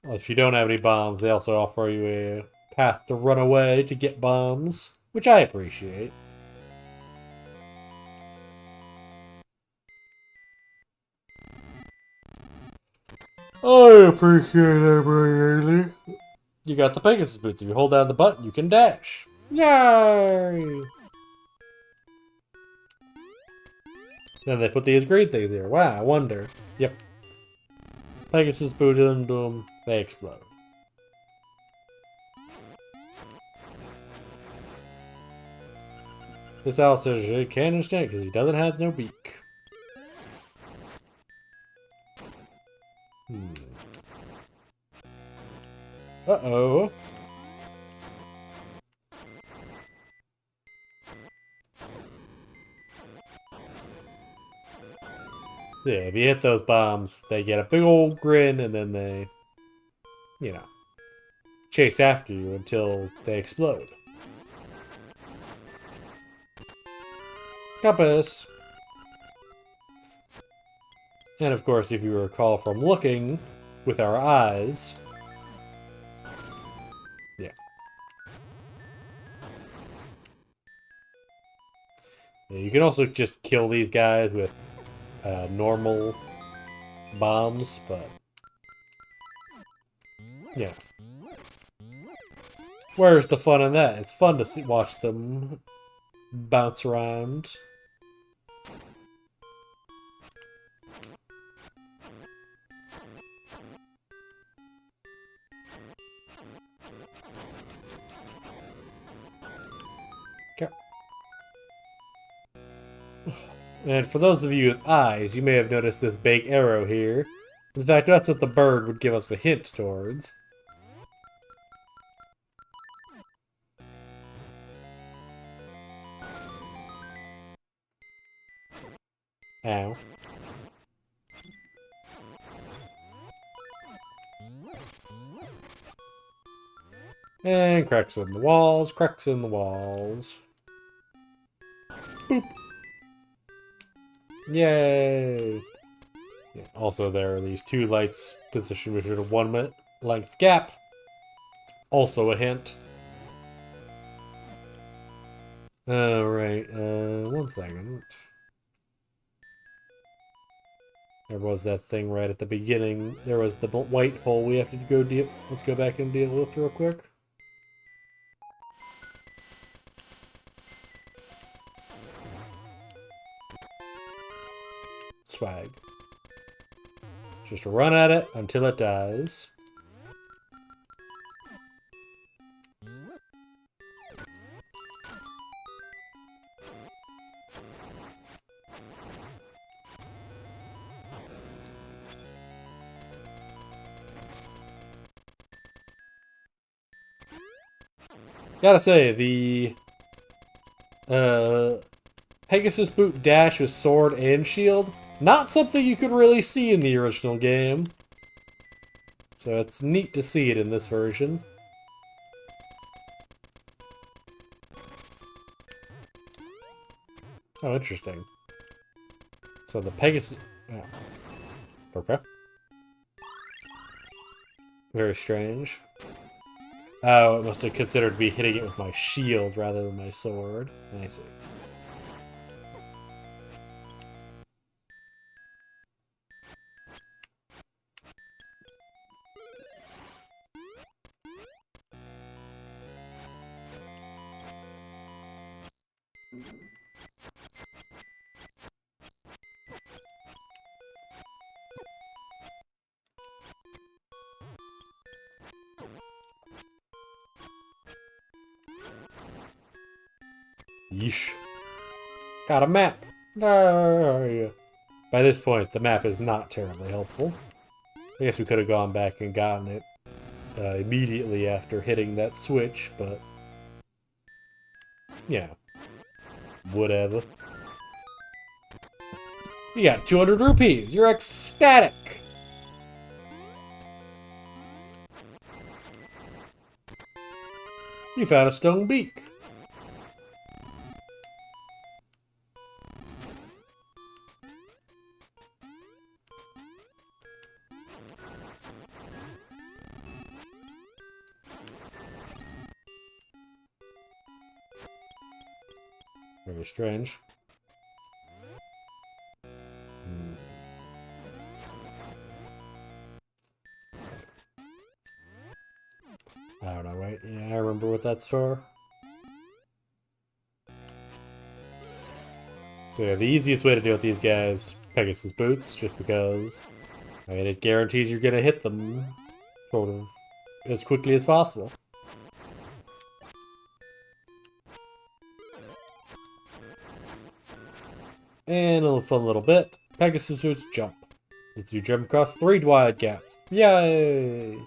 Well, if you don't have any bombs, they also offer you a path to run away to get bombs, which I appreciate. I appreciate that greatly. You got the Pegasus boots. If you hold down the button, you can dash. Yay! Then they put these green things here. Wow, I wonder. Yep. Pegasus boot into them, they explode. This Alistair can't understand because he doesn't have no beak. Uh-oh. Yeah, if you hit those bombs, they get a big old grin and then they, you know, chase after you until they explode. Compass! And of course, if you recall from looking with our eyes, yeah. You can also just kill these guys with normal bombs, but yeah. Where's the fun in that? It's fun to watch them bounce around. Okay. And for those of you with eyes, you may have noticed this big arrow here. In fact, that's what the bird would give us a hint towards. Ow. And cracks in the walls, cracks in the walls. Boop. Yay! Yeah, also, there are these two lights positioned within a 1 minute length gap. Also a hint. Alright, 1 second. There was that thing right at the beginning. There was the white hole we have to go deal. Let's go back and deal with real quick. Swag. Just run at it until it dies. Gotta say, the Pegasus boot dash with sword and shield, not something you could really see in the original game. So it's neat to see it in this version. Oh, interesting. So the Pegasus... Oh. Okay. Very strange. Oh, it must have considered me hitting it with my shield rather than my sword. I see. Yeesh. Got a map. By this point, the map is not terribly helpful. I guess we could have gone back and gotten it immediately after hitting that switch, but you know, whatever. You got 200 rupees. You're ecstatic. You found a stone beak. Very strange. I don't know, right? Yeah, I remember what that's for. So yeah, the easiest way to deal with these guys, Pegasus boots, just because, I mean, it guarantees you're gonna hit them sort of as quickly as possible. And a fun little bit, Pegasus boots jump. If you jump across 3 wide gaps. Yay!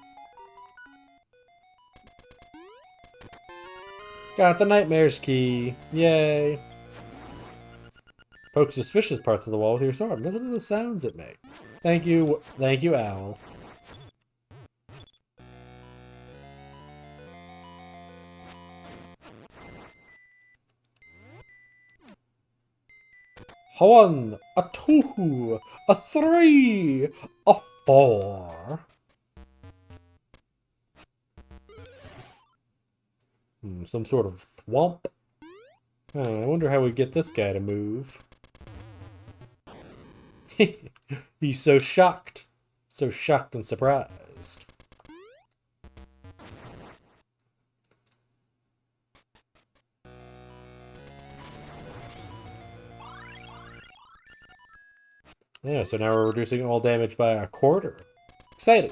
Got the Nightmare's key. Yay. Poke suspicious parts of the wall with your sword. Listen to the sounds it makes. Thank you, Owl. A 1, a 2, a 3, a 4. Some sort of thwomp. I wonder how we get this guy to move. He's so shocked. So shocked and surprised. Yeah, so now we're reducing all damage by a quarter. Exciting.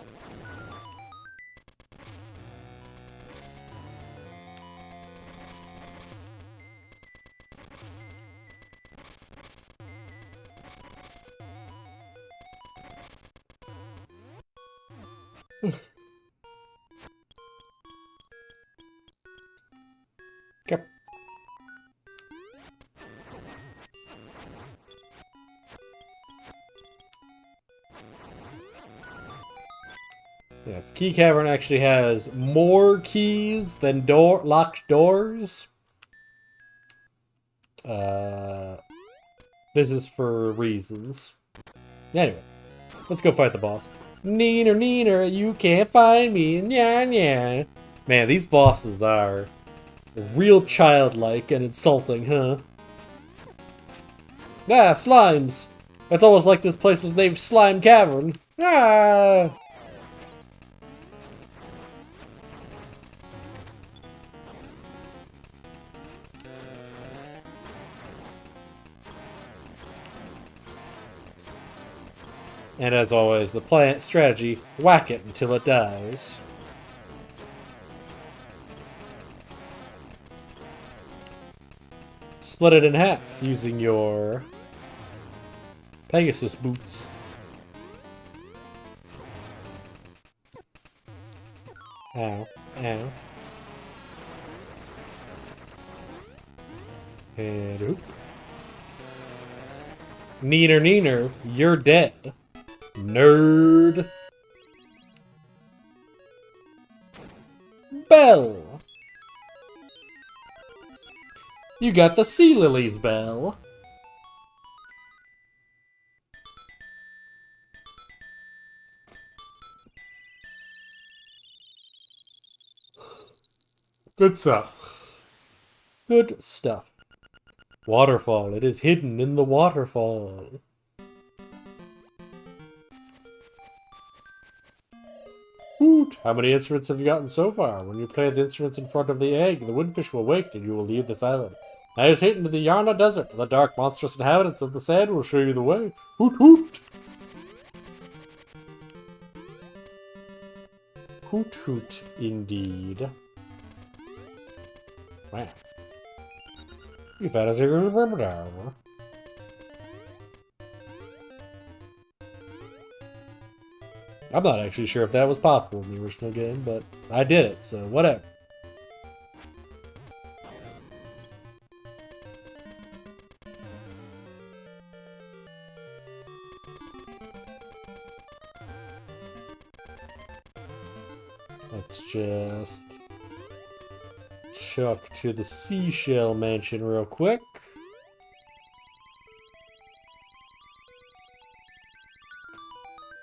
Okay. Yes, Key Cavern actually has more keys than locked doors. This is for reasons. Anyway, let's go fight the boss. Neener, neener, you can't find me. Nya, nya. Man, these bosses are real childlike and insulting, huh? Ah, slimes. It's almost like this place was named Slime Cavern. Ah! And as always, the plant strategy, whack it until it dies. Split it in half using your Pegasus boots. Ow, ow. And oop. Neener, neener, you're dead. Nerd. Bell. You got the sea lilies, Bell. Good stuff. Good stuff. Waterfall. It is hidden in the waterfall. Hoot! How many instruments have you gotten so far? When you play the instruments in front of the egg, the windfish will wake and you will leave this island. Now you're taken to the Yarna Desert. The dark, monstrous inhabitants of the sand will show you the way. Hoot hoot! Hoot hoot, indeed. Wow. You found a secret repertoire. I'm not actually sure if that was possible in the original game, but I did it, so whatever. Let's just chuck to the seashell mansion real quick.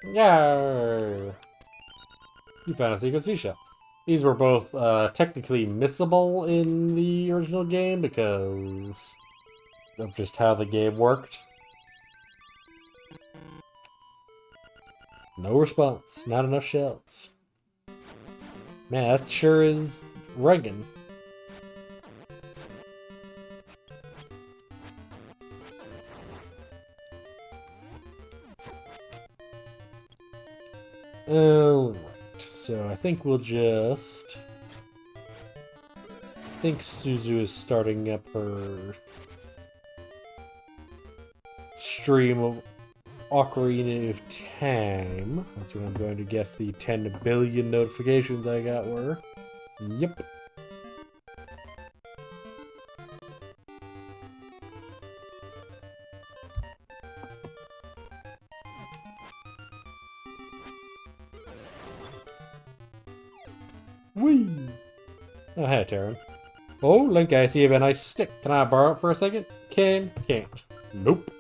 Yarr! You found a secret seashell. These were both technically missable in the original game because of just how the game worked. No response. Not enough shells. Man, that sure is rugged. Alright, so I think we'll just... I think Suzu is starting up her stream of Ocarina of Time. That's what I'm going to guess the 10 billion notifications I got were. Yep. Whee! Oh, hey, Taryn. Oh, Link, I see you have a nice stick. Can I borrow it for a second? Can't. Nope.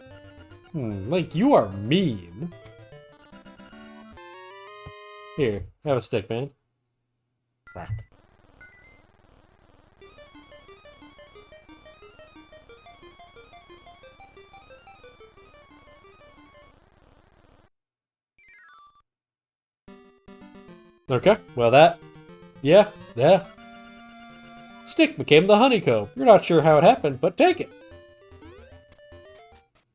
Link, you are mean. Here, have a stick, man. Crack. Okay, well that... Yeah. Stick became the honeycomb. You're not sure how it happened, but take it.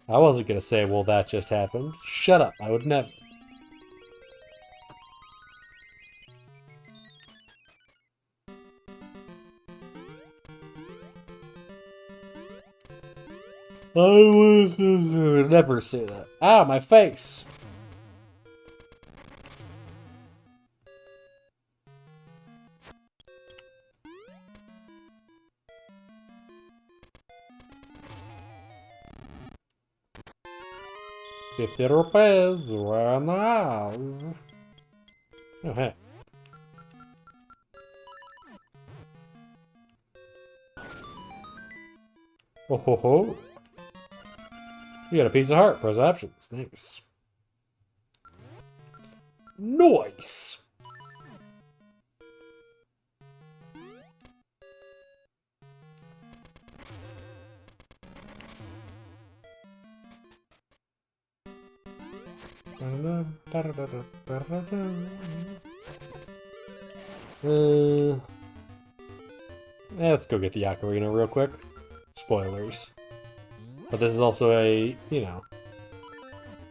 I wasn't gonna say, well, that just happened. Shut up, I would never. I would never say that. Ow, my face! $50 right now. Oh, hey. Oh ho ho. You got a piece of heart. Press options. Thanks. Nice. Let's go get the ocarina real quick. Spoilers. But this is also a, you know,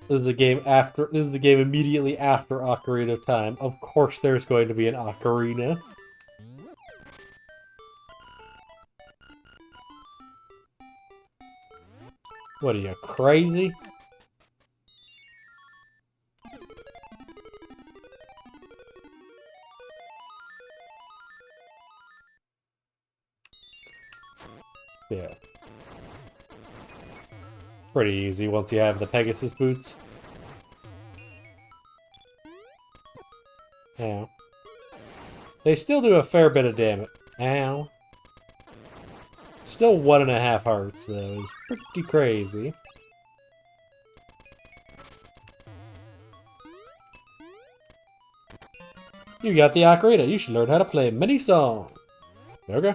this is a game after, this is the game immediately after Ocarina of Time. Of course there's going to be an ocarina. What are you, crazy? Yeah. Pretty easy once you have the Pegasus boots. Ow. They still do a fair bit of damage. Ow. Still 1.5 hearts, though. It's pretty crazy. You got the ocarina. You should learn how to play many songs. Okay.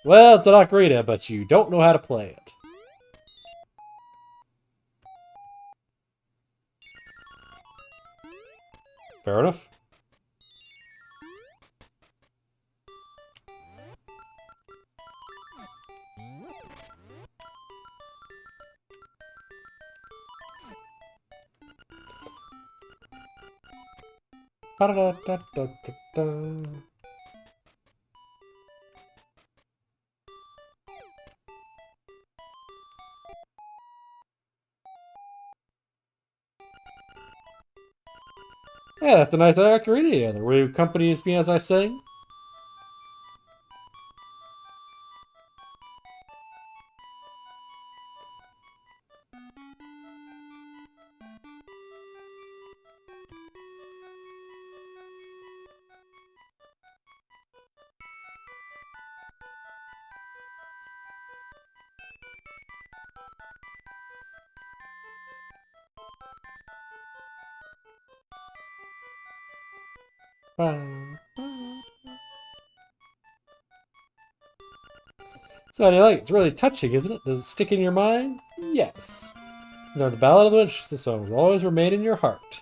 Well, it's an ocarina, but you don't know how to play it. Fair enough. Yeah, that's a nice ocarina together. Will you accompany me as I sing? So how do you like it? It's really touching, isn't it? Does it stick in your mind? Yes. You know, the Ballad of the Witch, the song will always remain in your heart.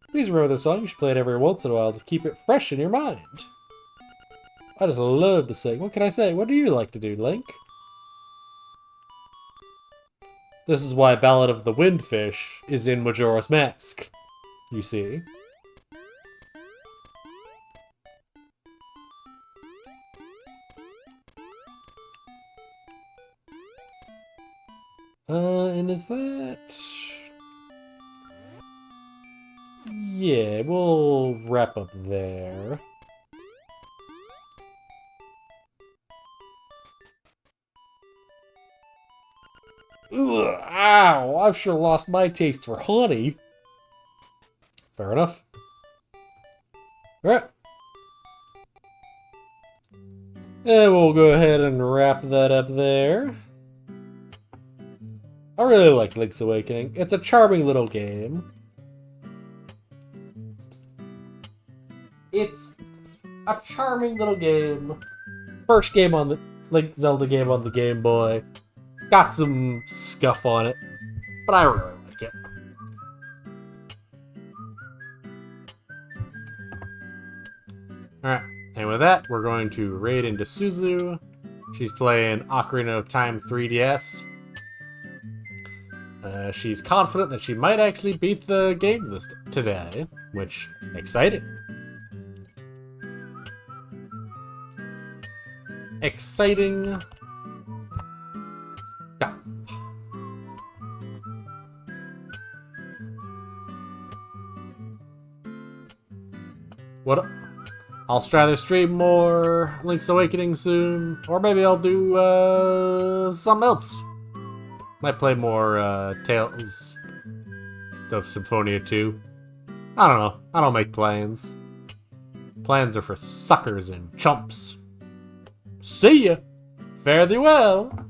Please remember the song. You should play it every once in a while to keep it fresh in your mind. I just love to sing. What can I say? What do you like to do, Link? This is why Ballad of the Windfish is in Majora's Mask. You see. And is that... Yeah, we'll wrap up there. Ugh, ow! I've sure lost my taste for honey. Fair enough. Alright. And we'll go ahead and wrap that up there. I really like Link's Awakening. It's a charming little game. It's a charming little game. First game on the Zelda game on the Game Boy. Got some scuff on it, but I really like it. Alright, and with that, we're going to raid into Suzu. She's playing Ocarina of Time 3DS. She's confident that she might actually beat the game today, which, exciting. Exciting. Yeah. What? I'll either stream more Link's Awakening soon, or maybe I'll do something else. Might play more Tales of Symphonia 2. I don't know. I don't make plans. Plans are for suckers and chumps. See ya! Fare thee well!